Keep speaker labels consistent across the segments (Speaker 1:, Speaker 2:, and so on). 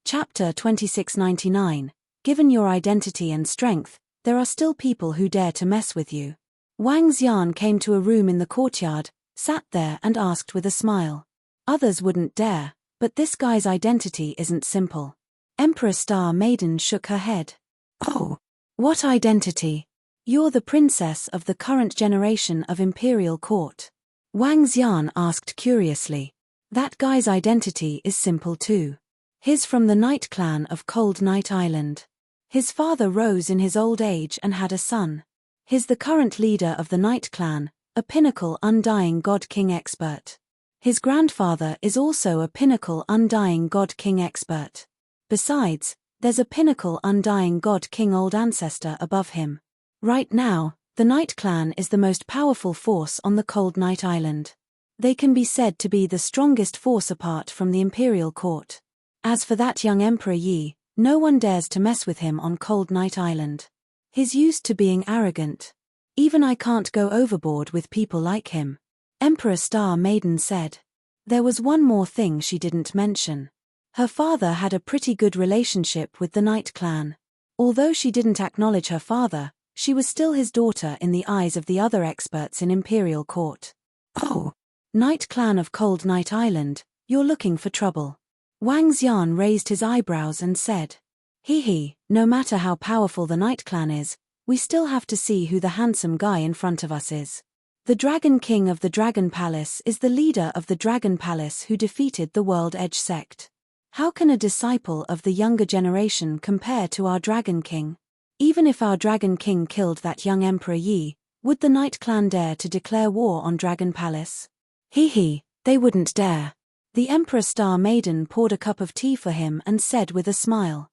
Speaker 1: Chapter 2699. Given your identity and strength, there are still people who dare to mess with you. Wang Xian came to a room in the courtyard, sat there and asked with a smile. Others wouldn't dare, but this guy's identity isn't simple. Emperor Star Maiden shook her head. Oh, what identity? You're the princess of the current generation of imperial court. Wang Xian asked curiously. That guy's identity is simple too. He's from the Night Clan of Cold Night Island. His father rose in his old age and had a son. He's the current leader of the Night Clan, a pinnacle undying God King expert. His grandfather is also a pinnacle undying God King expert. Besides, there's a pinnacle undying God King old ancestor above him. Right now, the Night Clan is the most powerful force on the Cold Night Island. They can be said to be the strongest force apart from the imperial court. As for that young Emperor Yi, no one dares to mess with him on Cold Night Island. He's used to being arrogant. Even I can't go overboard with people like him. Emperor Star Maiden said. There was one more thing she didn't mention. Her father had a pretty good relationship with the Night Clan. Although she didn't acknowledge her father, she was still his daughter in the eyes of the other experts in Imperial Court. Oh, Night Clan of Cold Night Island, you're looking for trouble. Wang Xian raised his eyebrows and said. No matter how powerful the Night Clan is, we still have to see who the handsome guy in front of us is. The Dragon King of the Dragon Palace is the leader of the Dragon Palace who defeated the World Edge sect. How can a disciple of the younger generation compare to our Dragon King? Even if our Dragon King killed that young Emperor Yi, would the Night Clan dare to declare war on Dragon Palace? They wouldn't dare. The Emperor Star Maiden poured a cup of tea for him and said with a smile.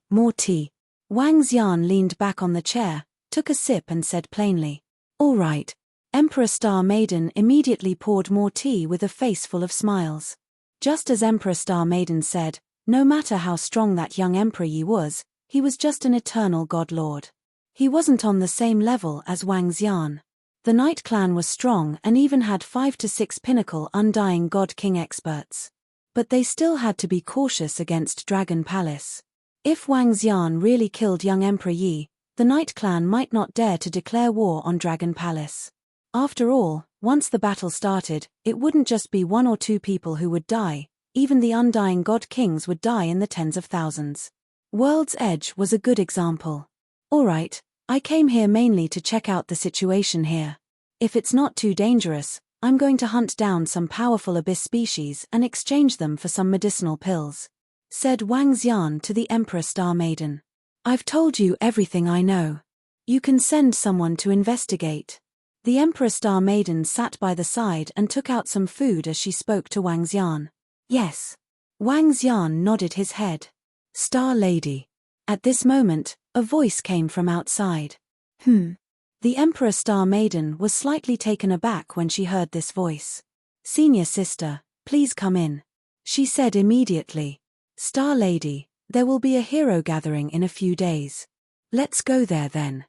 Speaker 1: More tea. Wang Xian leaned back on the chair, took a sip and said plainly. All right. Emperor Star Maiden immediately poured more tea with a face full of smiles. Just as Emperor Star Maiden said, no matter how strong that young Emperor Yi was, he was just an eternal god lord. He wasn't on the same level as Wang Xian. The Night Clan was strong and even had 5 to 6 pinnacle undying God King experts. But they still had to be cautious against Dragon Palace. If Wang Xian really killed young Emperor Yi, the Night Clan might not dare to declare war on Dragon Palace. After all, once the battle started, it wouldn't just be 1 or 2 people who would die, even the undying God Kings would die in the tens of thousands. World's Edge was a good example. Alright, I came here mainly to check out the situation here. If it's not too dangerous, I'm going to hunt down some powerful abyss species and exchange them for some medicinal pills, said Wang Xian to the Emperor Star Maiden. I've told you everything I know. You can send someone to investigate. The Emperor Star Maiden sat by the side and took out some food as she spoke to Wang Xian. Yes. Wang Xian nodded his head. Star Lady. At this moment, a voice came from outside. The Emperor Star Maiden was slightly taken aback when she heard this voice. Senior sister, please come in. She said immediately. Star Lady, there will be a hero gathering in a few days. Let's go there then.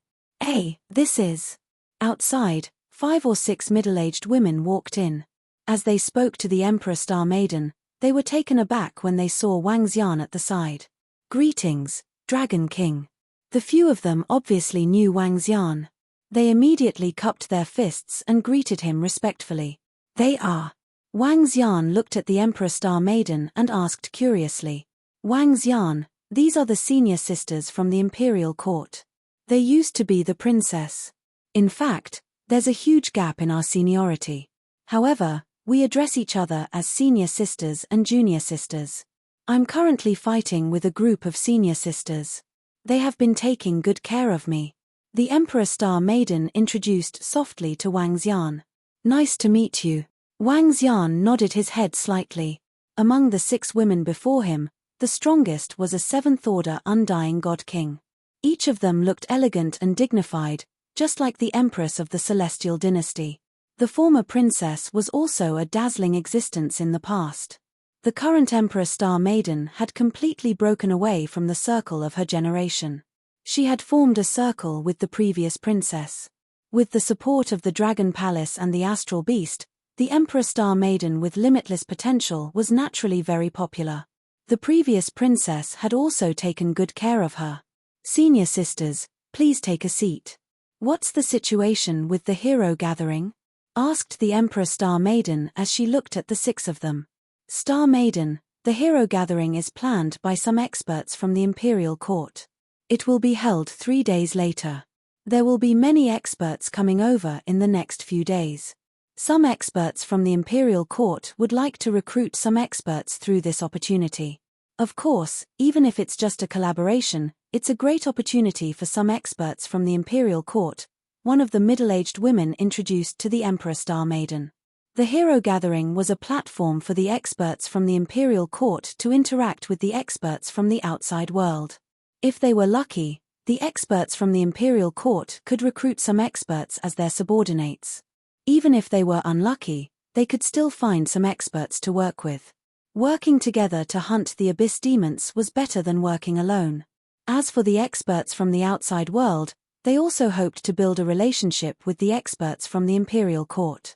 Speaker 1: This is. Outside, 5 or 6 middle-aged women walked in. As they spoke to the Emperor Star Maiden, they were taken aback when they saw Wang Xian at the side. Greetings, Dragon King. The few of them obviously knew Wang Xian. They immediately cupped their fists and greeted him respectfully. They are. Wang Xian looked at the Emperor Star Maiden and asked curiously. Wang Xian, these are the senior sisters from the Imperial Court. They used to be the princess. In fact, there's a huge gap in our seniority. However, we address each other as senior sisters and junior sisters. I'm currently fighting with a group of senior sisters. They have been taking good care of me. The Emperor Star Maiden introduced softly to Wang Xian. Nice to meet you. Wang Xian nodded his head slightly. Among the 6 women before him, the strongest was a 7th Order Undying God King. Each of them looked elegant and dignified, just like the Empress of the Celestial Dynasty. The former princess was also a dazzling existence in the past. The current Emperor Star Maiden had completely broken away from the circle of her generation. She had formed a circle with the previous princess. With the support of the Dragon Palace and the Astral Beast, the Emperor Star Maiden with limitless potential was naturally very popular. The previous princess had also taken good care of her. Senior sisters, please take a seat. What's the situation with the hero gathering? Asked the Emperor Star Maiden as she looked at the 6 of them. Star Maiden, the hero gathering is planned by some experts from the imperial court. It will be held 3 days later. There will be many experts coming over in the next few days. Some experts from the imperial court would like to recruit some experts through this opportunity. Of course, even if it's just a collaboration, it's a great opportunity for some experts from the imperial court, one of the middle-aged women introduced to the Emperor Star Maiden. The hero gathering was a platform for the experts from the imperial court to interact with the experts from the outside world. If they were lucky, the experts from the imperial court could recruit some experts as their subordinates. Even if they were unlucky, they could still find some experts to work with. Working together to hunt the abyss demons was better than working alone. As for the experts from the outside world, they also hoped to build a relationship with the experts from the imperial court.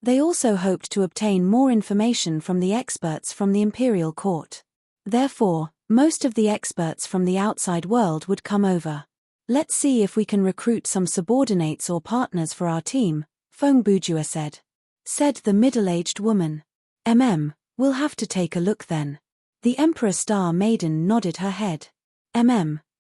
Speaker 1: They also hoped to obtain more information from the experts from the imperial court. Therefore, most of the experts from the outside world would come over. Let's see if we can recruit some subordinates or partners for our team, Feng Bujua said. Said the middle-aged woman. We'll have to take a look then. The Emperor Star Maiden nodded her head.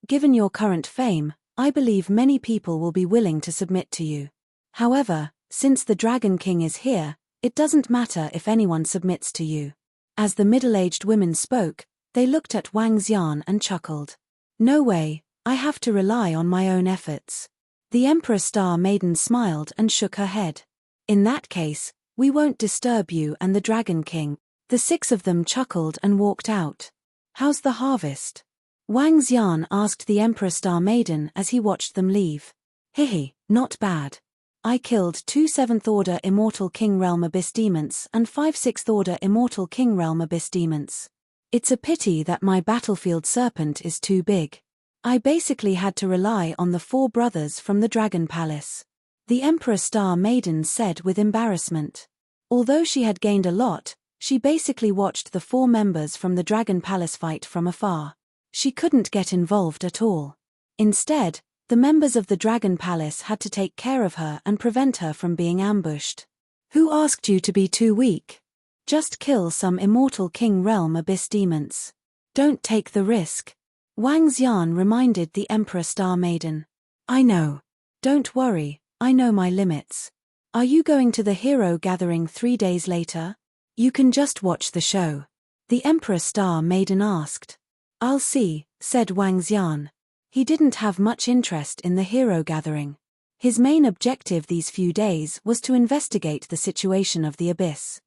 Speaker 1: Given your current fame, I believe many people will be willing to submit to you. However, since the Dragon King is here, it doesn't matter if anyone submits to you. As the middle-aged women spoke, they looked at Wang Xian and chuckled. No way, I have to rely on my own efforts. The Emperor Star Maiden smiled and shook her head. In that case, we won't disturb you and the Dragon King. The 6 of them chuckled and walked out. How's the harvest? Wang Xian asked the Emperor Star Maiden as he watched them leave. Hihi, not bad. I killed 2 7th Order Immortal King Realm Abyss Demons and 5 6th Order Immortal King Realm Abyss Demons. It's a pity that my battlefield serpent is too big. I basically had to rely on the 4 brothers from the Dragon Palace. The Emperor Star Maiden said with embarrassment. Although she had gained a lot, she basically watched the 4 members from the Dragon Palace fight from afar. She couldn't get involved at all. Instead, the members of the Dragon Palace had to take care of her and prevent her from being ambushed. Who asked you to be too weak? Just kill some Immortal King Realm Abyss Demons. Don't take the risk. Wang Xian reminded the Emperor Star Maiden. I know. Don't worry, I know my limits. Are you going to the hero gathering 3 days later? You can just watch the show. The Emperor Star Maiden asked. I'll see, said Wang Xian. He didn't have much interest in the hero gathering. His main objective these few days was to investigate the situation of the abyss.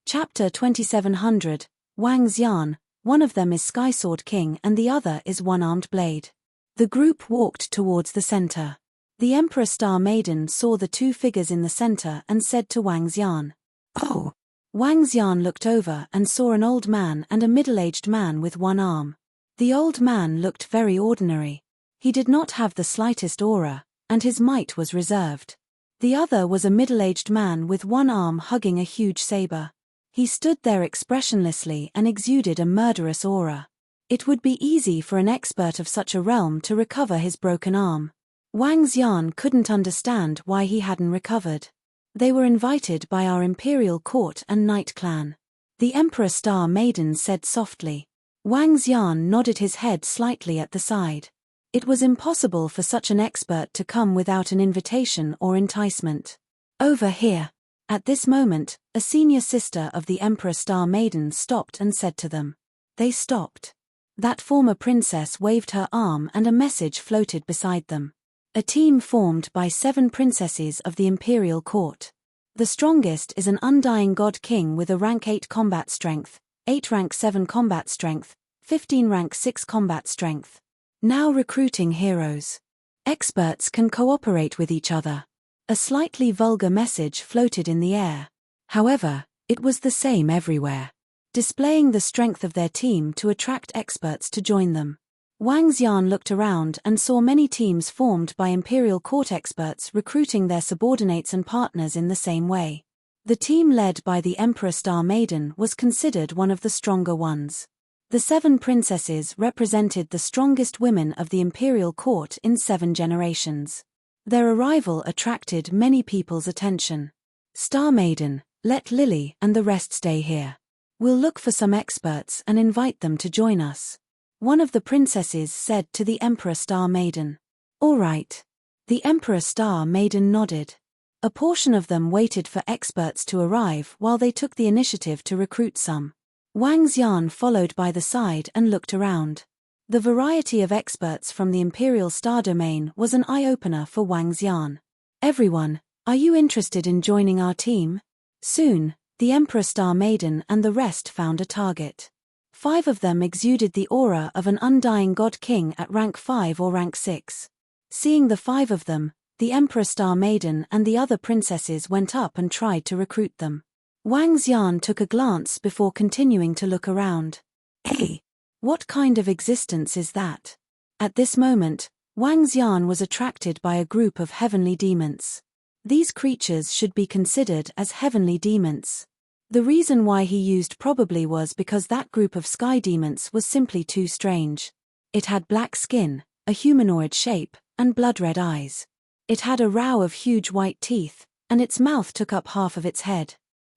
Speaker 1: Chapter 2700, Wang Xian, one of them is Sky Sword King and the other is One-Armed Blade. The group walked towards the center. The Emperor Star Maiden saw the 2 figures in the center and said to Wang Xian. Oh! Wang Xian looked over and saw an old man and a middle-aged man with 1 arm. The old man looked very ordinary. He did not have the slightest aura, and his might was reserved. The other was a middle-aged man with 1 arm hugging a huge saber. He stood there expressionlessly and exuded a murderous aura. It would be easy for an expert of such a realm to recover his broken arm. Wang Xian couldn't understand why he hadn't recovered. They were invited by our imperial court and Night Clan. The Emperor Star Maiden said softly. Wang Xian nodded his head slightly at the side. It was impossible for such an expert to come without an invitation or enticement. Over here. At this moment, a senior sister of the Emperor Star Maiden stopped and said to them. They stopped. That former princess waved her arm and a message floated beside them. A team formed by 7 princesses of the imperial court. The strongest is an undying god king with a rank 8 combat strength, 8 rank 7 combat strength, 15 rank 6 combat strength. Now recruiting heroes. Experts can cooperate with each other. A slightly vulgar message floated in the air. However, it was the same everywhere. Displaying the strength of their team to attract experts to join them. Wang Xian looked around and saw many teams formed by imperial court experts recruiting their subordinates and partners in the same way. The team led by the Emperor Star Maiden was considered one of the stronger ones. The 7 princesses represented the strongest women of the imperial court in 7 generations. Their arrival attracted many people's attention. Star Maiden, let Lily and the rest stay here. We'll look for some experts and invite them to join us. One of the princesses said to the Emperor Star Maiden. All right. The Emperor Star Maiden nodded. A portion of them waited for experts to arrive while they took the initiative to recruit some. Wang Xian followed by the side and looked around. The variety of experts from the Imperial Star Domain was an eye-opener for Wang Xian. Everyone, are you interested in joining our team? Soon, the Emperor Star Maiden and the rest found a target. 5 of them exuded the aura of an undying god king at rank 5 or rank 6. Seeing the 5 of them, the Emperor Star Maiden and the other princesses went up and tried to recruit them. Wang Xian took a glance before continuing to look around. Hey! What kind of existence is that? At this moment, Wang Xian was attracted by a group of heavenly demons. These creatures should be considered as heavenly demons. The reason why he used probably was because that group of sky demons was simply too strange. It had black skin, a humanoid shape, and blood-red eyes. It had a row of huge white teeth, and its mouth took up half of its head.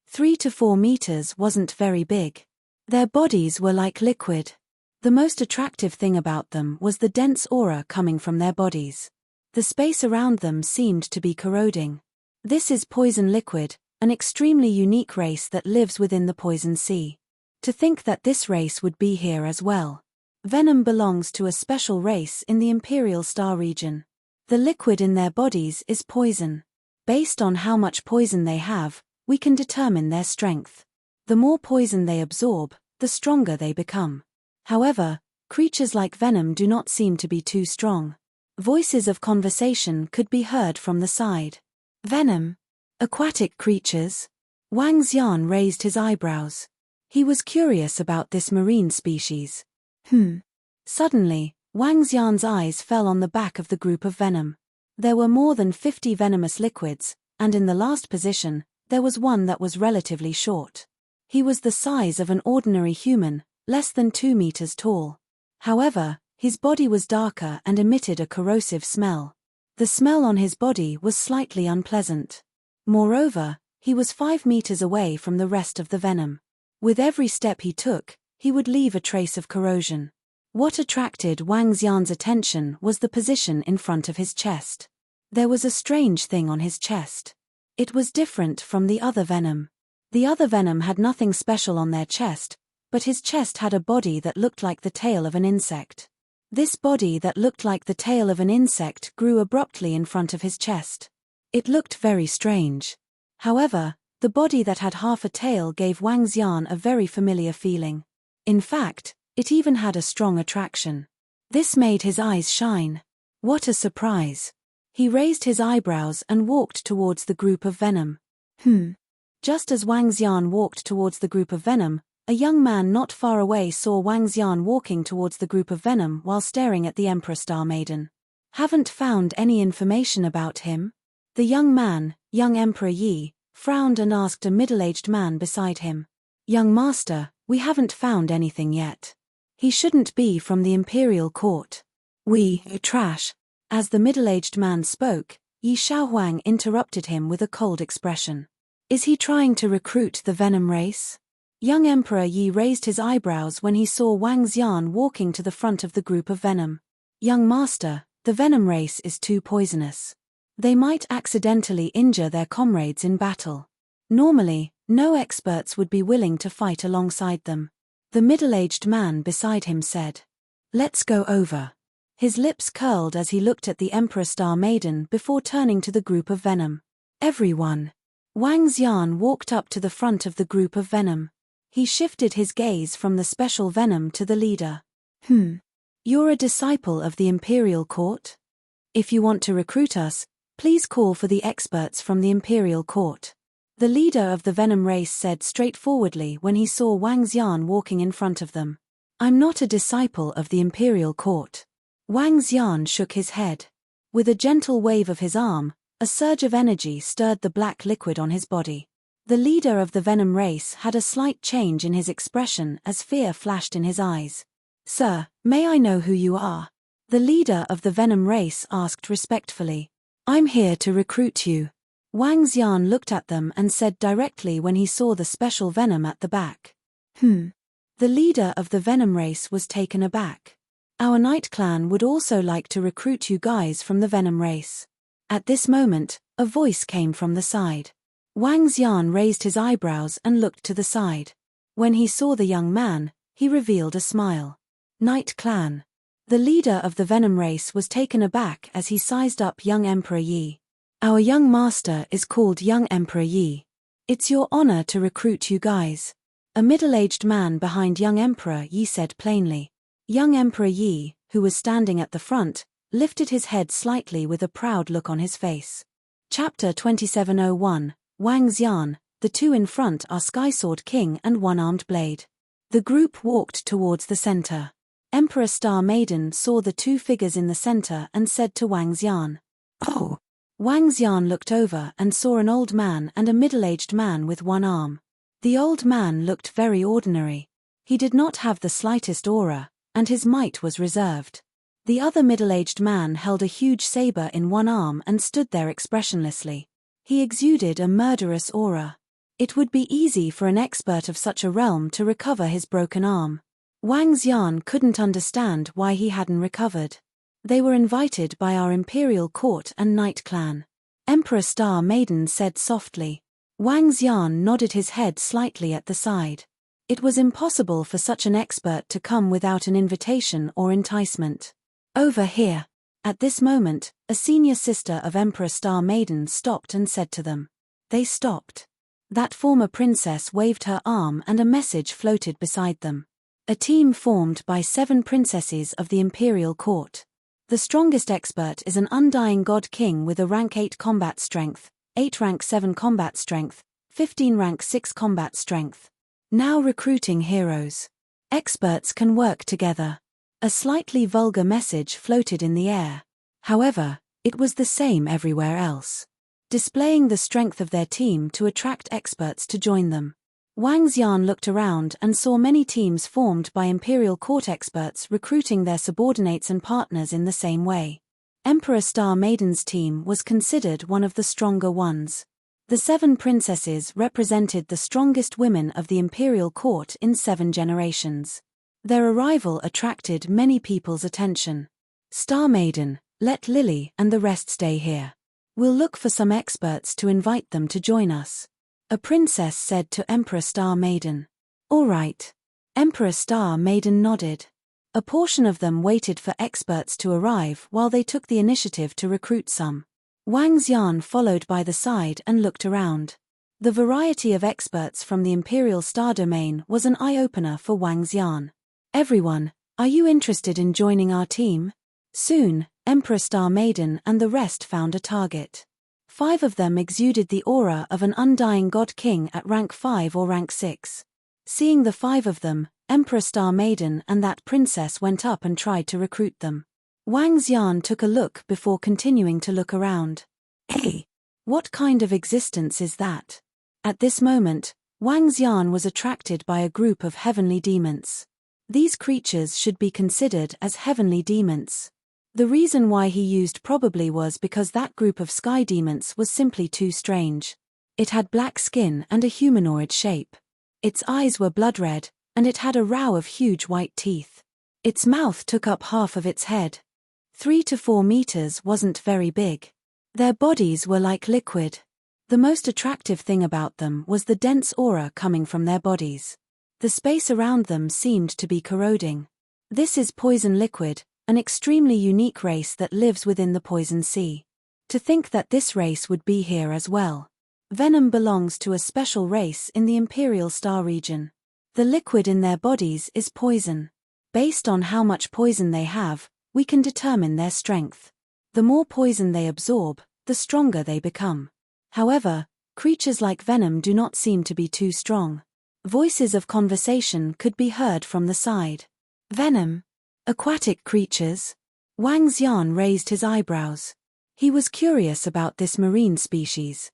Speaker 1: 3 to 4 meters wasn't very big. Their bodies were like liquid. The most attractive thing about them was the dense aura coming from their bodies. The space around them seemed to be corroding. This is poison liquid, an extremely unique race that lives within the poison sea. To think that this race would be here as well. Venom belongs to a special race in the Imperial Star region. The liquid in their bodies is poison. Based on how much poison they have, we can determine their strength. The more poison they absorb, the stronger they become. However, creatures like Venom do not seem to be too strong. Voices of conversation could be heard from the side. Venom? Aquatic creatures? Wang Xian raised his eyebrows. He was curious about this marine species. Suddenly, Wang Xian's eyes fell on the back of the group of Venom. There were more than 50 venomous liquids, and in the last position, there was one that was relatively short. He was the size of an ordinary human, less than 2 meters tall. However, his body was darker and emitted a corrosive smell. The smell on his body was slightly unpleasant. Moreover, he was 5 meters away from the rest of the Venom. With every step he took, he would leave a trace of corrosion. What attracted Wang Xian's attention was the position in front of his chest. There was a strange thing on his chest. It was different from the other Venom. The other Venom had nothing special on their chest, but his chest had a body that looked like the tail of an insect. This body that looked like the tail of an insect grew abruptly in front of his chest. It looked very strange. However, the body that had half a tail gave Wang Xian a very familiar feeling. In fact, it even had a strong attraction. This made his eyes shine. What a surprise! He raised his eyebrows and walked towards the group of Venom. Just as Wang Xian walked towards the group of Venom, a young man not far away saw Wang Xian walking towards the group of Venom while staring at the Emperor Star Maiden. Haven't found any information about him? The young man, young Emperor Yi, frowned and asked a middle-aged man beside him. Young master, we haven't found anything yet. He shouldn't be from the Imperial Court. We, trash. As the middle-aged man spoke, Yi Xiaohuang interrupted him with a cold expression. Is he trying to recruit the Venom race? Young Emperor Yi raised his eyebrows when he saw Wang Xian walking to the front of the group of Venom. Young master, the Venom race is too poisonous. They might accidentally injure their comrades in battle. Normally, no experts would be willing to fight alongside them. The middle-aged man beside him said. Let's go over. His lips curled as he looked at the Emperor Star Maiden before turning to the group of Venom. Everyone. Wang Xian walked up to the front of the group of Venom. He shifted his gaze from the special Venom to the leader. You're a disciple of the Imperial Court? If you want to recruit us, please call for the experts from the Imperial Court. The leader of the Venom race said straightforwardly when he saw Wang Xian walking in front of them. I'm not a disciple of the Imperial Court. Wang Xian shook his head. With a gentle wave of his arm, a surge of energy stirred the black liquid on his body. The leader of the venom race had a slight change in his expression as fear flashed in his eyes. "Sir, may I know who you are?" The leader of the venom race asked respectfully. "I'm here to recruit you." Wang Xian looked at them and said directly when he saw the special venom at the back. The leader of the venom race was taken aback. "Our Night Clan would also like to recruit you guys from the venom race." At this moment, a voice came from the side. Wang Xian raised his eyebrows and looked to the side. When he saw the young man, he revealed a smile. Night Clan. The leader of the venom race was taken aback as he sized up young Emperor Yi. "Our young master is called young Emperor Yi. It's your honor to recruit you guys." A middle-aged man behind young Emperor Yi said plainly. Young Emperor Yi, who was standing at the front, lifted his head slightly with a proud look on his face. Chapter 2701, Wang Xian. The two in front are Skysword King and One-Armed Blade. The group walked towards the center. Emperor Star Maiden saw the two figures in the center and said to Wang Xian, "Oh." Wang Xian looked over and saw an old man and a middle-aged man with one arm. The old man looked very ordinary. He did not have the slightest aura, and his might was reserved. The other middle-aged man held a huge saber in one arm and stood there expressionlessly. He exuded a murderous aura. It would be easy for an expert of such a realm to recover his broken arm. Wang Xian couldn't understand why he hadn't recovered. "They were invited by our imperial court and Night Clan," Emperor Star Maiden said softly. Wang Xian nodded his head slightly at the side. It was impossible for such an expert to come without an invitation or enticement. "Over here." At this moment, a senior sister of Emperor Star Maiden stopped and said to them. They stopped. That former princess waved her arm and a message floated beside them. A team formed by 7 princesses of the imperial court. The strongest expert is an undying god king with a rank 8 combat strength, 8 rank 7 combat strength, 15 rank 6 combat strength. Now recruiting heroes. Experts can work together. A slightly vulgar message floated in the air. However, it was the same everywhere else. Displaying the strength of their team to attract experts to join them. Wang Xian looked around and saw many teams formed by imperial court experts recruiting their subordinates and partners in the same way. Emperor Star Maiden's team was considered one of the stronger ones. The 7 princesses represented the strongest women of the imperial court in 7 generations. Their arrival attracted many people's attention. "Star Maiden, let Lily and the rest stay here. We'll look for some experts to invite them to join us," a princess said to Emperor Star Maiden. "All right." Emperor Star Maiden nodded. A portion of them waited for experts to arrive while they took the initiative to recruit some. Wang Xian followed by the side and looked around. The variety of experts from the Imperial Star Domain was an eye-opener for Wang Xian. "Everyone, are you interested in joining our team?" Soon, Emperor Star Maiden and the rest found a target. 5 of them exuded the aura of an undying god king at rank 5 or rank 6. Seeing the 5 of them, Emperor Star Maiden and that princess went up and tried to recruit them. Wang Xian took a look before continuing to look around. "Hey, what kind of existence is that?" At this moment, Wang Xian was attracted by a group of heavenly demons. These creatures should be considered as heavenly demons. The reason why he used probably was because that group of sky demons was simply too strange. It had black skin and a humanoid shape. Its eyes were blood red, and it had a row of huge white teeth. Its mouth took up half of its head. 3 to 4 meters wasn't very big. Their bodies were like liquid. The most attractive thing about them was the dense aura coming from their bodies. The space around them seemed to be corroding. This is poison liquid, an extremely unique race that lives within the poison sea. To think that this race would be here as well. Venom belongs to a special race in the Imperial Star region. The liquid in their bodies is poison. Based on how much poison they have, we can determine their strength. The more poison they absorb, the stronger they become. However, creatures like Venom do not seem to be too strong. Voices of conversation could be heard from the side. "Venom? Aquatic creatures?" Wang Xian raised his eyebrows. He was curious about this marine species.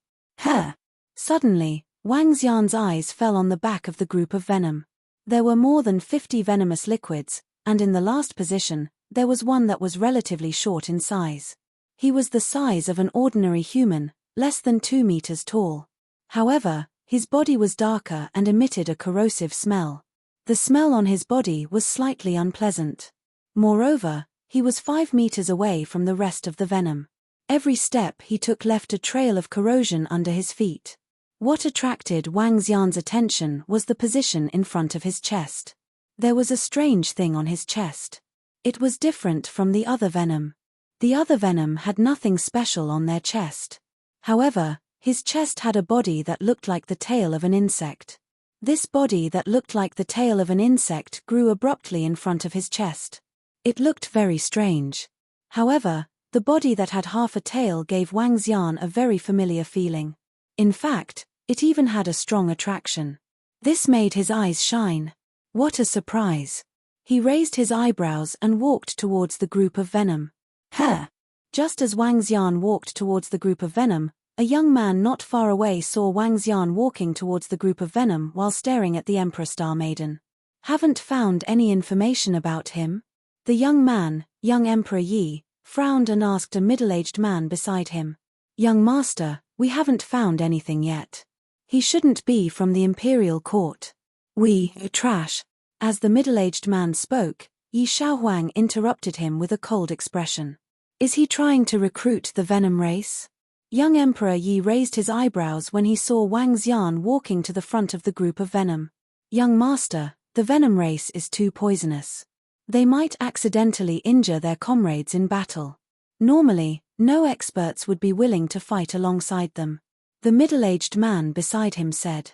Speaker 1: Suddenly, Wang Xian's eyes fell on the back of the group of venom. There were more than 50 venomous liquids, and in the last position, there was one that was relatively short in size. He was the size of an ordinary human, less than 2 meters tall. However, his body was darker and emitted a corrosive smell. The smell on his body was slightly unpleasant. Moreover, he was 5 meters away from the rest of the venom. Every step he took left a trail of corrosion under his feet. What attracted Wang Xian's attention was the position in front of his chest. There was a strange thing on his chest. It was different from the other venom. The other venom had nothing special on their chest. However, his chest had a body that looked like the tail of an insect. This body that looked like the tail of an insect grew abruptly in front of his chest. It looked very strange. However, the body that had half a tail gave Wang Xian a very familiar feeling. In fact, it even had a strong attraction. This made his eyes shine. What a surprise! He raised his eyebrows and walked towards the group of venom. Huh! Just as Wang Xian walked towards the group of venom, a young man not far away saw Wang Xian walking towards the group of venom while staring at the Emperor Star Maiden. Haven't found any information about him? The young man, young Emperor Yi, frowned and asked a middle-aged man beside him. Young master, we haven't found anything yet. He shouldn't be from the imperial court. We, trash. As the middle-aged man spoke, Yi Xiaohuang interrupted him with a cold expression. Is he trying to recruit the venom race? Young Emperor Yi raised his eyebrows when he saw Wang Xian walking to the front of the group of venom. Young master, the venom race is too poisonous. They might accidentally injure their comrades in battle. Normally, no experts would be willing to fight alongside them. The middle-aged man beside him said.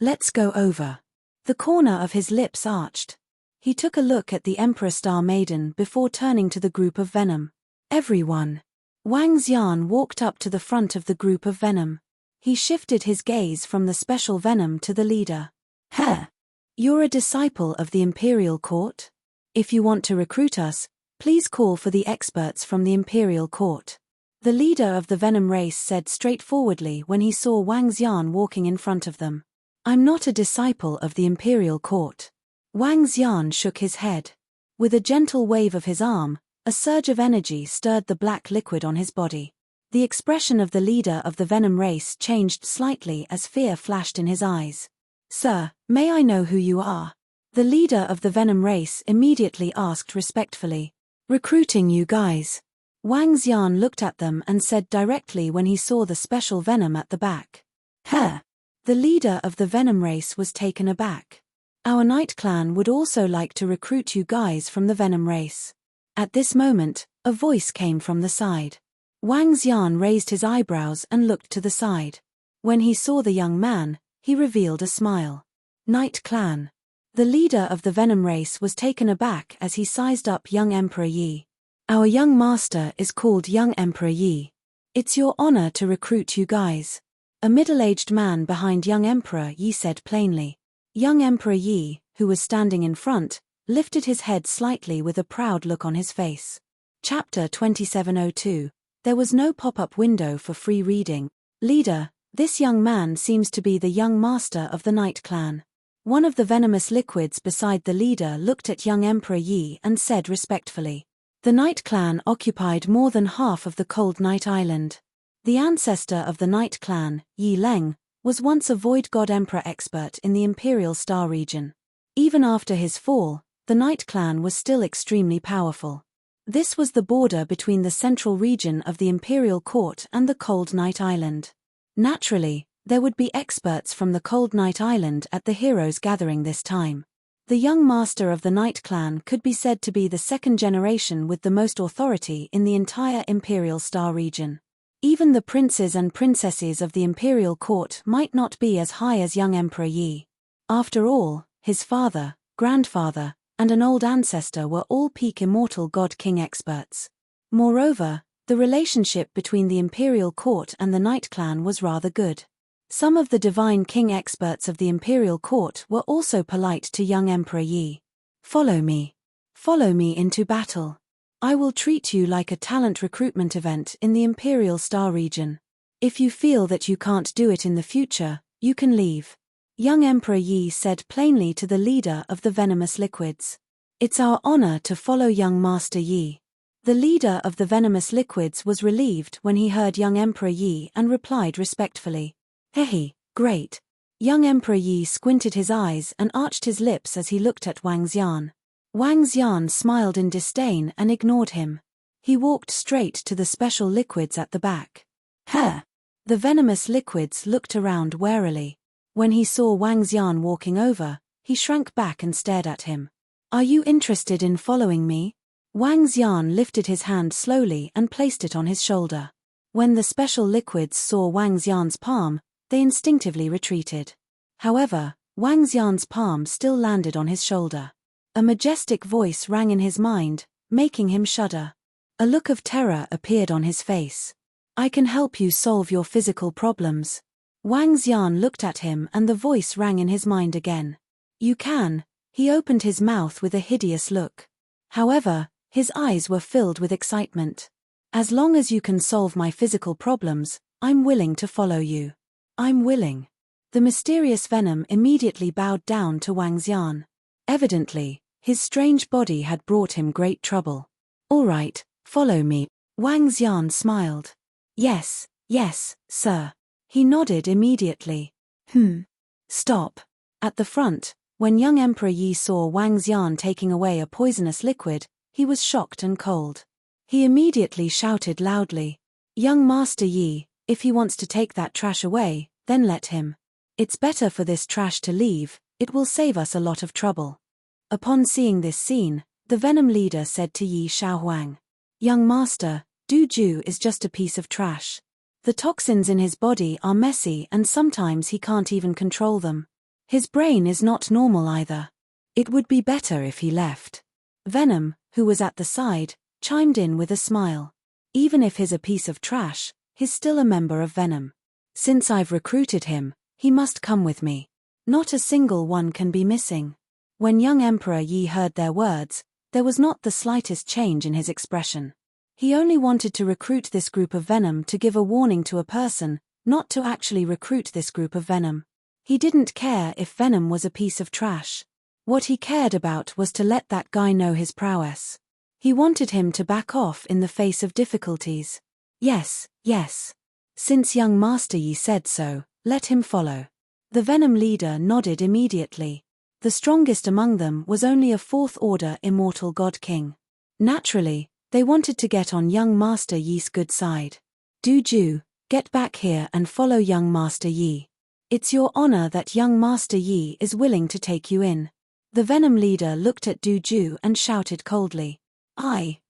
Speaker 1: Let's go over. The corner of his lips arched. He took a look at the Emperor Star Maiden before turning to the group of venom. Everyone. Wang Xian walked up to the front of the group of venom. He shifted his gaze from the special venom to the leader. Huh! You're a disciple of the imperial court? If you want to recruit us, please call for the experts from the imperial court. The leader of the venom race said straightforwardly when he saw Wang Xian walking in front of them. I'm not a disciple of the imperial court. Wang Xian shook his head. With a gentle wave of his arm, a surge of energy stirred the black liquid on his body. The expression of the leader of the venom race changed slightly as fear flashed in his eyes. Sir, may I know who you are? The leader of the venom race immediately asked respectfully. Recruiting you guys. Wang Xian looked at them and said directly when he saw the special venom at the back. Huh! The leader of the venom race was taken aback. Our Night Clan would also like to recruit you guys from the venom race. At this moment, a voice came from the side. Wang Xian raised his eyebrows and looked to the side. When he saw the young man, he revealed a smile. Night Clan. The leader of the venom race was taken aback as he sized up young Emperor Yi. Our young master is called young Emperor Yi. It's your honor to recruit you guys. A middle-aged man behind young Emperor Yi said plainly. Young Emperor Yi, who was standing in front, lifted his head slightly with a proud look on his face. Chapter 2702. There was no pop-up window for free reading. Leader, this young man seems to be the young master of the Night Clan. One of the venomous liquids beside the leader looked at young Emperor Yi and said respectfully. The Night Clan occupied more than half of the Cold Night Island. The ancestor of the Night Clan, Yi Leng, was once a Void God Emperor expert in the Imperial Star region. Even after his fall, the Night Clan was still extremely powerful. This was the border between the central region of the Imperial Court and the Cold Night Island. Naturally, there would be experts from the Cold Night Island at the Heroes Gathering this time. The young master of the Night Clan could be said to be the second generation with the most authority in the entire Imperial Star region. Even the princes and princesses of the Imperial Court might not be as high as young Emperor Yi. After all, his father, grandfather, and an old ancestor were all peak immortal God King experts. Moreover, the relationship between the Imperial Court and the Night Clan was rather good. Some of the Divine King experts of the Imperial Court were also polite to young Emperor Yi. Follow me. Follow me into battle. I will treat you like a talent recruitment event in the Imperial Star region. If you feel that you can't do it in the future, You can leave. Young Emperor Yi said plainly to the leader of the venomous liquids. It's our honor to follow young Master Yi. The leader of the venomous liquids was relieved when he heard young Emperor Yi and replied respectfully. Hehe, great. Young Emperor Yi squinted his eyes and arched his lips as he looked at Wang Xian. Wang Xian smiled in disdain and ignored him. He walked straight to the special liquids at the back. Huh! The venomous liquids looked around warily. When he saw Wang Xian walking over, he shrank back and stared at him. Are you interested in following me? Wang Xian lifted his hand slowly and placed it on his shoulder. When the special liquids saw Wang Xian's palm, they instinctively retreated. However, Wang Xian's palm still landed on his shoulder. A majestic voice rang in his mind, making him shudder. A look of terror appeared on his face. I can help you solve your physical problems. Wang Xian looked at him and the voice rang in his mind again. You can. He opened his mouth with a hideous look. However, his eyes were filled with excitement. As long as you can solve my physical problems, I'm willing to follow you. I'm willing. The mysterious venom immediately bowed down to Wang Xian. Evidently, his strange body had brought him great trouble. All right, follow me. Wang Xian smiled. Yes, sir. He nodded immediately. Stop. At the front, when young Emperor Yi saw Wang Xian taking away a poisonous liquid, he was shocked and cold. He immediately shouted loudly. Young Master Yi, if he wants to take that trash away, then let him. It's better for this trash to leave, it will save us a lot of trouble. Upon seeing this scene, the Venom leader said to Yi Xiaohuang. Young Master, Du Ju is just a piece of trash. The toxins in his body are messy and sometimes he can't even control them. His brain is not normal either. It would be better if he left. Venom, who was at the side, chimed in with a smile. Even if he's a piece of trash, he's still a member of Venom. Since I've recruited him, he must come with me. Not a single one can be missing. When young Emperor Yi heard their words, there was not the slightest change in his expression. He only wanted to recruit this group of Venom to give a warning to a person, not to actually recruit this group of Venom. He didn't care if Venom was a piece of trash. What he cared about was to let that guy know his prowess. He wanted him to back off in the face of difficulties. Yes. Since young Master Yi said so, let him follow. The Venom leader nodded immediately. The strongest among them was only a fourth-order immortal god king. Naturally, they wanted to get on young Master Yi's good side. Du Ju, get back here and follow young Master Yi. It's your honor that young Master Yi is willing to take you in. The Venom leader looked at Du Ju and shouted coldly.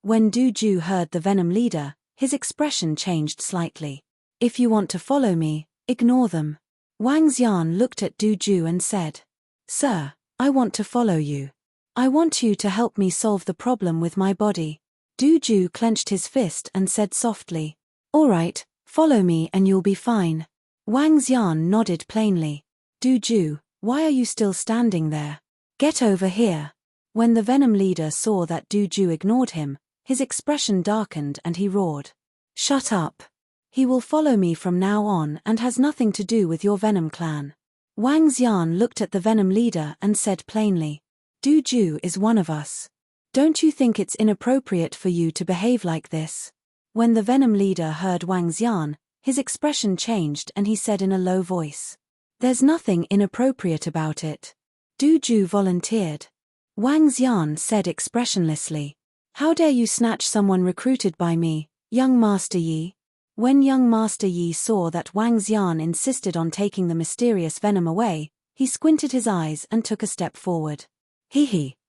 Speaker 1: When Du Ju heard the Venom leader, his expression changed slightly. If you want to follow me, ignore them. Wang Xian looked at Du Ju and said. Sir, I want to follow you. I want you to help me solve the problem with my body. Du Ju clenched his fist and said softly. All right, follow me and you'll be fine. Wang Xian nodded plainly. Du Ju, why are you still standing there? Get over here. When the Venom leader saw that Du Ju ignored him, his expression darkened and he roared. Shut up. He will follow me from now on and has nothing to do with your Venom clan. Wang Xian looked at the Venom leader and said plainly. Du Ju is one of us. Don't you think it's inappropriate for you to behave like this? When the Venom leader heard Wang Xian, his expression changed and he said in a low voice. There's nothing inappropriate about it. Du Ju volunteered. Wang Xian said expressionlessly. How dare you snatch someone recruited by me, young Master Yi? When young Master Yi saw that Wang Xian insisted on taking the mysterious venom away, he squinted his eyes and took a step forward.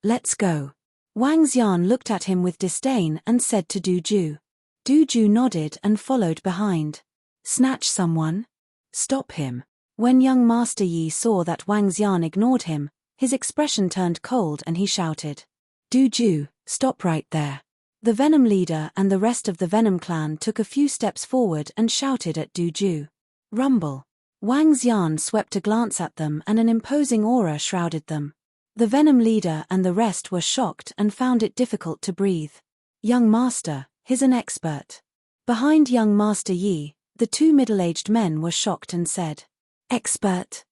Speaker 1: Let's go. Wang Xian looked at him with disdain and said to Du Ju. Du Ju nodded and followed behind. Snatch someone? Stop him. When young Master Yi saw that Wang Xian ignored him, his expression turned cold and he shouted. Du Ju, stop right there. The Venom leader and the rest of the Venom clan took a few steps forward and shouted at Du Ju. Rumble. Wang Xian swept a glance at them and an imposing aura shrouded them. The Venom leader and the rest were shocked and found it difficult to breathe. Young Master, he's an expert. Behind young Master Yi, the two middle-aged men were shocked and said. Expert.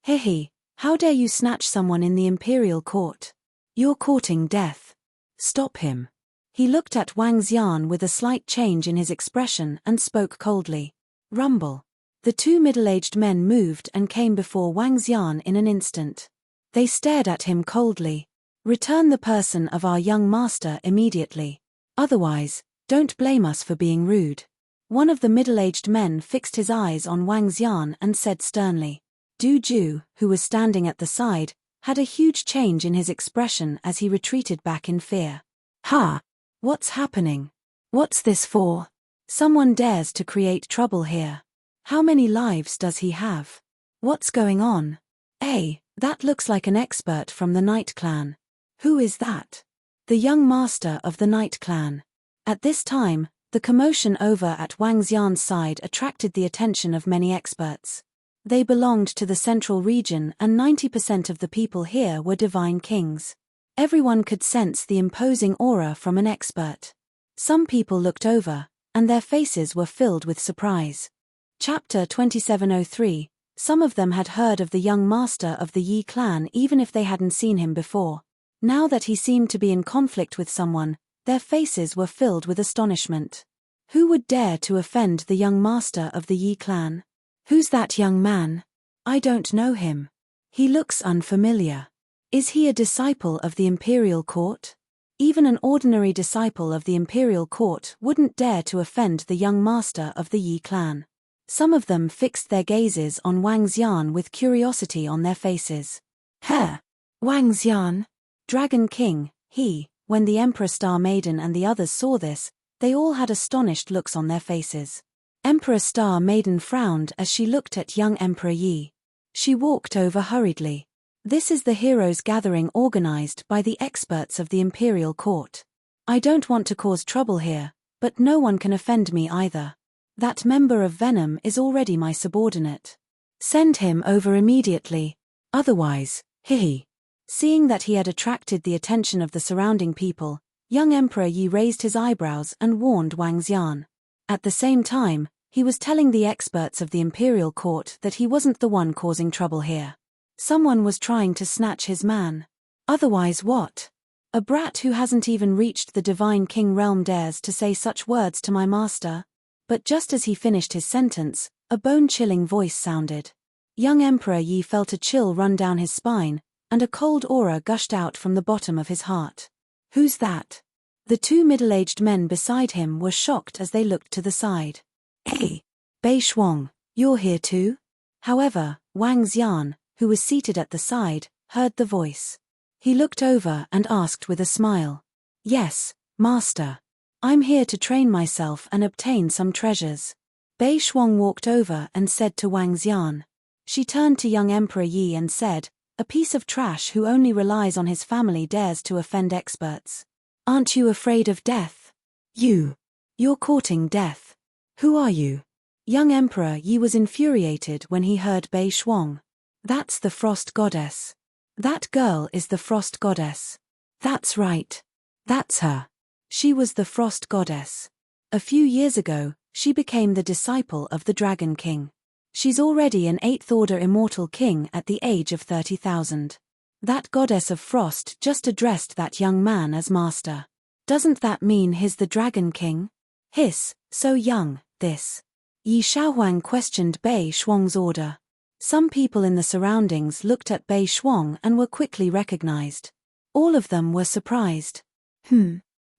Speaker 1: Hehe, how dare you snatch someone in the imperial court? You're courting death. Stop him. He looked at Wang Xian with a slight change in his expression and spoke coldly. Rumble. The two middle-aged men moved and came before Wang Xian in an instant. They stared at him coldly. Return the person of our young master immediately. Otherwise, don't blame us for being rude. One of the middle-aged men fixed his eyes on Wang Xian and said sternly. Du Ju, who was standing at the side, had a huge change in his expression as he retreated back in fear. Ha! What's happening? What's this for? Someone dares to create trouble here. How many lives does he have? What's going on? That looks like an expert from the Night Clan. Who is that? The young master of the Night Clan. At this time, the commotion over at Wang Xian's side attracted the attention of many experts. They belonged to the central region and 90% of the people here were divine kings. Everyone could sense the imposing aura from an expert. Some people looked over, and their faces were filled with surprise. Chapter 2703. Some of them had heard of the young master of the Yi clan even if they hadn't seen him before. Now that he seemed to be in conflict with someone, their faces were filled with astonishment. Who would dare to offend the young master of the Yi clan? Who's that young man? I don't know him. He looks unfamiliar. Is he a disciple of the imperial court? Even an ordinary disciple of the imperial court wouldn't dare to offend the young master of the Yi clan. Some of them fixed their gazes on Wang Xian with curiosity on their faces. Wang Xian? Dragon King, when the Emperor Star Maiden and the others saw this, they all had astonished looks on their faces. Emperor Star Maiden frowned as she looked at young Emperor Yi. She walked over hurriedly. This is the heroes gathering organized by the experts of the imperial court. I don't want to cause trouble here, but no one can offend me either. That member of Venom is already my subordinate. Send him over immediately. Otherwise, Seeing that he had attracted the attention of the surrounding people, young Emperor Yi raised his eyebrows and warned Wang Xian. At the same time, he was telling the experts of the imperial court that he wasn't the one causing trouble here. Someone was trying to snatch his man. Otherwise what? A brat who hasn't even reached the divine king realm dares to say such words to my master? But just as he finished his sentence, a bone-chilling voice sounded. Young Emperor Yi felt a chill run down his spine, and a cold aura gushed out from the bottom of his heart. Who's that? The two middle-aged men beside him were shocked as they looked to the side. Hey! Bei Shuang, you're here too? However, Wang Xian, who was seated at the side, heard the voice. He looked over and asked with a smile. Yes, master. I'm here to train myself and obtain some treasures. Bei Shuang walked over and said to Wang Xian. She turned to young Emperor Yi and said, a piece of trash who only relies on his family dares to offend experts. Aren't you afraid of death? You're courting death. Who are you? Young Emperor Yi was infuriated when he heard Bei Shuang. That's the frost goddess. That girl is the frost goddess. That's right. That's her. She was the frost goddess. A few years ago, she became the disciple of the Dragon King. She's already an 8th order immortal king at the age of 30,000. That goddess of frost just addressed that young man as master. Doesn't that mean he's the Dragon King? So young, this. Yi Shaohuang questioned Bei Shuang's order. Some people in the surroundings looked at Bei Shuang and were quickly recognized. All of them were surprised.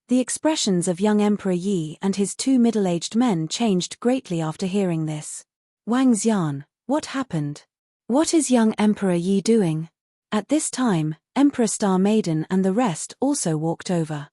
Speaker 1: The expressions of young Emperor Yi and his two middle-aged men changed greatly after hearing this. Wang Xian, what happened? What is young Emperor Yi doing? At this time, Emperor Star Maiden and the rest also walked over.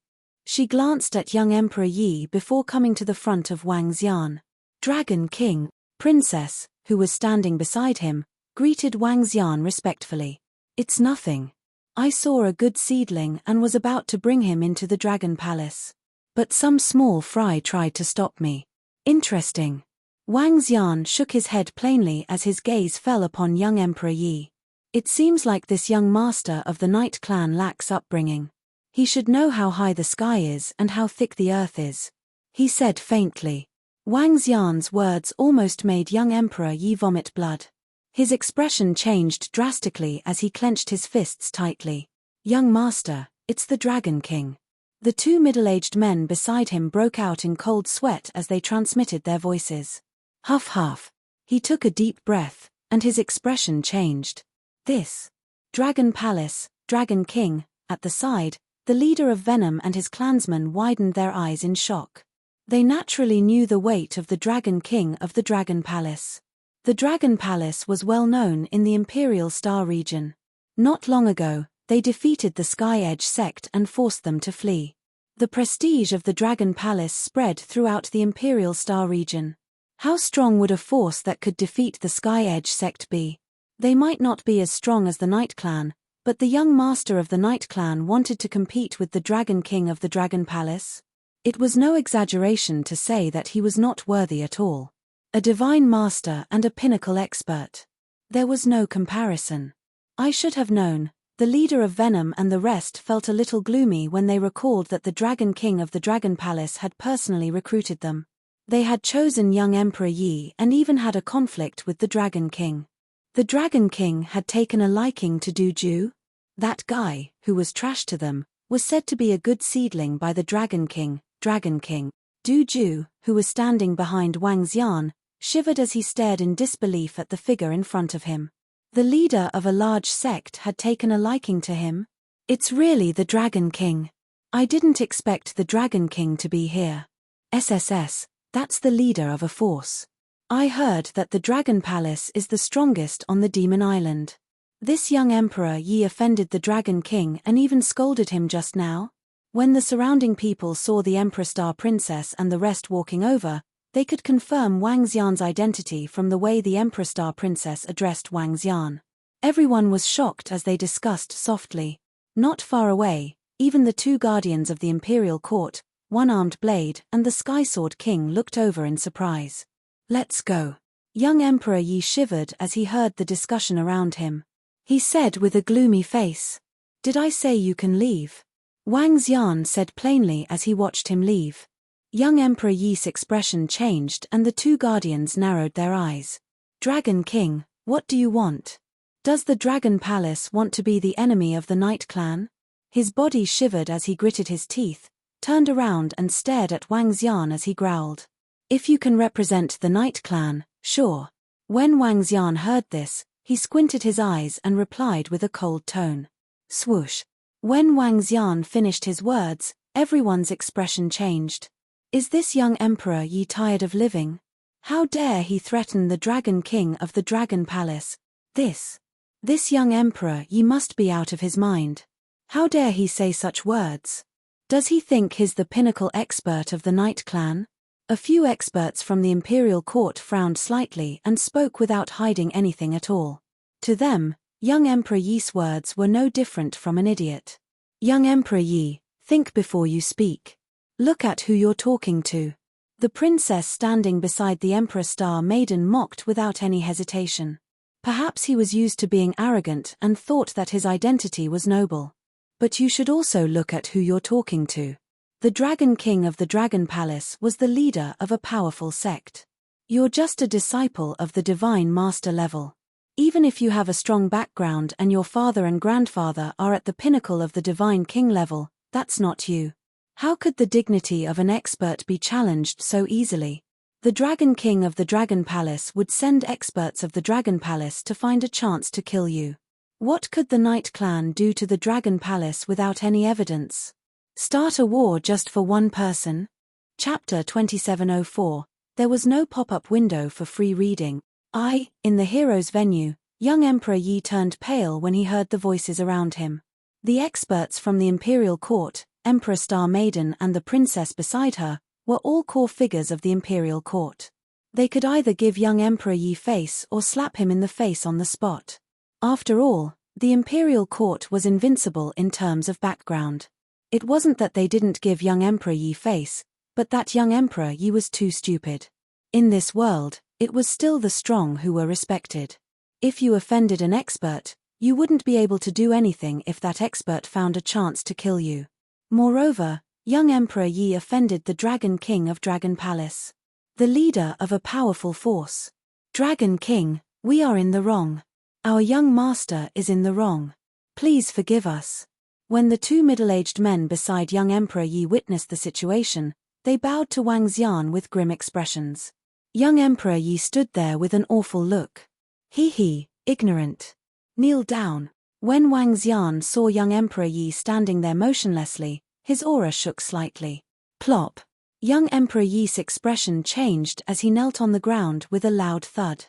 Speaker 1: She glanced at young Emperor Yi before coming to the front of Wang Xian. Dragon King, Princess, who was standing beside him, greeted Wang Xian respectfully. It's nothing. I saw a good seedling and was about to bring him into the Dragon Palace. But some small fry tried to stop me. Interesting. Wang Xian shook his head plainly as his gaze fell upon young Emperor Yi. It seems like this young master of the Night Clan lacks upbringing. He should know how high the sky is and how thick the earth is. He said faintly. Wang Xian's words almost made young Emperor Yi vomit blood. His expression changed drastically as he clenched his fists tightly. "Young master, it's the Dragon King." The two middle-aged men beside him broke out in cold sweat as they transmitted their voices. Huff huff. He took a deep breath, and his expression changed. "This Dragon Palace, Dragon King." At the side, the leader of Venom and his clansmen widened their eyes in shock. They naturally knew the weight of the Dragon King of the Dragon Palace. The Dragon Palace was well known in the Imperial Star region. Not long ago, they defeated the Sky Edge sect and forced them to flee. The prestige of the Dragon Palace spread throughout the Imperial Star region. How strong would a force that could defeat the Sky Edge sect be? They might not be as strong as the Night Clan, but the young master of the Night Clan wanted to compete with the Dragon King of the Dragon Palace. It was no exaggeration to say that he was not worthy at all. A divine master and a pinnacle expert. There was no comparison. I should have known. The leader of Venom and the rest felt a little gloomy when they recalled that the Dragon King of the Dragon Palace had personally recruited them. They had chosen young Emperor Yi and even had a conflict with the Dragon King. The Dragon King had taken a liking to Du Ju. That guy, who was trash to them, was said to be a good seedling by the Dragon King. Du Ju, who was standing behind Wang Xian, shivered as he stared in disbelief at the figure in front of him. The leader of a large sect had taken a liking to him? It's really the Dragon King. I didn't expect the Dragon King to be here. SSS, that's the leader of a force. I heard that the Dragon Palace is the strongest on the Demon Island. This young Emperor Yi offended the Dragon King and even scolded him just now. When the surrounding people saw the Emperor Star Princess and the rest walking over, they could confirm Wang Xian's identity from the way the Emperor Star Princess addressed Wang Xian. Everyone was shocked as they discussed softly. Not far away, even the two guardians of the Imperial Court, One-Armed Blade and the Sky Sword King looked over in surprise. "Let's go." Young Emperor Yi shivered as he heard the discussion around him. He said with a gloomy face, "Did I say you can leave?" Wang Xian said plainly as he watched him leave. Young Emperor Yi's expression changed and the two guardians narrowed their eyes. "Dragon King, what do you want? Does the Dragon Palace want to be the enemy of the Night Clan?" His body shivered as he gritted his teeth, turned around and stared at Wang Xian as he growled. "If you can represent the Night Clan, sure." When Wang Xian heard this, he squinted his eyes and replied with a cold tone. Swoosh. When Wang Xian finished his words, everyone's expression changed. Is this young Emperor Yi tired of living? How dare he threaten the Dragon King of the Dragon Palace? This young Emperor Yi must be out of his mind. How dare he say such words? Does he think he's the pinnacle expert of the Night Clan? A few experts from the Imperial Court frowned slightly and spoke without hiding anything at all. To them, young Emperor Yi's words were no different from an idiot. Young Emperor Yi, think before you speak. Look at who you're talking to. The princess standing beside the Emperor Star Maiden mocked without any hesitation. Perhaps he was used to being arrogant and thought that his identity was noble. But you should also look at who you're talking to. The Dragon King of the Dragon Palace was the leader of a powerful sect. You're just a disciple of the Divine Master level. Even if you have a strong background and your father and grandfather are at the pinnacle of the Divine King level, that's not you. How could the dignity of an expert be challenged so easily? The Dragon King of the Dragon Palace would send experts of the Dragon Palace to find a chance to kill you. What could the Night Clan do to the Dragon Palace without any evidence? Start a war just for one person? Chapter 2704. There was no pop-up window for free reading. In the hero's venue, young Emperor Yi turned pale when he heard the voices around him. The experts from the Imperial Court, Emperor Star Maiden and the princess beside her, were all core figures of the Imperial Court. They could either give young Emperor Yi face or slap him in the face on the spot. After all, the Imperial Court was invincible in terms of background. It wasn't that they didn't give young Emperor Yi face, but that young Emperor Yi was too stupid. In this world, it was still the strong who were respected. If you offended an expert, you wouldn't be able to do anything if that expert found a chance to kill you. Moreover, young Emperor Yi offended the Dragon King of Dragon Palace. The leader of a powerful force. Dragon King, We are in the wrong. Our young master is in the wrong. Please forgive us. When the two middle-aged men beside young Emperor Yi witnessed the situation, they bowed to Wang Xian with grim expressions. Young Emperor Yi stood there with an awful look. He, ignorant. Kneel down. When Wang Xian saw young Emperor Yi standing there motionlessly, his aura shook slightly. Plop. Young Emperor Yi's expression changed as he knelt on the ground with a loud thud.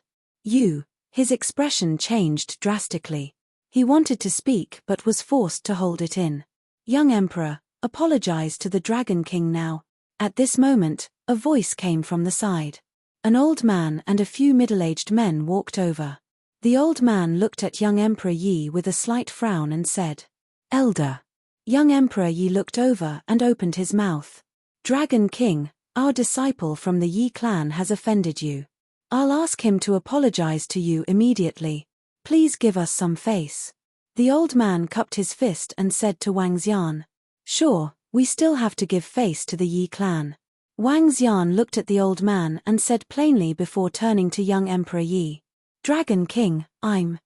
Speaker 1: His expression changed drastically. He wanted to speak but was forced to hold it in. Young Emperor, apologize to the Dragon King now. At this moment, a voice came from the side. An old man and a few middle-aged men walked over. The old man looked at young Emperor Yi with a slight frown and said, Elder. Young Emperor Yi looked over and opened his mouth. Dragon King, our disciple from the Yi clan has offended you. I'll ask him to apologize to you immediately. Please give us some face. The old man cupped his fist and said to Wang Xian, Sure, we still have to give face to the Yi clan. Wang Xian looked at the old man and said plainly before turning to young Emperor Yi, Dragon King, I'm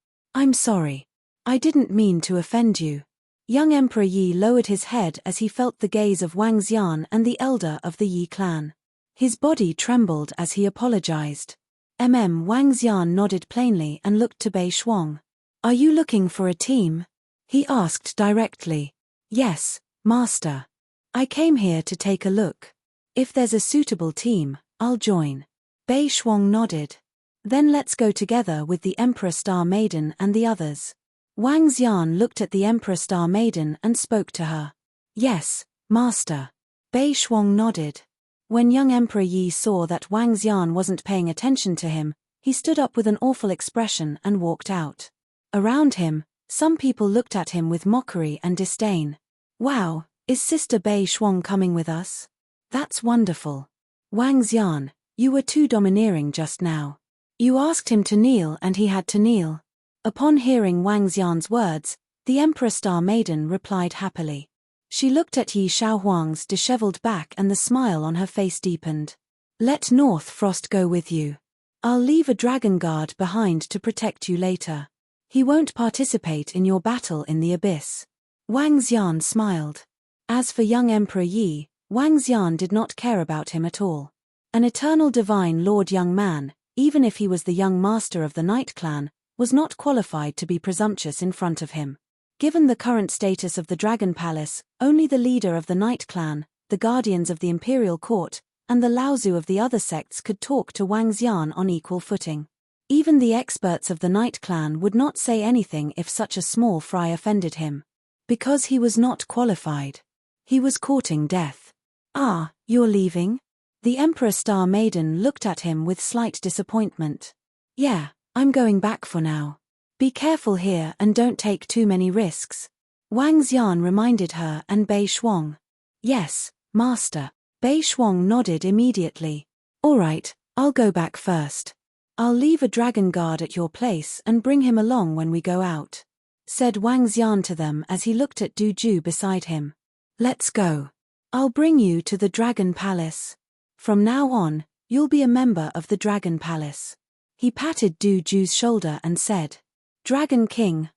Speaker 1: sorry. I didn't mean to offend you. Young Emperor Yi lowered his head as he felt the gaze of Wang Xian and the elder of the Yi clan. His body trembled as he apologized. Wang Xian nodded plainly and looked to Bei Shuang. Are you looking for a team? He asked directly. Yes, master. I came here to take a look. If there's a suitable team, I'll join. Bei Shuang nodded. Then let's go together with the Emperor Star Maiden and the others. Wang Xian looked at the Emperor Star Maiden and spoke to her. Yes, master. Bei Shuang nodded. When young Emperor Yi saw that Wang Xian wasn't paying attention to him, he stood up with an awful expression and walked out. Around him, some people looked at him with mockery and disdain. Wow, is Sister Bei Shuang coming with us? That's wonderful. Wang Xian, you were too domineering just now. You asked him to kneel and he had to kneel. Upon hearing Wang Xian's words, the Emperor Star Maiden replied happily. She looked at Yi Xiaohuang's disheveled back and the smile on her face deepened. Let North Frost go with you. I'll leave a dragon guard behind to protect you later. He won't participate in your battle in the abyss. Wang Xian smiled. As for young Emperor Yi, Wang Xian did not care about him at all. An eternal divine lord young man, even if he was the young master of the Night Clan, was not qualified to be presumptuous in front of him. Given the current status of the Dragon Palace, only the leader of the Night Clan, the guardians of the Imperial Court, and the Laozu of the other sects could talk to Wang Xian on equal footing. Even the experts of the Night Clan would not say anything if such a small fry offended him. Because he was not qualified. He was courting death. Ah, you're leaving? The Emperor Star Maiden looked at him with slight disappointment. Yeah, I'm going back for now. Be careful here and don't take too many risks. Wang Xian reminded her and Bei Shuang. Yes, master. Bei Shuang nodded immediately. All right, I'll go back first. I'll leave a dragon guard at your place and bring him along when we go out, said Wang Xian to them as he looked at Du Ju beside him. Let's go. I'll bring you to the Dragon Palace. From now on, you'll be a member of the Dragon Palace. He patted Du Ju's shoulder and said, Dragon King,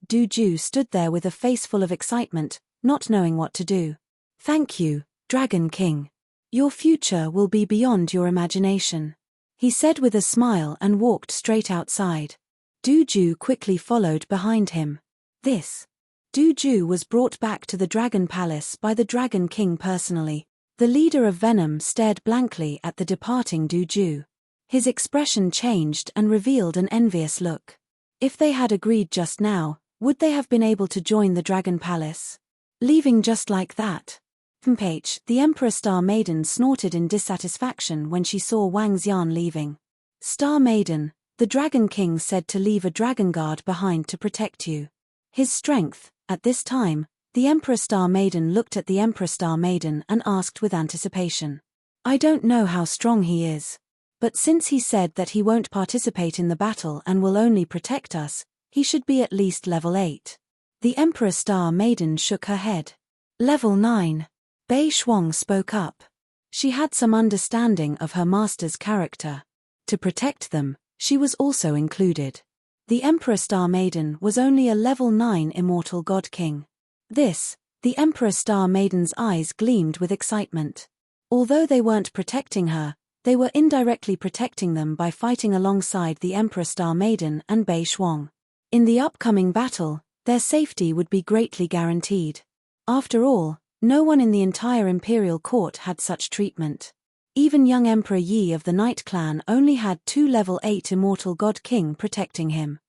Speaker 1: Du Ju stood there with a face full of excitement, not knowing what to do. Thank you, Dragon King. Your future will be beyond your imagination, he said with a smile and walked straight outside. Du Ju quickly followed behind him. Du Ju was brought back to the Dragon Palace by the Dragon King personally. The leader of Venom stared blankly at the departing Du Ju. His expression changed and revealed an envious look. If they had agreed just now, would they have been able to join the Dragon Palace? Leaving just like that? The Emperor Star Maiden snorted in dissatisfaction when she saw Wang Xian leaving. Star Maiden, the Dragon King said to leave a dragon guard behind to protect you. His strength, at this time, the Emperor Star Maiden looked at the Emperor Star Maiden and asked with anticipation. I don't know how strong he is. But since he said that he won't participate in the battle and will only protect us, he should be at least level 8. The Emperor Star Maiden shook her head. Level 9. Bei Shuang spoke up. She had some understanding of her master's character. To protect them, She was also included. The Emperor Star Maiden was only a level 9 immortal god king. The Emperor Star Maiden's eyes gleamed with excitement. Although they weren't protecting her, they were indirectly protecting them by fighting alongside the Emperor Star Maiden and Bei Shuang. In the upcoming battle, their safety would be greatly guaranteed. After all, no one in the entire imperial court had such treatment. Even young Emperor Yi of the Night Clan only had 2 level 8 immortal god king protecting him.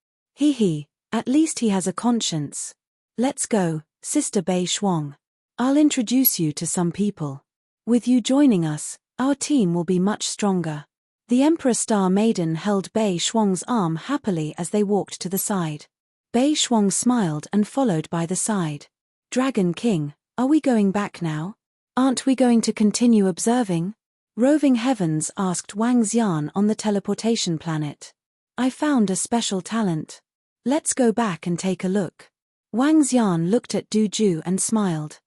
Speaker 1: At least he has a conscience. Let's go, Sister Bei Shuang. I'll introduce you to some people. With you joining us, our team will be much stronger. The Emperor Star Maiden held Bei Shuang's arm happily as they walked to the side. Bei Shuang smiled and followed by the side. Dragon King, are we going back now? Aren't we going to continue observing? Roving Heavens asked Wang Xian on the teleportation planet. I found a special talent. Let's go back and take a look. Wang Xian looked at Du Ju and smiled.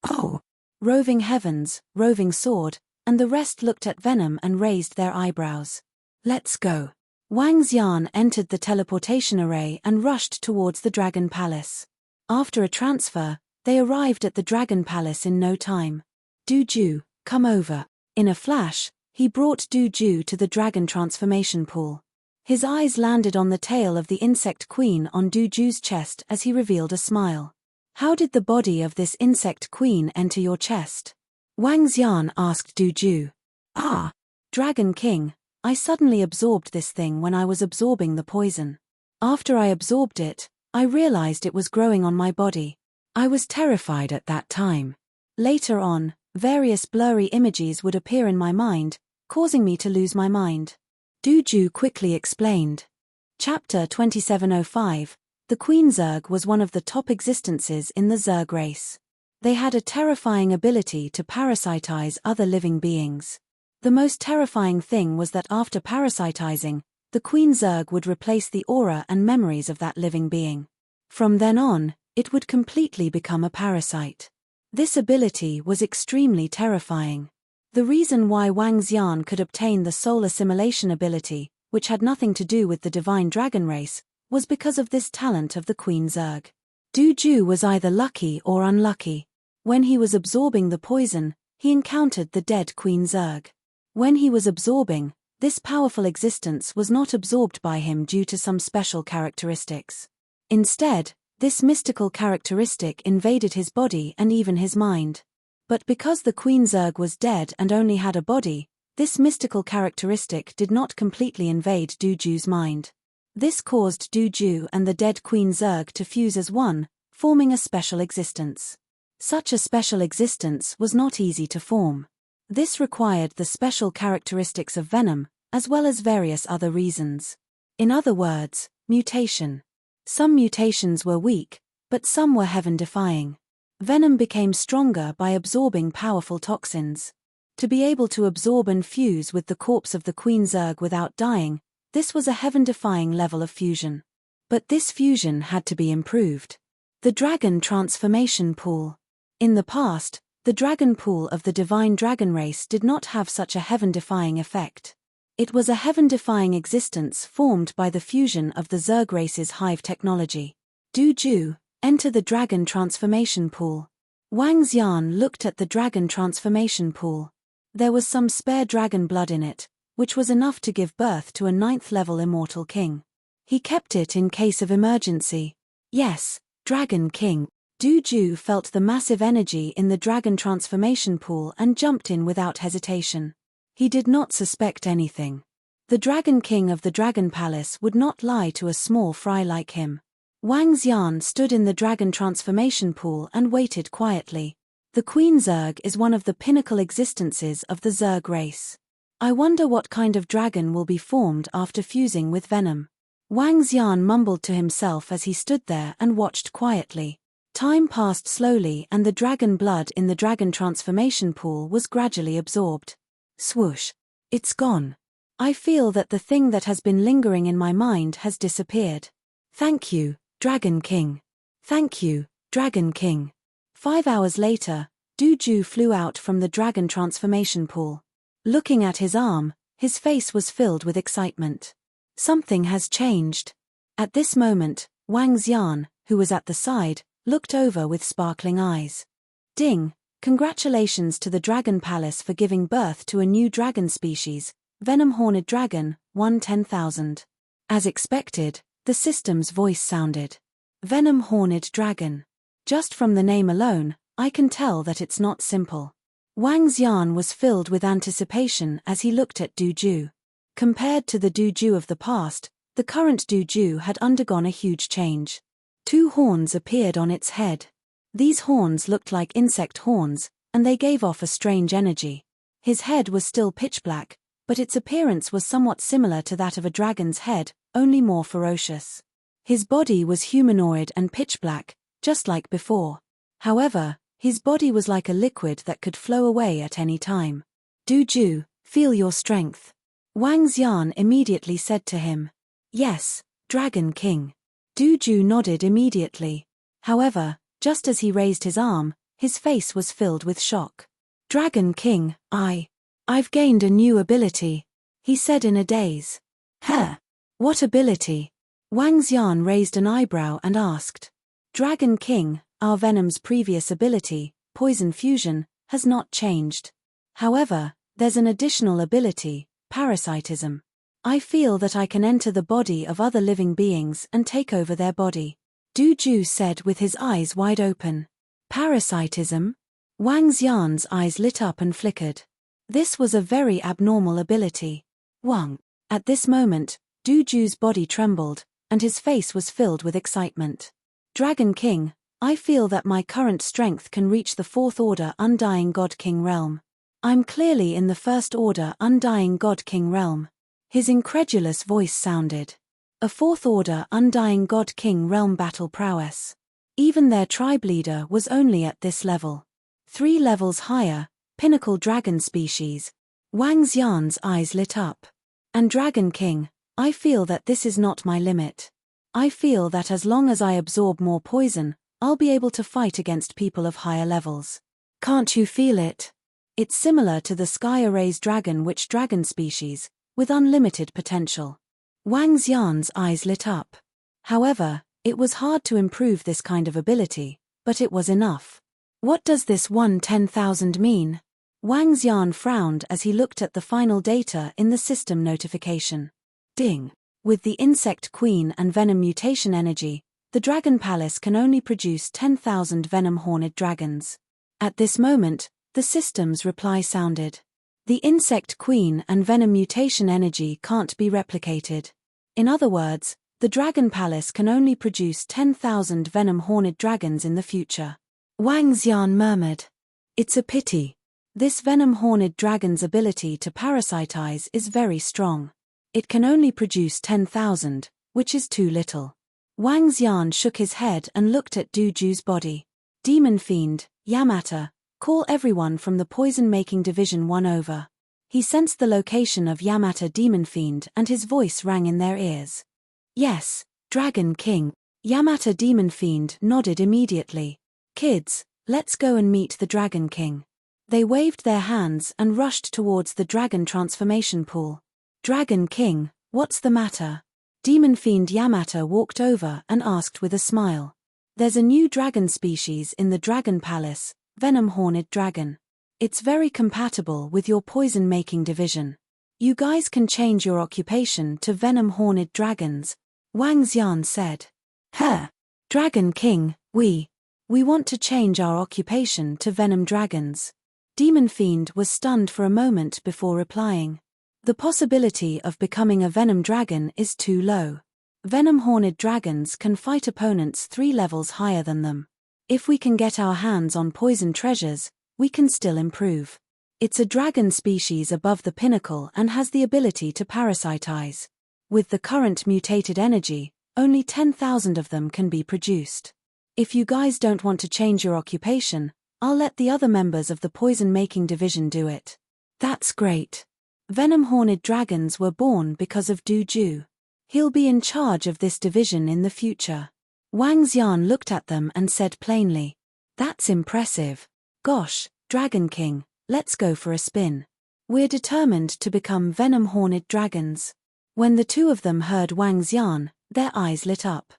Speaker 1: Oh! Roving Heavens, Roving Sword, and the rest looked at Venom and raised their eyebrows. Let's go. Wang Xian entered the teleportation array and rushed towards the Dragon Palace. After a transfer, they arrived at the Dragon Palace in no time. Du Ju, come over. In a flash, he brought Du Ju to the Dragon Transformation Pool. His eyes landed on the tail of the Insect Queen on Du Ju's chest as he revealed a smile. How did the body of this Insect Queen enter your chest? Wang Xian asked Du Ju. Dragon King, I suddenly absorbed this thing when I was absorbing the poison. After I absorbed it, I realized it was growing on my body. I was terrified at that time. Later on, various blurry images would appear in my mind, causing me to lose my mind. Du Ju quickly explained. Chapter 2705, the Queen Zerg was one of the top existences in the Zerg race. They had a terrifying ability to parasitize other living beings. The most terrifying thing was that after parasitizing, the Queen Zerg would replace the aura and memories of that living being. From then on, it would completely become a parasite. This ability was extremely terrifying. The reason why Wang Xian could obtain the soul assimilation ability, which had nothing to do with the divine dragon race, was because of this talent of the Queen Zerg. Du Ju was either lucky or unlucky. When he was absorbing the poison, he encountered the dead Queen Zerg. When he was absorbing, this powerful existence was not absorbed by him due to some special characteristics. Instead, this mystical characteristic invaded his body and even his mind. But because the Queen Zerg was dead and only had a body, this mystical characteristic did not completely invade Du Ju's mind. This caused Du Ju and the dead Queen Zerg to fuse as one, forming a special existence. Such a special existence was not easy to form. This required the special characteristics of venom, as well as various other reasons. In other words, mutation. Some mutations were weak, but some were heaven-defying. Venom became stronger by absorbing powerful toxins. To be able to absorb and fuse with the corpse of the Queen Zerg without dying, this was a heaven-defying level of fusion. But this fusion had to be improved. The Dragon Transformation Pool. In the past, the Dragon Pool of the Divine Dragon race did not have such a heaven-defying effect. It was a heaven-defying existence formed by the fusion of the Zerg race's hive technology. Du Ju, enter the Dragon Transformation Pool. Wang Xian looked at the Dragon Transformation Pool. There was some spare dragon blood in it, which was enough to give birth to a 9th-level immortal king. He kept it in case of emergency. Yes, Dragon King. Du Ju felt the massive energy in the Dragon Transformation Pool and jumped in without hesitation. He did not suspect anything. The Dragon King of the Dragon Palace would not lie to a small fry like him. Wang Xian stood in the Dragon Transformation Pool and waited quietly. The Queen Zerg is one of the pinnacle existences of the Zerg race. I wonder what kind of dragon will be formed after fusing with venom. Wang Xian mumbled to himself as he stood there and watched quietly. Time passed slowly and the dragon blood in the Dragon Transformation Pool was gradually absorbed. Swoosh. It's gone. I feel that the thing that has been lingering in my mind has disappeared. Thank you, Dragon King. Thank you, Dragon King. 5 hours later, Du Ju flew out from the Dragon Transformation Pool. Looking at his arm, his face was filled with excitement. Something has changed. At this moment, Wang Xian, who was at the side, looked over with sparkling eyes. Ding! Congratulations to the Dragon Palace for giving birth to a new dragon species, Venom-Horned Dragon, 1/10,000. As expected, the system's voice sounded. Venom-Horned Dragon. Just from the name alone, I can tell that it's not simple. Wang Xian was filled with anticipation as he looked at Du Ju. Compared to the Du Ju of the past, the current Du Ju had undergone a huge change. 2 horns appeared on its head. These horns looked like insect horns, and they gave off a strange energy. His head was still pitch black, but its appearance was somewhat similar to that of a dragon's head, only more ferocious. His body was humanoid and pitch black, just like before. However, his body was like a liquid that could flow away at any time. Du Ju, feel your strength. Wang Xian immediately said to him. Yes, Dragon King. Du Ju nodded immediately. However, just as he raised his arm, his face was filled with shock. Dragon King, I've gained a new ability, he said in a daze. Huh? What ability? Wang Xian raised an eyebrow and asked. Dragon King, our Venom's previous ability, Poison Fusion, has not changed. However, there's an additional ability, Parasitism. I feel that I can enter the body of other living beings and take over their body. Du Ju said with his eyes wide open. Parasitism? Wang Xian's eyes lit up and flickered. This was a very abnormal ability. Wang. At this moment, Du Ju's body trembled, and his face was filled with excitement. Dragon King, I feel that my current strength can reach the 4th Order Undying God King realm. I'm clearly in the 1st Order Undying God King realm. His incredulous voice sounded. A 4th Order Undying God King realm battle prowess. Even their tribe leader was only at this level. 3 levels higher, pinnacle dragon species. Wang Xian's eyes lit up. And Dragon King, I feel that this is not my limit. I feel that as long as I absorb more poison, I'll be able to fight against people of higher levels. Can't you feel it? It's similar to the Sky Array's dragon witch dragon species, with unlimited potential. Wang Xian's eyes lit up. However, it was hard to improve this kind of ability, but it was enough. What does this 1/10,000 mean? Wang Xian frowned as he looked at the final data in the system notification. Ding! With the Insect Queen and Venom mutation energy, the Dragon Palace can only produce 10,000 Venom-Horned Dragons. At this moment, the system's reply sounded. The Insect Queen and Venom mutation energy can't be replicated. In other words, the Dragon Palace can only produce 10,000 Venom-Horned Dragons in the future. Wang Xian murmured. It's a pity. This Venom-Horned Dragon's ability to parasitize is very strong. It can only produce 10,000, which is too little. Wang Xian shook his head and looked at Du Ju's body. Demon Fiend, Yamata, call everyone from the poison-making division 1 over. He sensed the location of Yamata Demon Fiend and his voice rang in their ears. Yes, Dragon King. Yamata Demon Fiend nodded immediately. Kids, let's go and meet the Dragon King. They waved their hands and rushed towards the dragon transformation pool. Dragon King, what's the matter? Demon Fiend Yamata walked over and asked with a smile. There's a new dragon species in the Dragon Palace, Venom-Horned Dragon. It's very compatible with your poison-making division. You guys can change your occupation to Venom-Horned Dragons, Wang Xian said. Huh? Dragon King, we want to change our occupation to Venom Dragons. Demon Fiend was stunned for a moment before replying. The possibility of becoming a Venom Dragon is too low. Venom-Horned Dragons can fight opponents 3 levels higher than them. If we can get our hands on poison treasures, we can still improve. It's a dragon species above the pinnacle and has the ability to parasitize. With the current mutated energy, only 10,000 of them can be produced. If you guys don't want to change your occupation, I'll let the other members of the poison-making division do it. That's great. Venom-Horned Dragons were born because of Du Ju. He'll be in charge of this division in the future. Wang Xian looked at them and said plainly. That's impressive. Gosh, Dragon King, let's go for a spin. We're determined to become Venom-Horned Dragons. When the two of them heard Wang's yarn, their eyes lit up.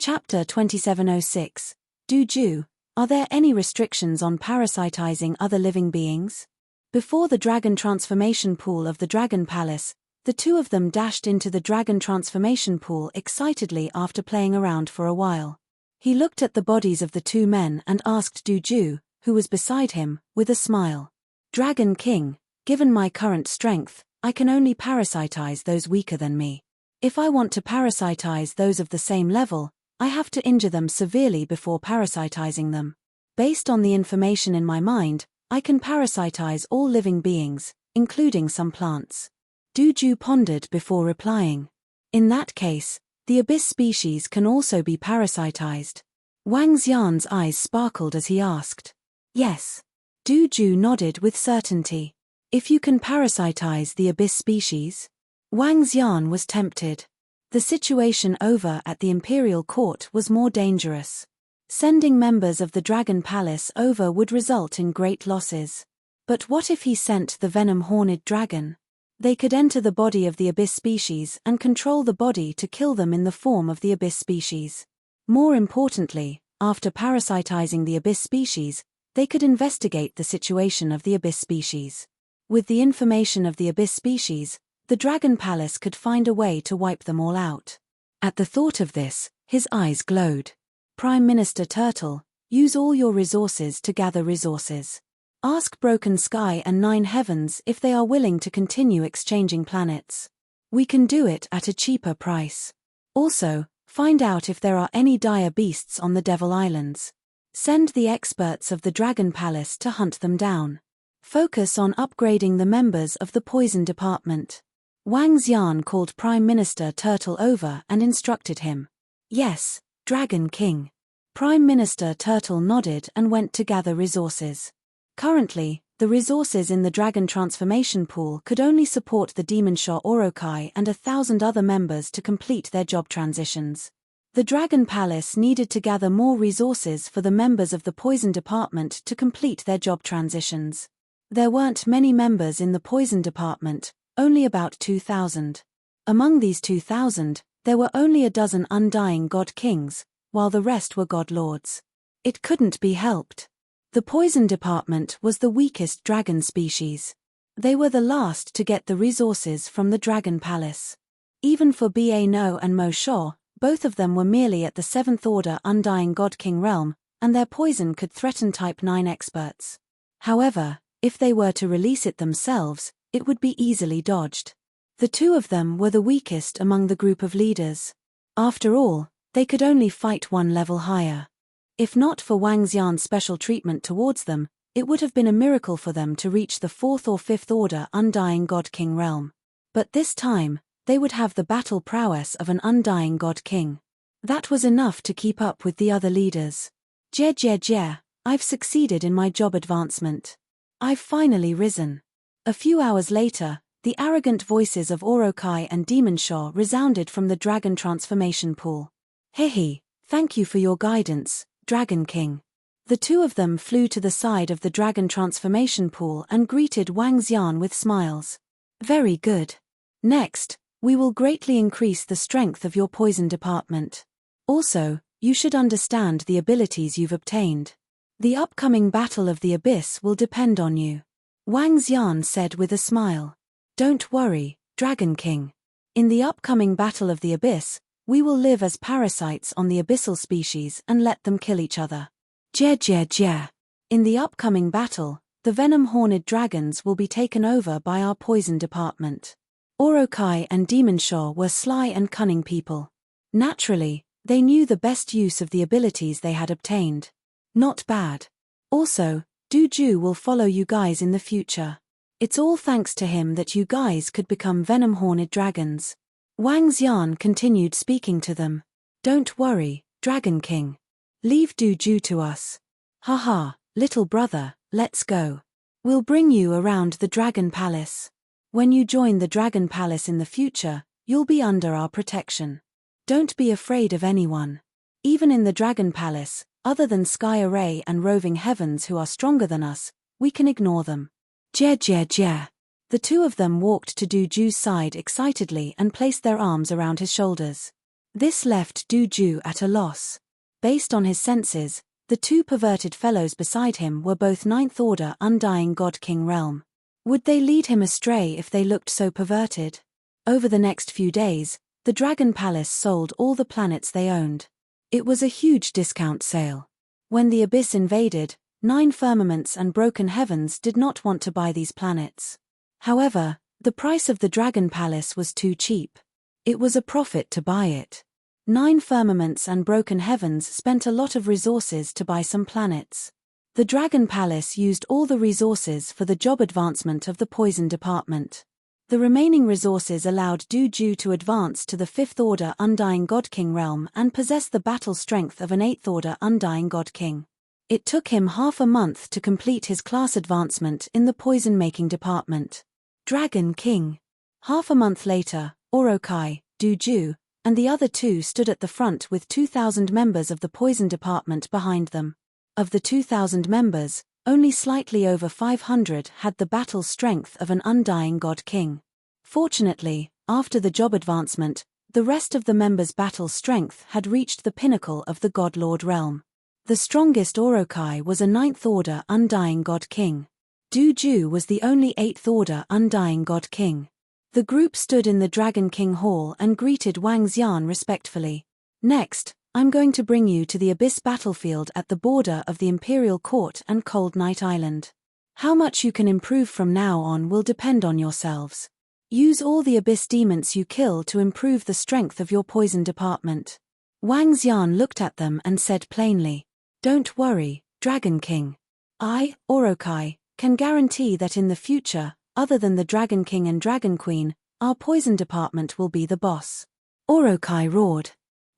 Speaker 1: Chapter 2706. Du Ju, are there any restrictions on parasitizing other living beings? Before the dragon transformation pool of the Dragon Palace, the two of them dashed into the dragon transformation pool excitedly after playing around for a while. He looked at the bodies of the two men and asked Du Ju, who was beside him, with a smile. Dragon King, given my current strength, I can only parasitize those weaker than me. If I want to parasitize those of the same level, I have to injure them severely before parasitizing them. Based on the information in my mind, I can parasitize all living beings, including some plants. Du Ju pondered before replying. In that case, the abyss species can also be parasitized. Wang Xian's eyes sparkled as he asked. Yes. Du Ju nodded with certainty. If you can parasitize the abyss species? Wang Xian was tempted. The situation over at the imperial court was more dangerous. Sending members of the Dragon Palace over would result in great losses. But what if he sent the venom-horned dragon? They could enter the body of the abyss species and control the body to kill them in the form of the abyss species. More importantly, after parasitizing the abyss species, they could investigate the situation of the abyss species. With the information of the abyss species, the Dragon Palace could find a way to wipe them all out. At the thought of this, his eyes glowed. Prime Minister Turtle, use all your resources to gather resources. Ask Broken Sky and Nine Heavens if they are willing to continue exchanging planets. We can do it at a cheaper price. Also, find out if there are any dire beasts on the Devil Islands. Send the experts of the Dragon Palace to hunt them down. Focus on upgrading the members of the Poison Department. Wang Xian called Prime Minister Turtle over and instructed him. Yes, Dragon King. Prime Minister Turtle nodded and went to gather resources. Currently, the resources in the Dragon Transformation Pool could only support the Demon Shah Orokai and 1,000 other members to complete their job transitions. The Dragon Palace needed to gather more resources for the members of the Poison Department to complete their job transitions. There weren't many members in the Poison Department, only about 2,000. Among these 2,000, there were only a dozen undying God Kings, while the rest were God Lords. It couldn't be helped. The Poison Department was the weakest dragon species. They were the last to get the resources from the Dragon Palace. Even for Ba No and Mo Shaw, both of them were merely at the 7th Order Undying God King realm, and their poison could threaten Type 9 experts. However, if they were to release it themselves, it would be easily dodged. The two of them were the weakest among the group of leaders. After all, they could only fight one level higher. If not for Wang Xian's special treatment towards them, it would have been a miracle for them to reach the 4th or 5th Order Undying God King realm. But this time, they would have the battle prowess of an Undying God King. That was enough to keep up with the other leaders. Jie, I've succeeded in my job advancement. I've finally risen. A few hours later, the arrogant voices of Orokai and Demon Shah resounded from the Dragon Transformation Pool. Hehe, thank you for your guidance, Dragon King. The two of them flew to the side of the Dragon Transformation Pool and greeted Wang Xian with smiles. Very good. Next, we will greatly increase the strength of your Poison Department. Also, you should understand the abilities you've obtained. The upcoming Battle of the Abyss will depend on you. Wang Xian said with a smile. Don't worry, Dragon King. In the upcoming Battle of the Abyss, we will live as parasites on the abyssal species and let them kill each other. Jie. In the upcoming battle, the venom-horned dragons will be taken over by our Poison Department. Orokai and Demon Shah were sly and cunning people. Naturally, they knew the best use of the abilities they had obtained. Not bad. Also, Du Ju will follow you guys in the future. It's all thanks to him that you guys could become venom-horned dragons. Wang Xian continued speaking to them. Don't worry, Dragon King. Leave Du Ju to us. Haha, little brother, let's go. We'll bring you around the Dragon Palace. When you join the Dragon Palace in the future, you'll be under our protection. Don't be afraid of anyone. Even in the Dragon Palace, other than Sky Array and Roving Heavens who are stronger than us, we can ignore them. Jie. The two of them walked to Duju's side excitedly and placed their arms around his shoulders. This left Duju at a loss. Based on his senses, the two perverted fellows beside him were both Ninth Order Undying God King realm. Would they lead him astray if they looked so perverted? Over the next few days, the Dragon Palace sold all the planets they owned. It was a huge discount sale. When the Abyss invaded, 9 firmaments and broken heavens did not want to buy these planets. However, the price of the Dragon Palace was too cheap. It was a profit to buy it. 9 firmaments and broken heavens spent a lot of resources to buy some planets. The Dragon Palace used all the resources for the job advancement of the poison department. The remaining resources allowed Duju to advance to the 5th Order Undying God King realm and possess the battle strength of an 8th Order Undying God King. It took him half a month to complete his class advancement in the poison-making department. Dragon King. Half a month later, Orokai, Duju, and the other two stood at the front with 2,000 members of the poison department behind them. Of the 2,000 members, only slightly over 500 had the battle strength of an Undying God King. Fortunately, after the job advancement, the rest of the members' battle strength had reached the pinnacle of the God Lord realm. The strongest Orokai was a 9th Order Undying God King. Duju was the only 8th Order Undying God King. The group stood in the Dragon King Hall and greeted Wang Xian respectfully. Next, I'm going to bring you to the Abyss battlefield at the border of the Imperial Court and Cold Night Island. How much you can improve from now on will depend on yourselves. Use all the Abyss demons you kill to improve the strength of your poison department. Wang Xian looked at them and said plainly, "Don't worry, Dragon King. I, Orokai, can guarantee that in the future, other than the Dragon King and Dragon Queen, our poison department will be the boss." Orokai roared.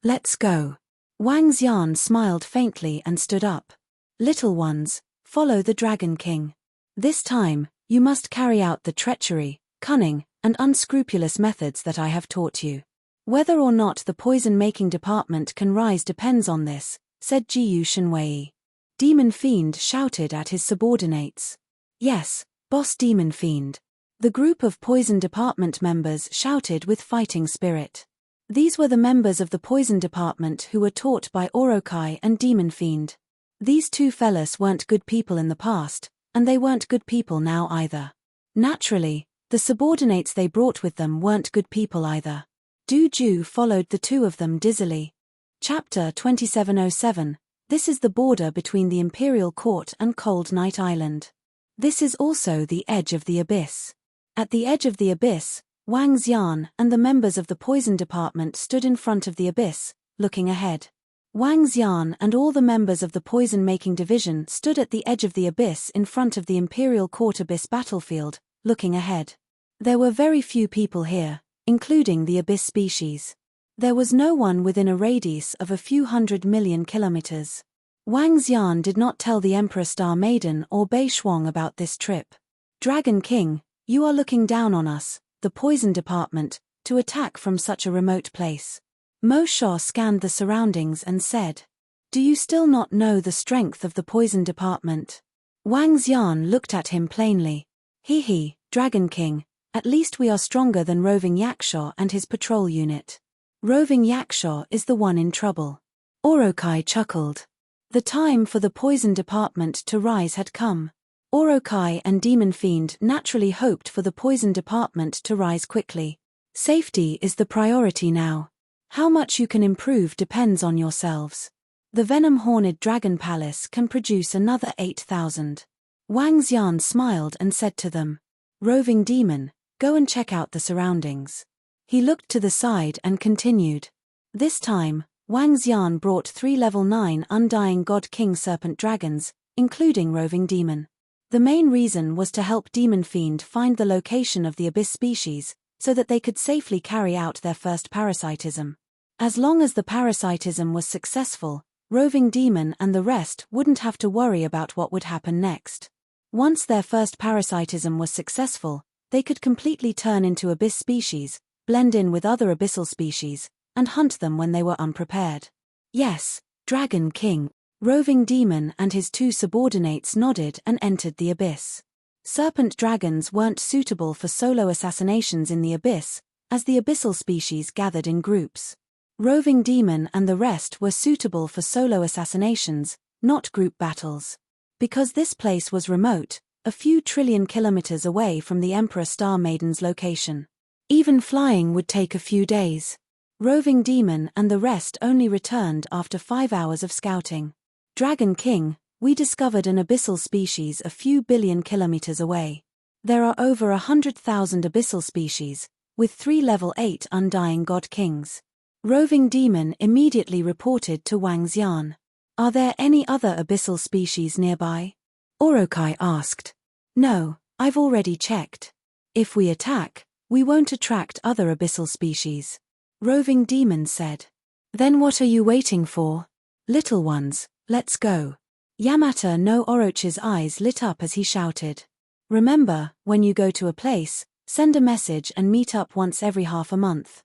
Speaker 1: "Let's go." Wang Xian smiled faintly and stood up. "Little ones, follow the Dragon King. This time, you must carry out the treachery, cunning, and unscrupulous methods that I have taught you. Whether or not the poison-making department can rise depends on this," said Jiyu Shenwei. Demon Fiend shouted at his subordinates. "Yes, Boss Demon Fiend." The group of poison department members shouted with fighting spirit. These were the members of the poison department who were taught by Orokai and Demon Fiend. These two fellas weren't good people in the past, and they weren't good people now either. Naturally, the subordinates they brought with them weren't good people either. Duju followed the two of them dizzily. Chapter 2707. This is the border between the Imperial Court and Cold Night Island. This is also the edge of the Abyss. At the edge of the Abyss, Wang Xian and the members of the poison department stood in front of the Abyss, looking ahead. Wang Xian and all the members of the poison-making division stood at the edge of the Abyss in front of the Imperial Court Abyss battlefield, looking ahead. There were very few people here, including the Abyss species. There was no one within a radius of a few 100 million kilometers. Wang Xian did not tell the Emperor Star Maiden or Bei Shuang about this trip. "Dragon King, you are looking down on us, the poison department, to attack from such a remote place." Mo Sha scanned the surroundings and said, "Do you still not know the strength of the poison department?" Wang Xian looked at him plainly. "He, Dragon King, at least we are stronger than Roving Yakshaw and his patrol unit." "Roving Yakshaw is the one in trouble." Orokai chuckled. The time for the poison department to rise had come. Orokai and Demon Fiend naturally hoped for the poison department to rise quickly. Safety is the priority now. How much you can improve depends on yourselves. The venom-horned Dragon Palace can produce another 8,000. Wang Xian smiled and said to them, "Roving Demon, go and check out the surroundings." He looked to the side and continued. This time, Wang Xian brought 3 level 9 Undying God King Serpent Dragons, including Roving Demon. The main reason was to help Demon Fiend find the location of the Abyss species, so that they could safely carry out their first parasitism. As long as the parasitism was successful, Roving Demon and the rest wouldn't have to worry about what would happen next. Once their first parasitism was successful, they could completely turn into Abyss species, blend in with other abyssal species, and hunt them when they were unprepared. "Yes, Dragon King." Roving Demon and his two subordinates nodded and entered the Abyss. Serpent dragons weren't suitable for solo assassinations in the abyss, as the abyssal species gathered in groups. Roving demon and the rest were suitable for solo assassinations, not group battles. Because this place was remote, a few trillion kilometers away from the Emperor Star Maiden's location. Even flying would take a few days. Roving demon and the rest only returned after 5 hours of scouting. Dragon King, we discovered an abyssal species a few billion kilometers away. There are over 100,000 abyssal species, with 3 level 8 undying god kings. Roving demon immediately reported to Wang Xian. Are there any other abyssal species nearby? Orokai asked. No, I've already checked. If we attack, we won't attract other abyssal species. Roving demon said. Then what are you waiting for? Little ones, let's go. Yamata no Orochi's eyes lit up as he shouted. Remember, when you go to a place, send a message and meet up once every half a month.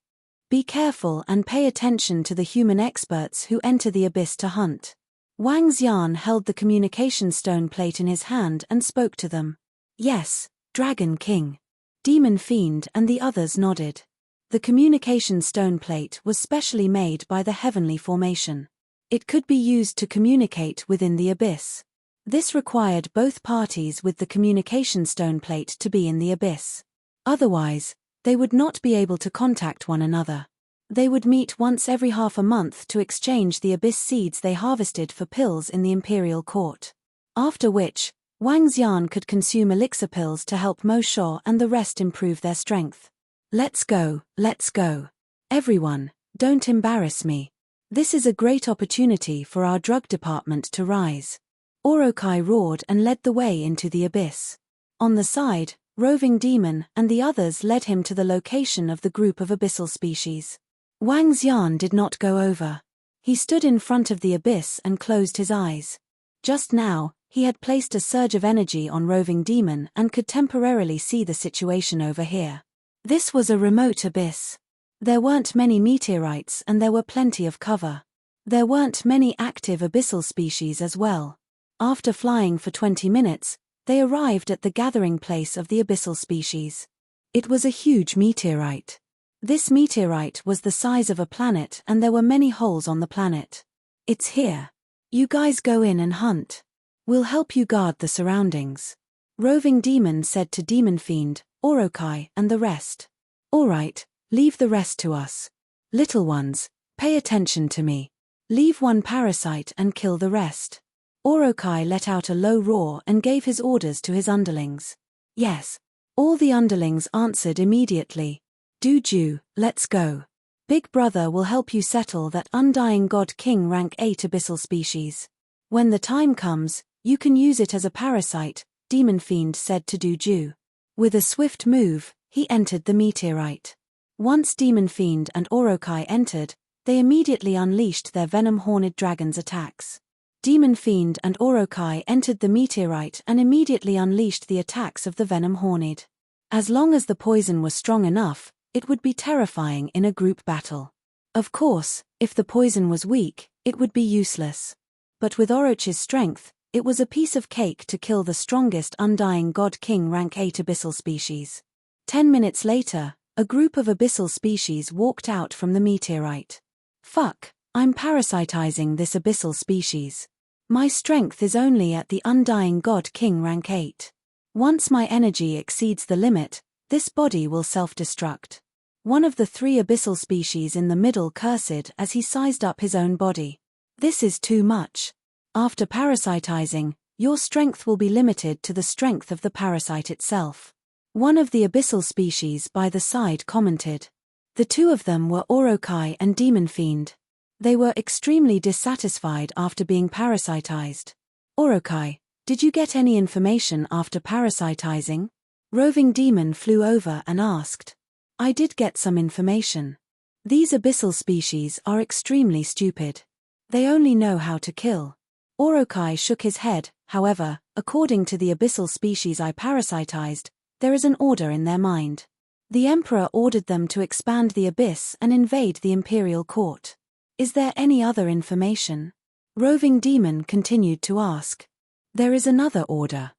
Speaker 1: Be careful and pay attention to the human experts who enter the abyss to hunt. Wang Xian held the communication stone plate in his hand and spoke to them. Yes, Dragon King. Demon Fiend and the others nodded. The communication stone plate was specially made by the Heavenly Formation. It could be used to communicate within the abyss. This required both parties with the communication stone plate to be in the abyss. Otherwise, they would not be able to contact one another. They would meet once every half a month to exchange the abyss seeds they harvested for pills in the imperial court. After which, Wang Xian could consume elixir pills to help Mo Shuo and the rest improve their strength. Let's go, let's go. Everyone, don't embarrass me. This is a great opportunity for our drug department to rise. Orokai roared and led the way into the abyss. On the side, Roving Demon and the others led him to the location of the group of abyssal species. Wang Xian did not go over. He stood in front of the abyss and closed his eyes. Just now, he had placed a surge of energy on Roving Demon and could temporarily see the situation over here. This was a remote abyss. There weren't many meteorites and there were plenty of cover. There weren't many active abyssal species as well. After flying for 20 minutes, they arrived at the gathering place of the abyssal species. It was a huge meteorite. This meteorite was the size of a planet and there were many holes on the planet. It's here. You guys go in and hunt. We'll help you guard the surroundings. Roving Demon said to Demon Fiend, Orokai and the rest. Alright, leave the rest to us. Little ones, pay attention to me. Leave one parasite and kill the rest. Orokai let out a low roar and gave his orders to his underlings. Yes. All the underlings answered immediately. Duju, let's go. Big Brother will help you settle that undying God King rank 8 abyssal species. When the time comes, you can use it as a parasite, Demon Fiend said to Duju. With a swift move, he entered the meteorite. Once Demon Fiend and Orokai entered, they immediately unleashed their venom-horned dragon's attacks. Demon Fiend and Orokai entered the meteorite and immediately unleashed the attacks of the venom-horned. As long as the poison was strong enough, it would be terrifying in a group battle. Of course, if the poison was weak, it would be useless. But with Orochi's strength, it was a piece of cake to kill the strongest undying God King rank 8 abyssal species. 10 minutes later, a group of abyssal species walked out from the meteorite. Fuck, I'm parasitizing this abyssal species. My strength is only at the undying God King rank 8. Once my energy exceeds the limit, this body will self-destruct. One of the 3 abyssal species in the middle cursed as he sized up his own body. This is too much. After parasitizing, your strength will be limited to the strength of the parasite itself. One of the abyssal species by the side commented. The 2 of them were Orokai and Demon Fiend. They were extremely dissatisfied after being parasitized. Orokai, did you get any information after parasitizing? Roving Demon flew over and asked. I did get some information. These abyssal species are extremely stupid. They only know how to kill. Orokai shook his head, however, according to the abyssal species I parasitized, there is an order in their mind. The Emperor ordered them to expand the abyss and invade the imperial court. Is there any other information? Roving Demon continued to ask. There is another order.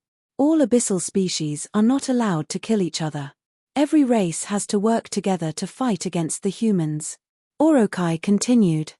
Speaker 1: All abyssal species are not allowed to kill each other. Every race has to work together to fight against the humans. Orokai continued.